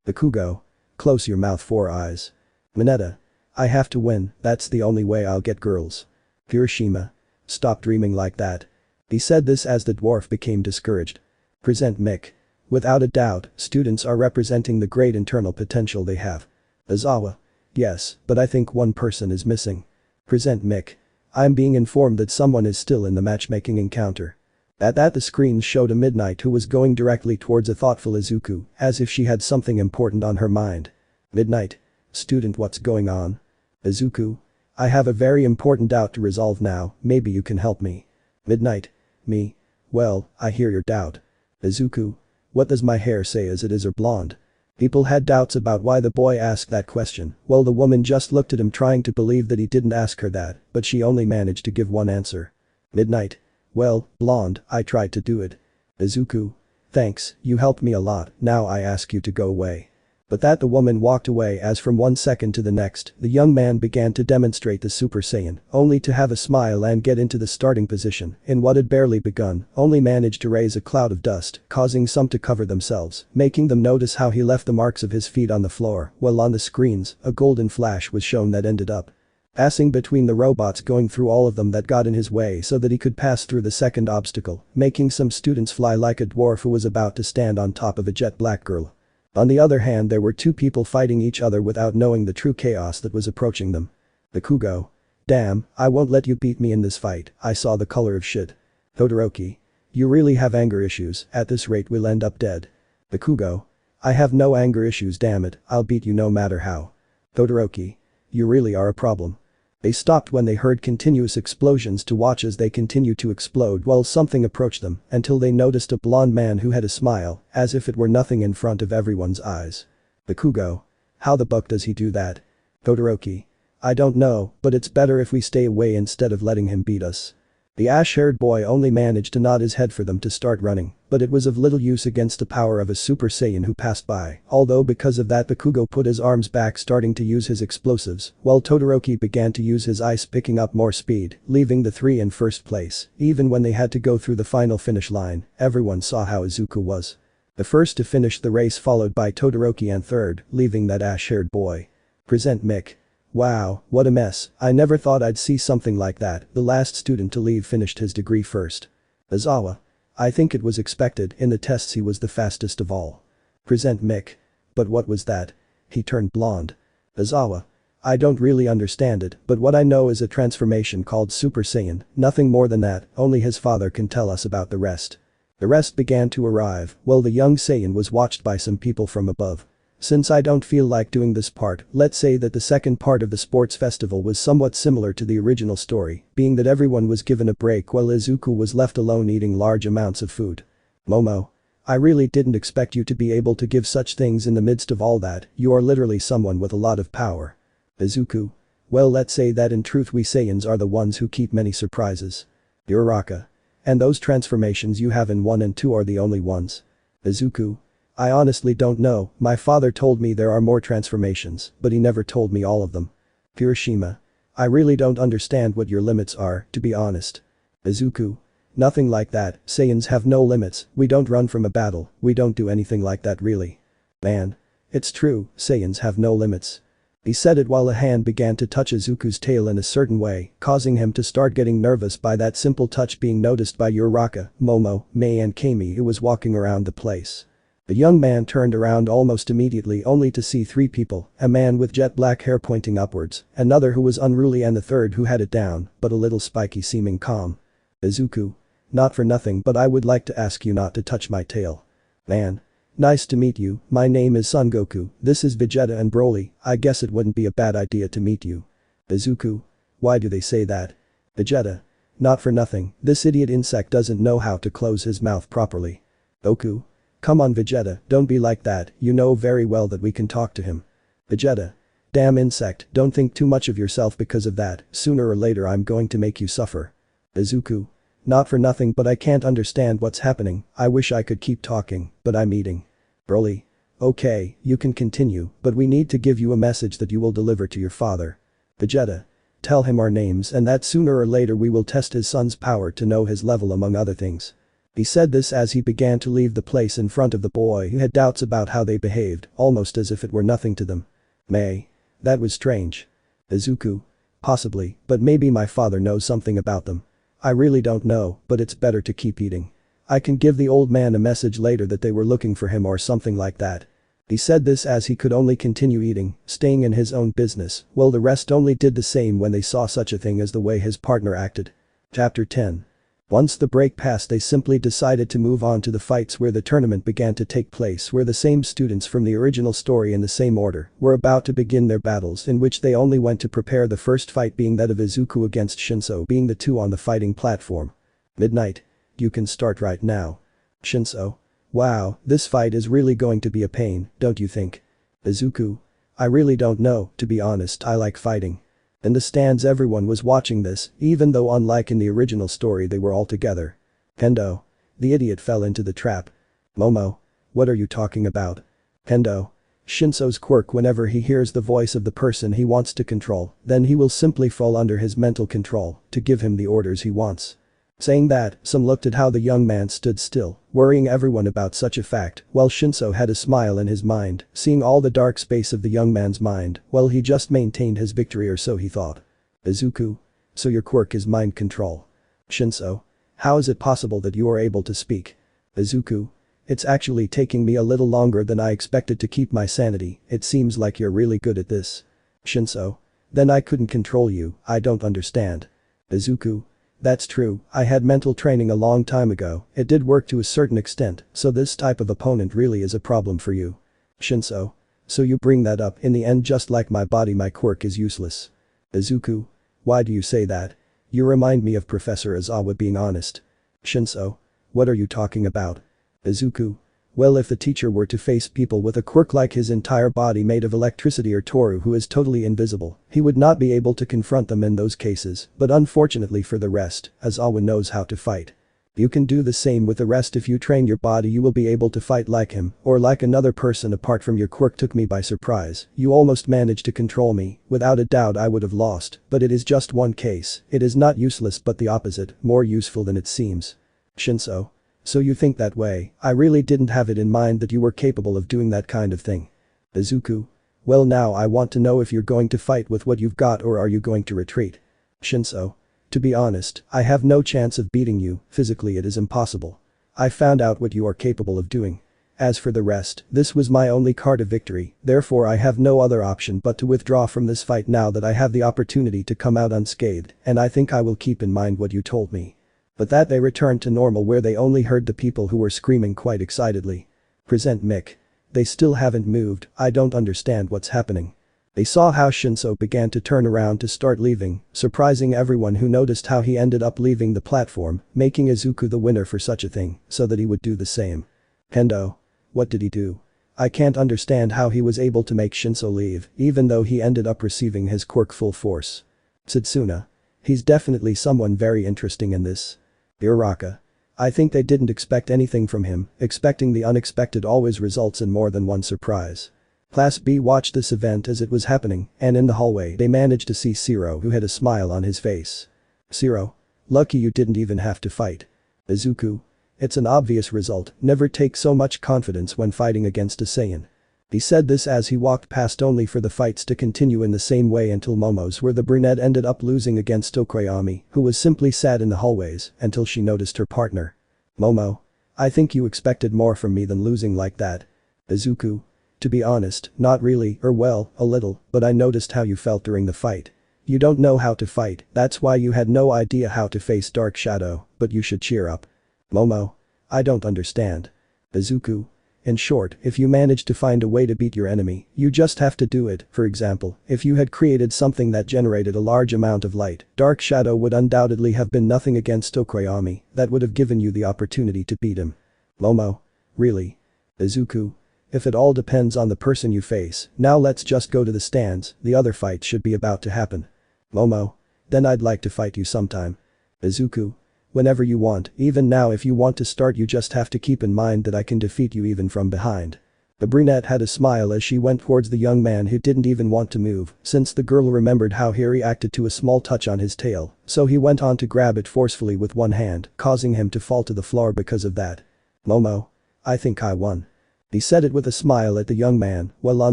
Speaker 1: Bakugo. Close your mouth, 4 eyes. Mineta. I have to win, that's the only way I'll get girls. Hiroshima. Stop dreaming like that. He said this as the dwarf became discouraged. Present Mick. Without a doubt, students are representing the great internal potential they have. Aizawa. Yes, but I think one person is missing. Present Mick. I'm being informed that someone is still in the matchmaking encounter. At that the screen showed a Midnight who was going directly towards a thoughtful Izuku, as if she had something important on her mind. Midnight. Student, what's going on? Izuku. I have a very important doubt to resolve now, maybe you can help me. Midnight. Me? Well, I hear your doubt. Izuku. What does my hair say, as it is or blonde? People had doubts about why the boy asked that question, well the woman just looked at him trying to believe that he didn't ask her that, but she only managed to give one answer. Midnight. Well, blonde, I tried to do it. Izuku. Thanks, you helped me a lot, now I ask you to go away. But that the woman walked away as from one second to the next, the young man began to demonstrate the Super Saiyan, only to have a smile and get into the starting position, in what had barely begun, only managed to raise a cloud of dust, causing some to cover themselves, making them notice how he left the marks of his feet on the floor, while on the screens, a golden flash was shown that ended up passing between the robots, going through all of them that got in his way so that he could pass through the second obstacle, making some students fly like a dwarf who was about to stand on top of a jet black girl. On the other hand, there were 2 people fighting each other without knowing the true chaos that was approaching them. Bakugo. Damn, I won't let you beat me in this fight, I saw the color of shit. Todoroki. You really have anger issues, at this rate we'll end up dead. Bakugo. I have no anger issues, damn it, I'll beat you no matter how. Todoroki. You really are a problem. They stopped when they heard continuous explosions to watch as they continued to explode while something approached them until they noticed a blonde man who had a smile, as if it were nothing in front of everyone's eyes. Bakugo. How the buck does he do that? Todoroki. I don't know, but it's better if we stay away instead of letting him beat us. The ash-haired boy only managed to nod his head for them to start running, but it was of little use against the power of a Super Saiyan who passed by, although because of that Bakugo put his arms back starting to use his explosives, while Todoroki began to use his ice picking up more speed, leaving the three in first place. Even when they had to go through the final finish line, everyone saw how Izuku was the first to finish the race, followed by Todoroki and third, leaving that ash-haired boy. Present Mick. Wow, what a mess, I never thought I'd see something like that. The last student to leave finished his degree first. Aizawa. I think it was expected, in the tests he was the fastest of all. Present Mick. But what was that? He turned blonde. Aizawa. I don't really understand it, but what I know is a transformation called Super Saiyan, nothing more than that, only his father can tell us about the rest. The rest began to arrive, while the young Saiyan was watched by some people from above. Since I don't feel like doing this part, let's say that the second part of the sports festival was somewhat similar to the original story, being that everyone was given a break while Izuku was left alone eating large amounts of food. Momo. I really didn't expect you to be able to give such things in the midst of all that, you are literally someone with a lot of power. Izuku. Well, let's say that in truth we Saiyans are the ones who keep many surprises. Uraraka. And those transformations you have in 1 and 2 are the only ones. Izuku. I honestly don't know, my father told me there are more transformations, but he never told me all of them. Kirishima. I really don't understand what your limits are, to be honest. Izuku. Nothing like that, Saiyans have no limits, we don't run from a battle, we don't do anything like that really. Man. It's true, Saiyans have no limits. He said it while a hand began to touch Izuku's tail in a certain way, causing him to start getting nervous by that simple touch being noticed by Uraraka, Momo, Mei and Kami, who was walking around the place. The young man turned around almost immediately only to see 3 people, a man with jet black hair pointing upwards, another who was unruly and the third who had it down, but a little spiky seeming calm. Izuku. Not for nothing but I would like to ask you not to touch my tail. Man. Nice to meet you, my name is Son Goku, this is Vegeta and Broly, I guess it wouldn't be a bad idea to meet you. Izuku. Why do they say that? Vegeta. Not for nothing, this idiot insect doesn't know how to close his mouth properly. Goku. Come on Vegeta, don't be like that, you know very well that we can talk to him. Vegeta. Damn insect, don't think too much of yourself because of that, sooner or later I'm going to make you suffer. Izuku. Not for nothing but I can't understand what's happening, I wish I could keep talking, but I'm eating. Broly. Okay, you can continue, but we need to give you a message that you will deliver to your father. Vegeta. Tell him our names and that sooner or later we will test his son's power to know his level among other things. He said this as he began to leave the place in front of the boy who had doubts about how they behaved, almost as if it were nothing to them. Mei. That was strange. Izuku. Possibly, but maybe my father knows something about them. I really don't know, but it's better to keep eating. I can give the old man a message later that they were looking for him or something like that. He said this as he could only continue eating, staying in his own business, while the rest only did the same when they saw such a thing as the way his partner acted. Chapter 10. Once the break passed they simply decided to move on to the fights where the tournament began to take place, where the same students from the original story in the same order were about to begin their battles, in which they only went to prepare, the first fight being that of Izuku against Shinso, being the two on the fighting platform. Midnight. You can start right now. Shinso. Wow, this fight is really going to be a pain, don't you think? Izuku. I really don't know, to be honest, I like fighting. In the stands everyone was watching this, even though unlike in the original story they were all together. Kendo. The idiot fell into the trap. Momo. What are you talking about? Kendo. Shinso's quirk: whenever he hears the voice of the person he wants to control, then he will simply fall under his mental control to give him the orders he wants. Saying that, some looked at how the young man stood still, worrying everyone about such a fact, while Shinso had a smile in his mind, seeing all the dark space of the young man's mind, while he just maintained his victory, or so he thought. Izuku. So your quirk is mind control. Shinso. How is it possible that you are able to speak? Izuku. It's actually taking me a little longer than I expected to keep my sanity, it seems like you're really good at this. Shinso. Then I couldn't control you, I don't understand. Izuku. That's true, I had mental training a long time ago, it did work to a certain extent, so this type of opponent really is a problem for you. Shinso. So you bring that up, in the end just like my body my quirk is useless. Izuku. Why do you say that? You remind me of Professor Aizawa, being honest. Shinso. What are you talking about? Izuku. Well, if the teacher were to face people with a quirk like his entire body made of electricity or Toru who is totally invisible, he would not be able to confront them in those cases, but unfortunately for the rest, as Awa knows how to fight. You can do the same with the rest. If you train your body you will be able to fight like him, or like another person. Apart from your quirk took me by surprise, you almost managed to control me, without a doubt I would have lost, but it is just one case, it is not useless but the opposite, more useful than it seems. Shinso. So you think that way, I really didn't have it in mind that you were capable of doing that kind of thing. Izuku. Well, now I want to know if you're going to fight with what you've got or are you going to retreat? Shinso. To be honest, I have no chance of beating you, physically it is impossible. I found out what you are capable of doing. As for the rest, this was my only card of victory, therefore I have no other option but to withdraw from this fight now that I have the opportunity to come out unscathed, and I think I will keep in mind what you told me. But that they returned to normal where they only heard the people who were screaming quite excitedly. Present Mick. They still haven't moved, I don't understand what's happening. They saw how Shinso began to turn around to start leaving, surprising everyone who noticed how he ended up leaving the platform, making Izuku the winner for such a thing, so that he would do the same. Hendo. What did he do? I can't understand how he was able to make Shinso leave, even though he ended up receiving his quirk full force. Satsuna. He's definitely someone very interesting in this. Uraraka. I think they didn't expect anything from him, expecting the unexpected always results in more than one surprise. Class B watched this event as it was happening, and in the hallway they managed to see Zero who had a smile on his face. Zero. Lucky you didn't even have to fight. Izuku. It's an obvious result, never take so much confidence when fighting against a Saiyan. He said this as he walked past only for the fights to continue in the same way until Momo's where the brunette ended up losing against Tokoyami, who was simply sat in the hallways until she noticed her partner. Momo. I think you expected more from me than losing like that. Izuku. To be honest, not really, or well, a little, but I noticed how you felt during the fight. You don't know how to fight, that's why you had no idea how to face Dark Shadow, but you should cheer up. Momo. I don't understand. Izuku. In short, if you manage to find a way to beat your enemy, you just have to do it. For example, if you had created something that generated a large amount of light, Dark Shadow would undoubtedly have been nothing against Tokoyami, that would have given you the opportunity to beat him. Momo. Really? Izuku. If it all depends on the person you face, now let's just go to the stands, the other fight should be about to happen. Momo. Then I'd like to fight you sometime. Izuku. Whenever you want, even now if you want to start you just have to keep in mind that I can defeat you even from behind. The brunette had a smile as she went towards the young man who didn't even want to move, since the girl remembered how he reacted to a small touch on his tail, so he went on to grab it forcefully with one hand, causing him to fall to the floor because of that. Momo. I think I won. He said it with a smile at the young man, while on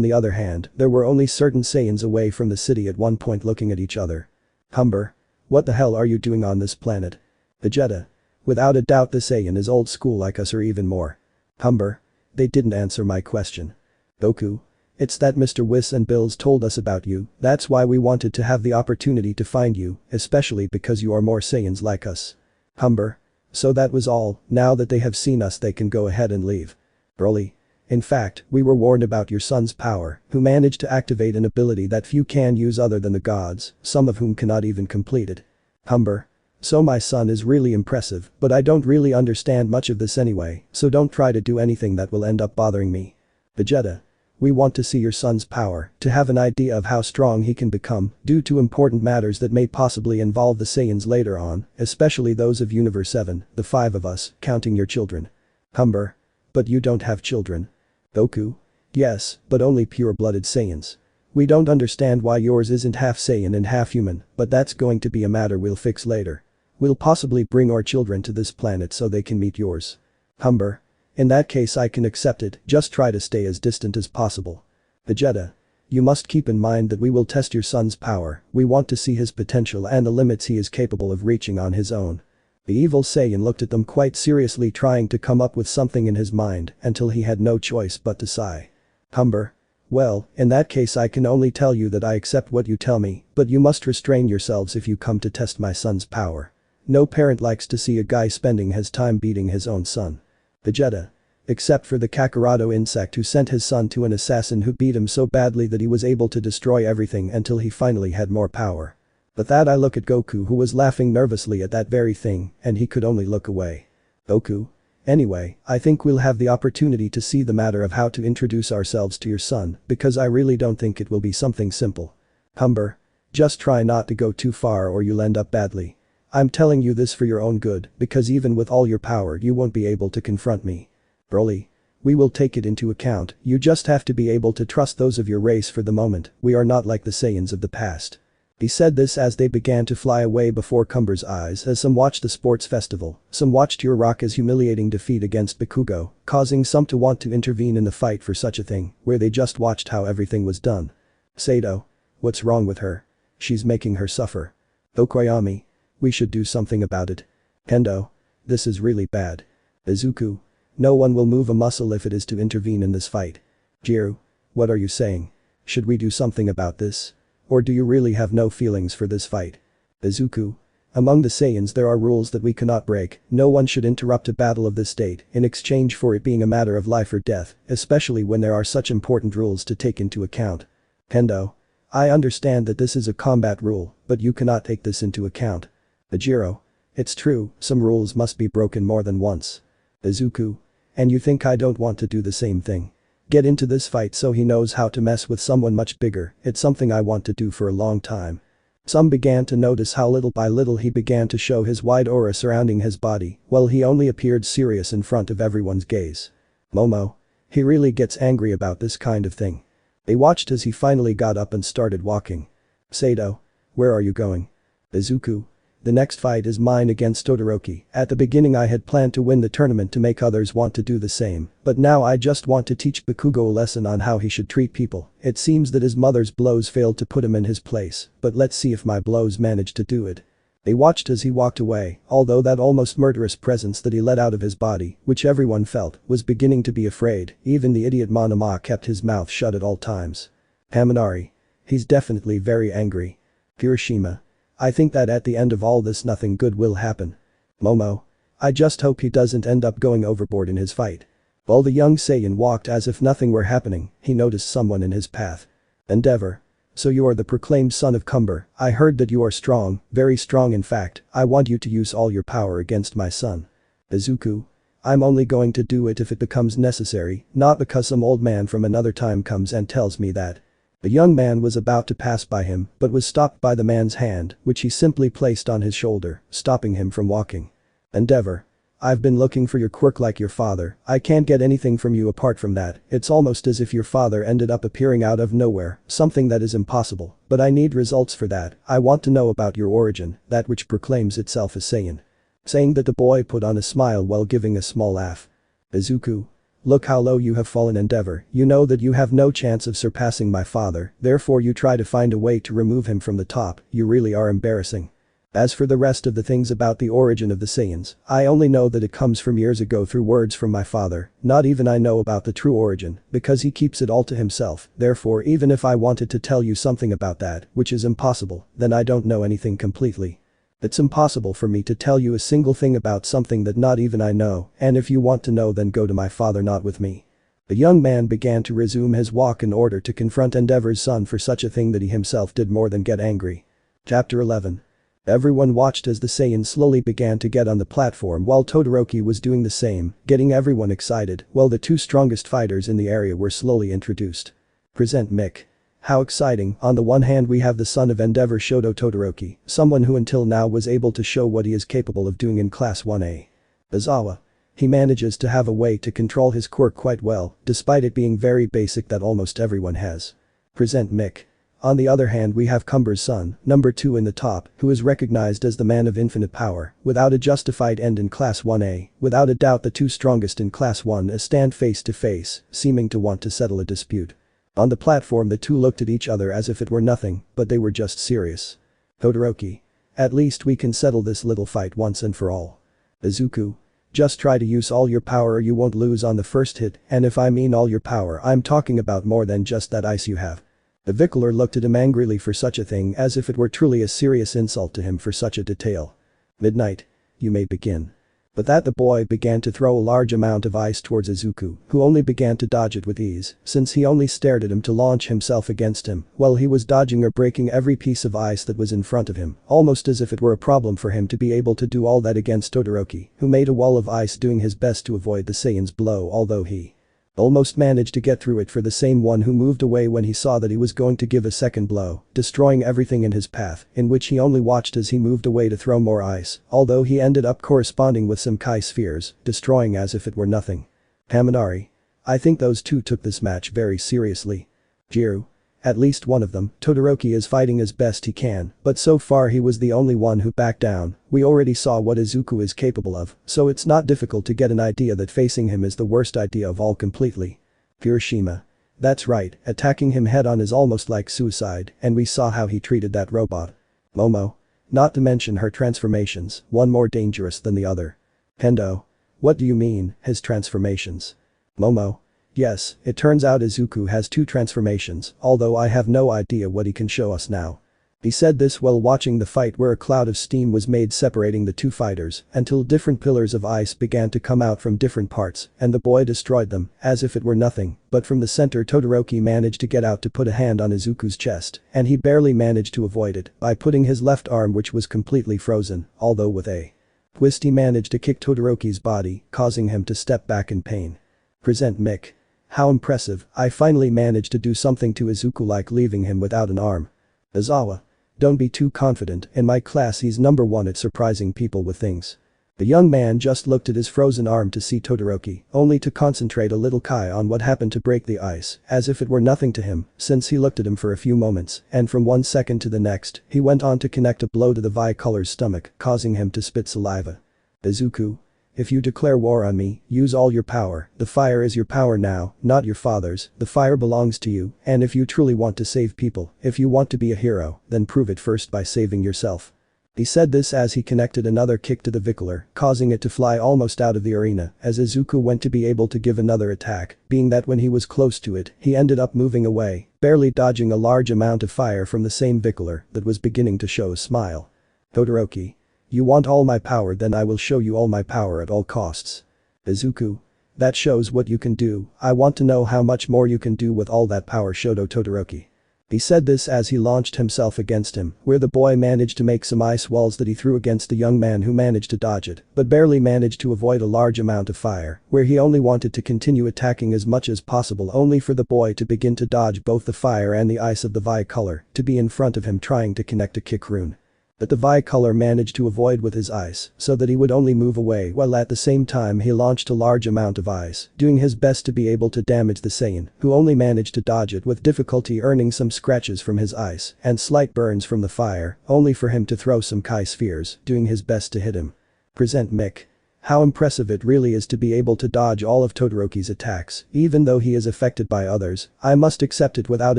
Speaker 1: the other hand, there were only certain Saiyans away from the city at one point looking at each other. Cumber. What the hell are you doing on this planet? Vegeta. Without a doubt the Saiyan is old school like us or even more. Cumber. They didn't answer my question. Goku. It's that Mr. Whis and Bills told us about you, that's why we wanted to have the opportunity to find you, especially because you are more Saiyans like us. Cumber. So that was all, now that they have seen us they can go ahead and leave. Broly. In fact, we were warned about your son's power, who managed to activate an ability that few can use other than the gods, some of whom cannot even complete it. Cumber. So my son is really impressive, but I don't really understand much of this anyway, so don't try to do anything that will end up bothering me. Vegeta. We want to see your son's power, to have an idea of how strong he can become, due to important matters that may possibly involve the Saiyans later on, especially those of Universe 7, the 5 of us, counting your children. Cumber. But you don't have children. Goku. Yes, but only pure-blooded Saiyans. We don't understand why yours isn't half Saiyan and half human, but that's going to be a matter we'll fix later. We'll possibly bring our children to this planet so they can meet yours. Cumber. In that case I can accept it, just try to stay as distant as possible. Vegeta. You must keep in mind that we will test your son's power, we want to see his potential and the limits he is capable of reaching on his own. The evil Saiyan looked at them quite seriously trying to come up with something in his mind until he had no choice but to sigh. Cumber. Well, in that case I can only tell you that I accept what you tell me, but you must restrain yourselves if you come to test my son's power. No parent likes to see a guy spending his time beating his own son. Vegeta. Except for the Kakaroto insect who sent his son to an assassin who beat him so badly that he was able to destroy everything until he finally had more power. But that I look at Goku who was laughing nervously at that very thing and he could only look away. Goku. Anyway, I think we'll have the opportunity to see the matter of how to introduce ourselves to your son because I really don't think it will be something simple. Cumber. Just try not to go too far or you'll end up badly. I'm telling you this for your own good because even with all your power you won't be able to confront me. Broly. We will take it into account, you just have to be able to trust those of your race for the moment, we are not like the Saiyans of the past. He said this as they began to fly away before Cumber's eyes as some watched the sports festival, some watched Uraraka's humiliating defeat against Bakugo, causing some to want to intervene in the fight for such a thing, where they just watched how everything was done. Sato. What's wrong with her? She's making her suffer. Okoyami. We should do something about it. Kendo. This is really bad. Izuku. No one will move a muscle if it is to intervene in this fight. Jiru. What are you saying? Should we do something about this? Or do you really have no feelings for this fight? Izuku. Among the Saiyans there are rules that we cannot break, no one should interrupt a battle of this date in exchange for it being a matter of life or death, especially when there are such important rules to take into account. Kendo. I understand that this is a combat rule, but you cannot take this into account. Ajiro. It's true, some rules must be broken more than once. Izuku. And you think I don't want to do the same thing? Get into this fight so he knows how to mess with someone much bigger, it's something I want to do for a long time. Some began to notice how little by little he began to show his wide aura surrounding his body, while he only appeared serious in front of everyone's gaze. Momo. He really gets angry about this kind of thing. They watched as he finally got up and started walking. Sato. Where are you going? Izuku. The next fight is mine against Todoroki. At the beginning I had planned to win the tournament to make others want to do the same, but now I just want to teach Bakugo a lesson on how he should treat people. It seems that his mother's blows failed to put him in his place, but let's see if my blows manage to do it. They watched as he walked away, although that almost murderous presence that he let out of his body, which everyone felt, was beginning to be afraid, even the idiot Monoma kept his mouth shut at all times. Kaminari. He's definitely very angry. Hiroshima. I think that at the end of all this nothing good will happen. Momo. I just hope he doesn't end up going overboard in his fight. While the young Saiyan walked as if nothing were happening, he noticed someone in his path. Endeavor. So you are the proclaimed son of Cumber, I heard that you are strong, very strong in fact, I want you to use all your power against my son. Izuku. I'm only going to do it if it becomes necessary, not because some old man from another time comes and tells me that. The young man was about to pass by him, but was stopped by the man's hand, which he simply placed on his shoulder, stopping him from walking. Endeavor. I've been looking for your quirk like your father, I can't get anything from you apart from that, it's almost as if your father ended up appearing out of nowhere, something that is impossible, but I need results for that, I want to know about your origin, that which proclaims itself as Saiyan. Saying that the boy put on a smile while giving a small laugh. Izuku. Look how low you have fallen Endeavor, you know that you have no chance of surpassing my father, therefore you try to find a way to remove him from the top, you really are embarrassing. As for the rest of the things about the origin of the Saiyans, I only know that it comes from years ago through words from my father, not even I know about the true origin, because he keeps it all to himself, therefore even if I wanted to tell you something about that, which is impossible, then I don't know anything completely. It's impossible for me to tell you a single thing about something that not even I know, and if you want to know then go to my father not with me. The young man began to resume his walk in order to confront Endeavor's son for such a thing that he himself did more than get angry. Chapter 11. Everyone watched as the Saiyan slowly began to get on the platform while Todoroki was doing the same, getting everyone excited, while the two strongest fighters in the area were slowly introduced. Present Mick. How exciting, on the one hand we have the son of Endeavor Shoto Todoroki, someone who until now was able to show what he is capable of doing in Class 1A. Izawa. He manages to have a way to control his quirk quite well, despite it being very basic that almost everyone has. Present Mick. On the other hand we have Cumber's son, number 2 in the top, who is recognized as the man of infinite power, without a justified end in Class 1A, without a doubt the two strongest in Class 1 stand face to face, seeming to want to settle a dispute. On the platform the two looked at each other as if it were nothing, but they were just serious. Todoroki. At least we can settle this little fight once and for all. Izuku. Just try to use all your power or you won't lose on the first hit, and if I mean all your power I'm talking about more than just that ice you have. The Vickler looked at him angrily for such a thing as if it were truly a serious insult to him for such a detail. Midnight. You may begin. But that the boy began to throw a large amount of ice towards Izuku, who only began to dodge it with ease, since he only stared at him to launch himself against him, while he was dodging or breaking every piece of ice that was in front of him, almost as if it were a problem for him to be able to do all that against Todoroki, who made a wall of ice doing his best to avoid the Saiyan's blow, although he almost managed to get through it for the same one who moved away when he saw that he was going to give a second blow, destroying everything in his path, in which he only watched as he moved away to throw more ice, although he ended up corresponding with some Kai spheres, destroying as if it were nothing. Haminari. I think those two took this match very seriously. Jiru. At least one of them, Todoroki is fighting as best he can, but so far he was the only one who backed down. We already saw what Izuku is capable of, so it's not difficult to get an idea that facing him is the worst idea of all completely. Hiroshima. That's right, attacking him head-on is almost like suicide, and we saw how he treated that robot. Momo. Not to mention her transformations, one more dangerous than the other. Hendo. What do you mean, his transformations? Momo. Yes, it turns out Izuku has two transformations, although I have no idea what he can show us now. He said this while watching the fight where a cloud of steam was made separating the two fighters until different pillars of ice began to come out from different parts and the boy destroyed them as if it were nothing, but from the center Todoroki managed to get out to put a hand on Izuku's chest and he barely managed to avoid it by putting his left arm which was completely frozen, although with a twist he managed to kick Todoroki's body, causing him to step back in pain. Present Mick. How impressive, I finally managed to do something to Izuku like leaving him without an arm. Izawa. Don't be too confident, in my class he's number one at surprising people with things. The young man just looked at his frozen arm to see Todoroki, only to concentrate a little Kai on what happened to break the ice, as if it were nothing to him, since he looked at him for a few moments, and from 1 second to the next, he went on to connect a blow to the Vicolor's stomach, causing him to spit saliva. Izuku. If you declare war on me, use all your power, the fire is your power now, not your father's, the fire belongs to you, and if you truly want to save people, if you want to be a hero, then prove it first by saving yourself. He said this as he connected another kick to the Vicolor, causing it to fly almost out of the arena as Izuku went to be able to give another attack, being that when he was close to it, he ended up moving away, barely dodging a large amount of fire from the same Vicolor that was beginning to show a smile. Todoroki. You want all my power, then I will show you all my power at all costs. Izuku. That shows what you can do, I want to know how much more you can do with all that power, Shoto Todoroki. He said this as he launched himself against him, where the boy managed to make some ice walls that he threw against the young man who managed to dodge it, but barely managed to avoid a large amount of fire, where he only wanted to continue attacking as much as possible only for the boy to begin to dodge both the fire and the ice of the Vicolor, to be in front of him trying to connect a kick rune. But the Vicolor managed to avoid with his ice so that he would only move away while at the same time he launched a large amount of ice, doing his best to be able to damage the Saiyan, who only managed to dodge it with difficulty, earning some scratches from his ice and slight burns from the fire, only for him to throw some Kai spheres, doing his best to hit him. Present Mick. How impressive it really is to be able to dodge all of Todoroki's attacks, even though he is affected by others. I must accept it without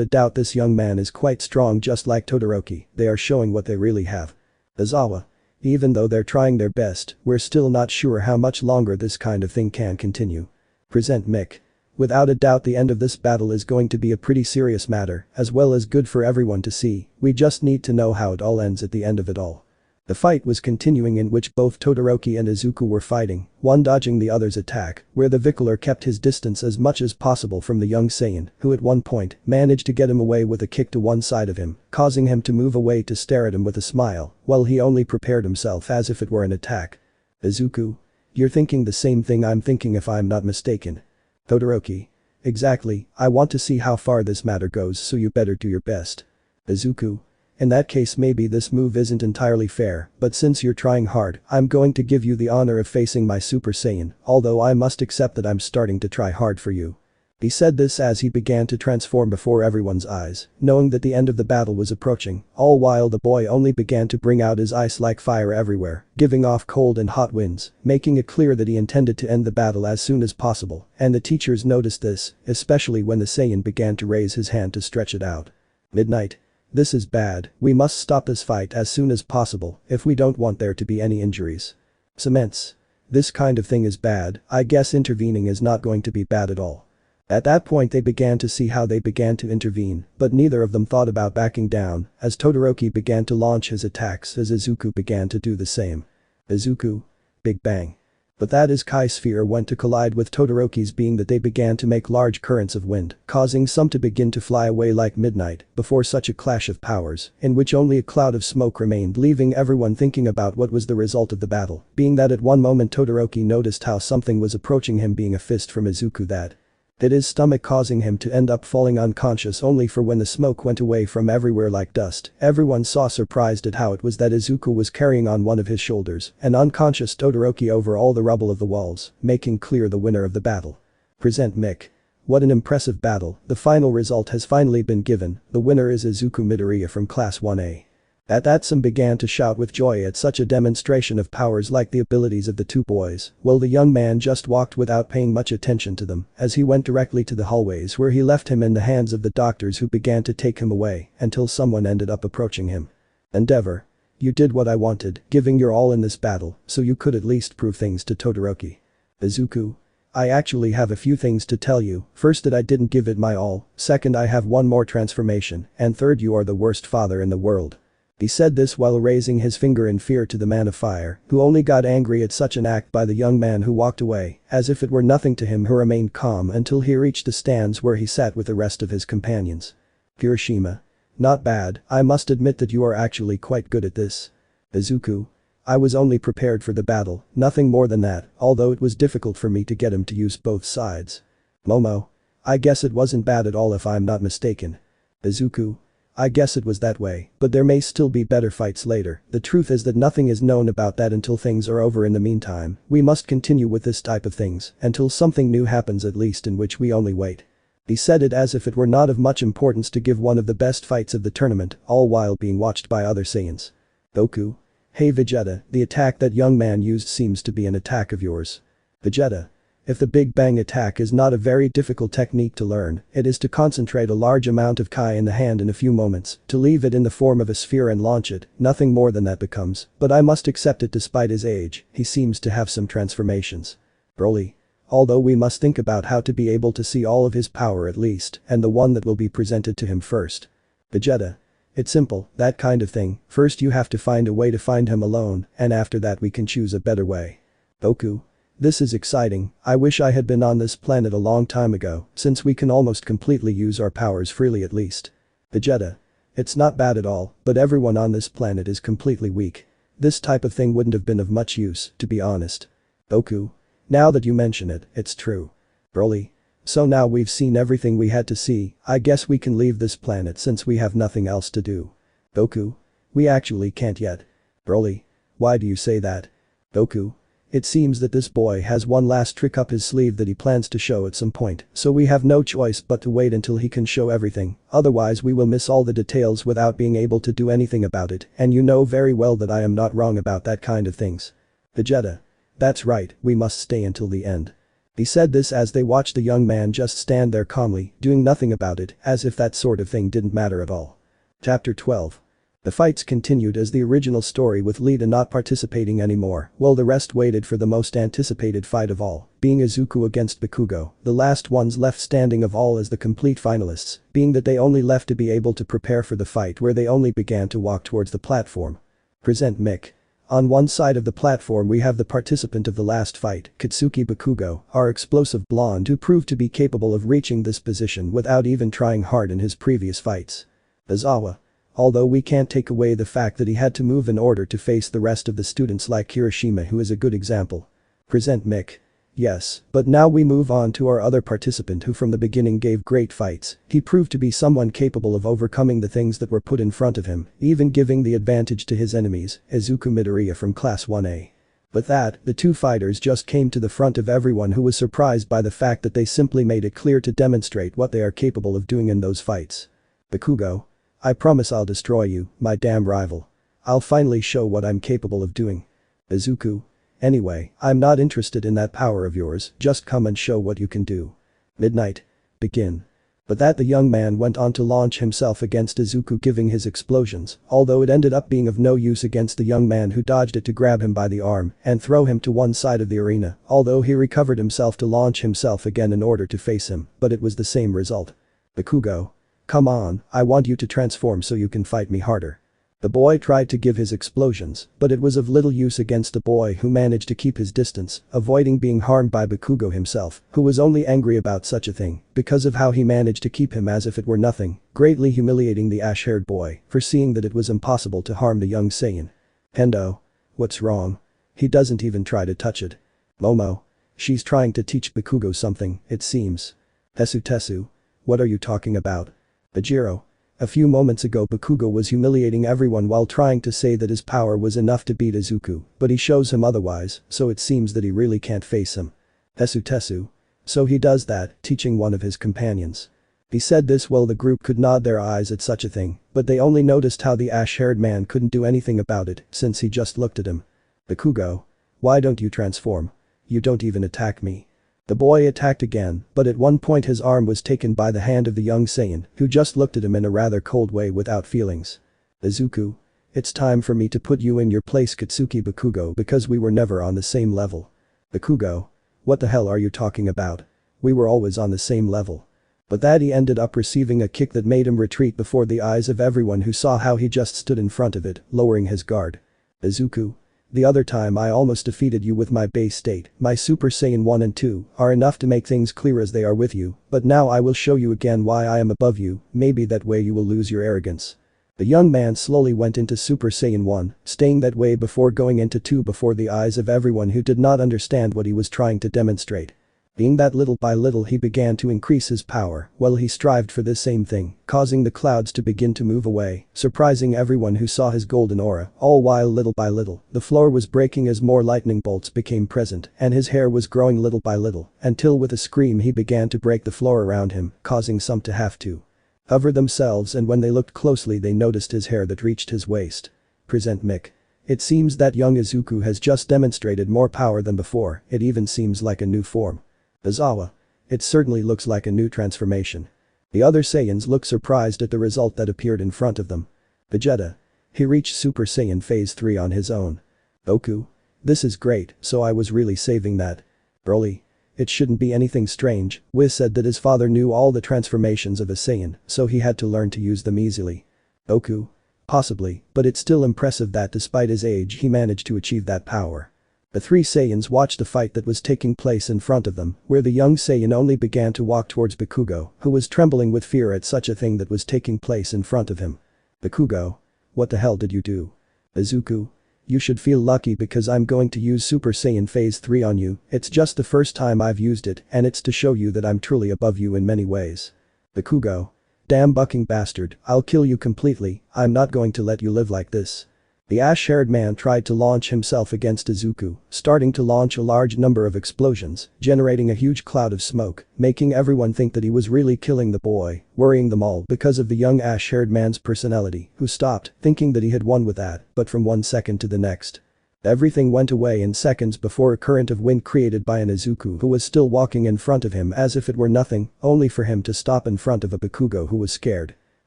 Speaker 1: a doubt, this young man is quite strong just like Todoroki, they are showing what they really have. Izawa. Even though they're trying their best, we're still not sure how much longer this kind of thing can continue. Present Mick. Without a doubt the end of this battle is going to be a pretty serious matter, as well as good for everyone to see, we just need to know how it all ends at the end of it all. The fight was continuing, in which both Todoroki and Izuku were fighting, one dodging the other's attack, where the Vicolor kept his distance as much as possible from the young Saiyan, who at one point managed to get him away with a kick to one side of him, causing him to move away to stare at him with a smile, while he only prepared himself as if it were an attack. Izuku. You're thinking the same thing I'm thinking if I'm not mistaken. Todoroki. Exactly, I want to see how far this matter goes, so you better do your best. Izuku. In that case maybe this move isn't entirely fair, but since you're trying hard, I'm going to give you the honor of facing my Super Saiyan, although I must accept that I'm starting to try hard for you. He said this as he began to transform before everyone's eyes, knowing that the end of the battle was approaching, all while the boy only began to bring out his ice like fire everywhere, giving off cold and hot winds, making it clear that he intended to end the battle as soon as possible, and the teachers noticed this, especially when the Saiyan began to raise his hand to stretch it out. Midnight. This is bad, we must stop this fight as soon as possible if we don't want there to be any injuries. Cements. This kind of thing is bad, I guess intervening is not going to be bad at all. At that point they began to see how they began to intervene, but neither of them thought about backing down, as Todoroki began to launch his attacks as Izuku began to do the same. Izuku. Big bang. But that is Kai's sphere went to collide with Todoroki's, being that they began to make large currents of wind, causing some to begin to fly away like midnight before such a clash of powers, in which only a cloud of smoke remained, leaving everyone thinking about what was the result of the battle, being that at one moment Todoroki noticed how something was approaching him, being a fist from Izuku that hit his stomach, causing him to end up falling unconscious, only for when the smoke went away from everywhere like dust, everyone saw surprised at how it was that Izuku was carrying on one of his shoulders an unconscious Todoroki over all the rubble of the walls, making clear the winner of the battle. Present Mick. What an impressive battle, the final result has finally been given, the winner is Izuku Midoriya from Class 1A. At that, some began to shout with joy at such a demonstration of powers like the abilities of the two boys, while the young man just walked without paying much attention to them as he went directly to the hallways, where he left him in the hands of the doctors, who began to take him away until someone ended up approaching him. Endeavor. You did what I wanted, giving your all in this battle, so you could at least prove things to Todoroki. Izuku. I actually have a few things to tell you, first that I didn't give it my all, second I have one more transformation, and third you are the worst father in the world. He said this while raising his finger in fear to the man of fire, who only got angry at such an act by the young man, who walked away, as if it were nothing to him, who remained calm until he reached the stands where he sat with the rest of his companions. Kirishima. Not bad, I must admit that you are actually quite good at this. Izuku. I was only prepared for the battle, nothing more than that, although it was difficult for me to get him to use both sides. Momo. I guess it wasn't bad at all if I'm not mistaken. Izuku. I guess it was that way, but there may still be better fights later. The truth is that nothing is known about that until things are over. In the meantime, we must continue with this type of things until something new happens, at least in which we only wait. He said it as if it were not of much importance to give one of the best fights of the tournament, all while being watched by other Saiyans. Goku. Hey Vegeta, the attack that young man used seems to be an attack of yours. Vegeta. If the Big Bang attack is not a very difficult technique to learn, it is to concentrate a large amount of Kai in the hand in a few moments, to leave it in the form of a sphere and launch it, nothing more than that becomes, but I must accept it despite his age, he seems to have some transformations. Broly. Although we must think about how to be able to see all of his power at least, and the one that will be presented to him first. Vegeta. It's simple, that kind of thing, first you have to find a way to find him alone, and after that we can choose a better way. Goku. This is exciting, I wish I had been on this planet a long time ago, since we can almost completely use our powers freely at least. Vegeta. It's not bad at all, but everyone on this planet is completely weak. This type of thing wouldn't have been of much use, to be honest. Goku. Now that you mention it, it's true. Broly. So now we've seen everything we had to see, I guess we can leave this planet since we have nothing else to do. Goku. We actually can't yet. Broly. Why do you say that? Goku. It seems that this boy has one last trick up his sleeve that he plans to show at some point, so we have no choice but to wait until he can show everything, otherwise we will miss all the details without being able to do anything about it, and you know very well that I am not wrong about that kind of things. Vegeta. That's right, we must stay until the end. He said this as they watched the young man just stand there calmly, doing nothing about it, as if that sort of thing didn't matter at all. Chapter 12. The fights continued as the original story, with Lita not participating anymore, while the rest waited for the most anticipated fight of all, being Izuku against Bakugo, the last ones left standing of all as the complete finalists, being that they only left to be able to prepare for the fight, where they only began to walk towards the platform. Present Mick. On one side of the platform we have the participant of the last fight, Katsuki Bakugo, our explosive blonde who proved to be capable of reaching this position without even trying hard in his previous fights. Izawa. Although we can't take away the fact that he had to move in order to face the rest of the students like Kirishima, who is a good example. Present Mick. Yes, but now we move on to our other participant who from the beginning gave great fights. He proved to be someone capable of overcoming the things that were put in front of him, even giving the advantage to his enemies, Izuku Midoriya from Class 1A. With that, the two fighters just came to the front of everyone, who was surprised by the fact that they simply made it clear to demonstrate what they are capable of doing in those fights. Bakugo. I promise I'll destroy you, my damn rival. I'll finally show what I'm capable of doing. Izuku. Anyway, I'm not interested in that power of yours, just come and show what you can do. Midnight. Begin. But that the young man went on to launch himself against Izuku, giving his explosions, although it ended up being of no use against the young man, who dodged it to grab him by the arm and throw him to one side of the arena, although he recovered himself to launch himself again in order to face him, but it was the same result. Bakugo. Come on, I want you to transform so you can fight me harder. The boy tried to give his explosions, but it was of little use against a boy who managed to keep his distance, avoiding being harmed by Bakugo himself, who was only angry about such a thing because of how he managed to keep him as if it were nothing, greatly humiliating the ash-haired boy for seeing that it was impossible to harm the young Saiyan. Hendo. What's wrong? He doesn't even try to touch it. Momo. She's trying to teach Bakugo something, it seems. Tesu. What are you talking about? Bajiro. A few moments ago Bakugo was humiliating everyone while trying to say that his power was enough to beat Izuku, but he shows him otherwise, so it seems that he really can't face him. Tesu. So he does that, teaching one of his companions. He said this while the group could nod their eyes at such a thing, but they only noticed how the ash-haired man couldn't do anything about it since he just looked at him. Bakugo. Why don't you transform? You don't even attack me. The boy attacked again, but at one point his arm was taken by the hand of the young Saiyan, who just looked at him in a rather cold way without feelings. Izuku. It's time for me to put you in your place Katsuki Bakugo because we were never on the same level. Bakugo. What the hell are you talking about? We were always on the same level. But that he ended up receiving a kick that made him retreat before the eyes of everyone who saw how he just stood in front of it, lowering his guard. Izuku. The other time I almost defeated you with my base state, my Super Saiyan 1 and 2 are enough to make things clear as they are with you, but now I will show you again why I am above you, maybe that way you will lose your arrogance. The young man slowly went into Super Saiyan 1, staying that way before going into 2 before the eyes of everyone who did not understand what he was trying to demonstrate. Being that little by little he began to increase his power while he strived for this same thing, causing the clouds to begin to move away, surprising everyone who saw his golden aura, all while little by little, the floor was breaking as more lightning bolts became present and his hair was growing little by little, until with a scream he began to break the floor around him, causing some to have to cover themselves and when they looked closely they noticed his hair that reached his waist. Present Mick. It seems that young Izuku has just demonstrated more power than before, it even seems like a new form. Izawa. It certainly looks like a new transformation. The other Saiyans look surprised at the result that appeared in front of them. Vegeta. He reached Super Saiyan Phase 3 on his own. Goku. This is great, so I was really saving that. Broly. It shouldn't be anything strange, Whis said that his father knew all the transformations of a Saiyan, so he had to learn to use them easily. Goku. Possibly, but it's still impressive that despite his age he managed to achieve that power. The three Saiyans watched the fight that was taking place in front of them, where the young Saiyan only began to walk towards Bakugo, who was trembling with fear at such a thing that was taking place in front of him. Bakugo. What the hell did you do? Izuku. You should feel lucky because I'm going to use Super Saiyan Phase 3 on you, it's just the first time I've used it and it's to show you that I'm truly above you in many ways. Bakugo. Damn bucking bastard, I'll kill you completely, I'm not going to let you live like this. The ash-haired man tried to launch himself against Izuku, starting to launch a large number of explosions, generating a huge cloud of smoke, making everyone think that he was really killing the boy, worrying them all because of the young ash-haired man's personality, who stopped, thinking that he had won with that, but from one second to the next. Everything went away in seconds before a current of wind created by an Izuku who was still walking in front of him as if it were nothing, only for him to stop in front of a Bakugo who was scared.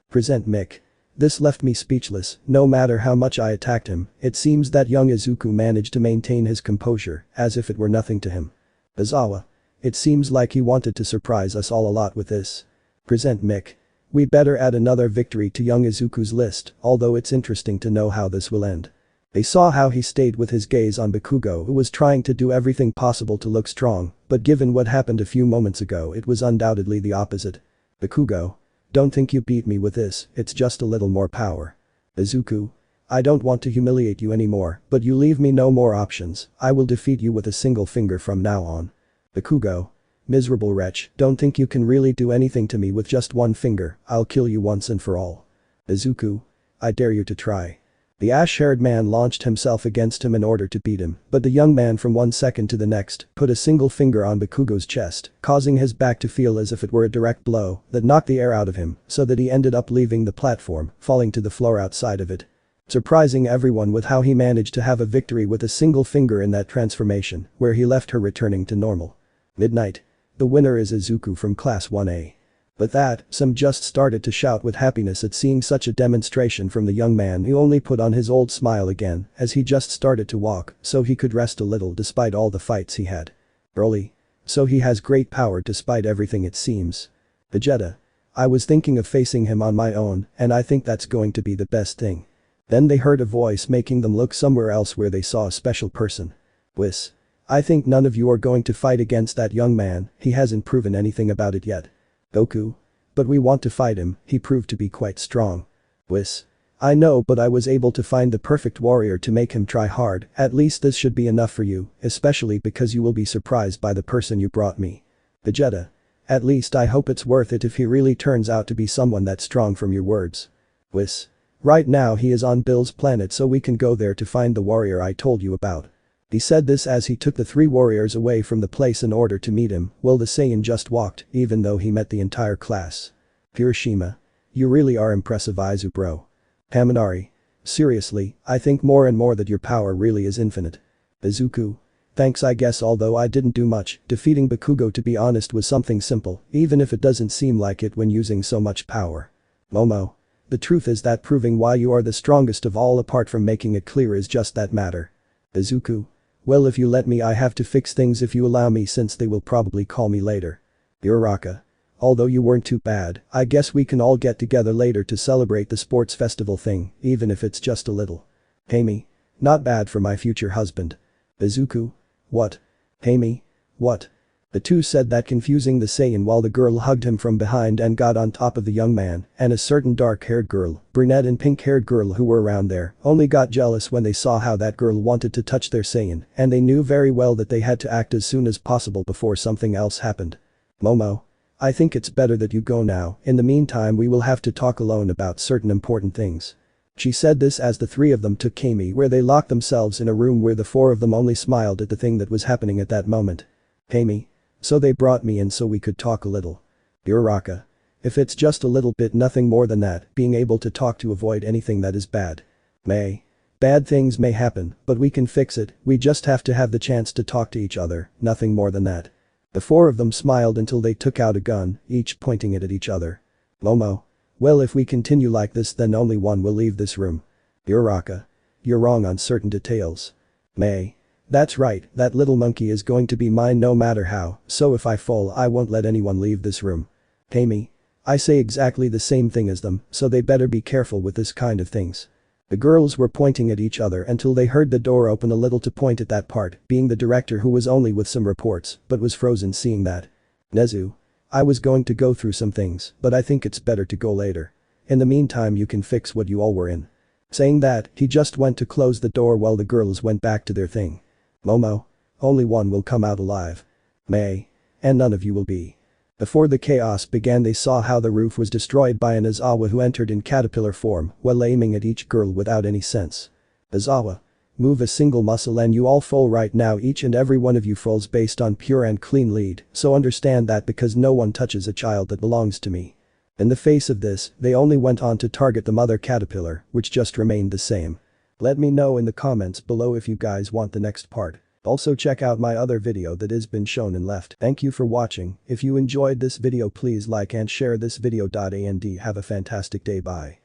Speaker 1: Present Mick. This left me speechless, no matter how much I attacked him, it seems that young Izuku managed to maintain his composure, as if it were nothing to him. Izawa. It seems like he wanted to surprise us all a lot with this. Present Mick. We better add another victory to young Izuku's list, although it's interesting to know how this will end. They saw how he stayed with his gaze on Bakugo who was trying to do everything possible to look strong, but given what happened a few moments ago it was undoubtedly the opposite. Bakugo. Don't think you beat me with this, it's just a little more power. Izuku. I don't want to humiliate you anymore, but you leave me no more options, I will defeat you with a single finger from now on. Bakugo. Miserable wretch, don't think you can really do anything to me with just one finger, I'll kill you once and for all. Izuku. I dare you to try. The ash-haired man launched himself against him in order to beat him, but the young man from one second to the next put a single finger on Bakugo's chest, causing his back to feel as if it were a direct blow that knocked the air out of him so that he ended up leaving the platform, falling to the floor outside of it. Surprising everyone with how he managed to have a victory with a single finger in that transformation, where he left her returning to normal. Midnight. The winner is Izuku from Class 1A. But that, some just started to shout with happiness at seeing such a demonstration from the young man who only put on his old smile again as he just started to walk so he could rest a little despite all the fights he had. Broly. So he has great power despite everything it seems. Vegeta. I was thinking of facing him on my own and I think that's going to be the best thing. Then they heard a voice making them look somewhere else where they saw a special person. Whis. I think none of you are going to fight against that young man, he hasn't proven anything about it yet. Goku. But we want to fight him, he proved to be quite strong. Whis. I know, but I was able to find the perfect warrior to make him try hard, at least this should be enough for you, especially because you will be surprised by the person you brought me. Vegeta. At least I hope it's worth it if he really turns out to be someone that strong from your words. Whis. Right now he is on Bill's planet so we can go there to find the warrior I told you about. He said this as he took the 3 warriors away from the place in order to meet him, while the Saiyan just walked, even though he met the entire class. Hiroshima. You really are impressive, Izuku bro. Haminari. Seriously, I think more and more that your power really is infinite. Izuku. Thanks, I guess, although I didn't do much, defeating Bakugo to be honest was something simple, even if it doesn't seem like it when using so much power. Momo. The truth is that proving why you are the strongest of all apart from making it clear is just that matter. Izuku. Well, if you let me, I have to fix things if you allow me, since they will probably call me later. Uraraka. Although you weren't too bad, I guess we can all get together later to celebrate the sports festival thing, even if it's just a little. Hamey. Not bad for my future husband. Izuku. What? Hamey. What? The two said that, confusing the Saiyan, while the girl hugged him from behind and got on top of the young man, and a certain dark-haired girl, brunette and pink-haired girl who were around there, only got jealous when they saw how that girl wanted to touch their Saiyan, and they knew very well that they had to act as soon as possible before something else happened. Momo. I think it's better that you go now, in the meantime we will have to talk alone about certain important things. She said this as the 3 of them took Kami, where they locked themselves in a room where the 4 of them only smiled at the thing that was happening at that moment. Kami. So they brought me in so we could talk a little. Uraraka. If it's just a little bit, nothing more than that, being able to talk to avoid anything that is bad. May. Bad things may happen, but we can fix it, we just have to have the chance to talk to each other, nothing more than that. The 4 of them smiled until they took out a gun, each pointing it at each other. Momo. Well, if we continue like this then only one will leave this room. Uraraka. You're wrong on certain details. May. That's right, that little monkey is going to be mine no matter how, so if I fall I won't let anyone leave this room. Hamey. I say exactly the same thing as them, so they better be careful with this kind of things. The girls were pointing at each other until they heard the door open a little to point at that part, being the director, who was only with some reports, but was frozen seeing that. Nezu. I was going to go through some things, but I think it's better to go later. In the meantime you can fix what you all were in. Saying that, he just went to close the door while the girls went back to their thing. Momo. Only one will come out alive. May. And none of you will be. Before the chaos began they saw how the roof was destroyed by an Izawa who entered in caterpillar form while aiming at each girl without any sense. Izawa. Move a single muscle and you all fall right now, each and every one of you falls based on pure and clean lead, so understand that, because no one touches a child that belongs to me. In the face of this, they only went on to target the mother caterpillar, which just remained the same. Let me know in the comments below if you guys want the next part. Also check out my other video that has been shown and left. Thank you for watching. If you enjoyed this video please like and share this video. And have a fantastic day. Bye.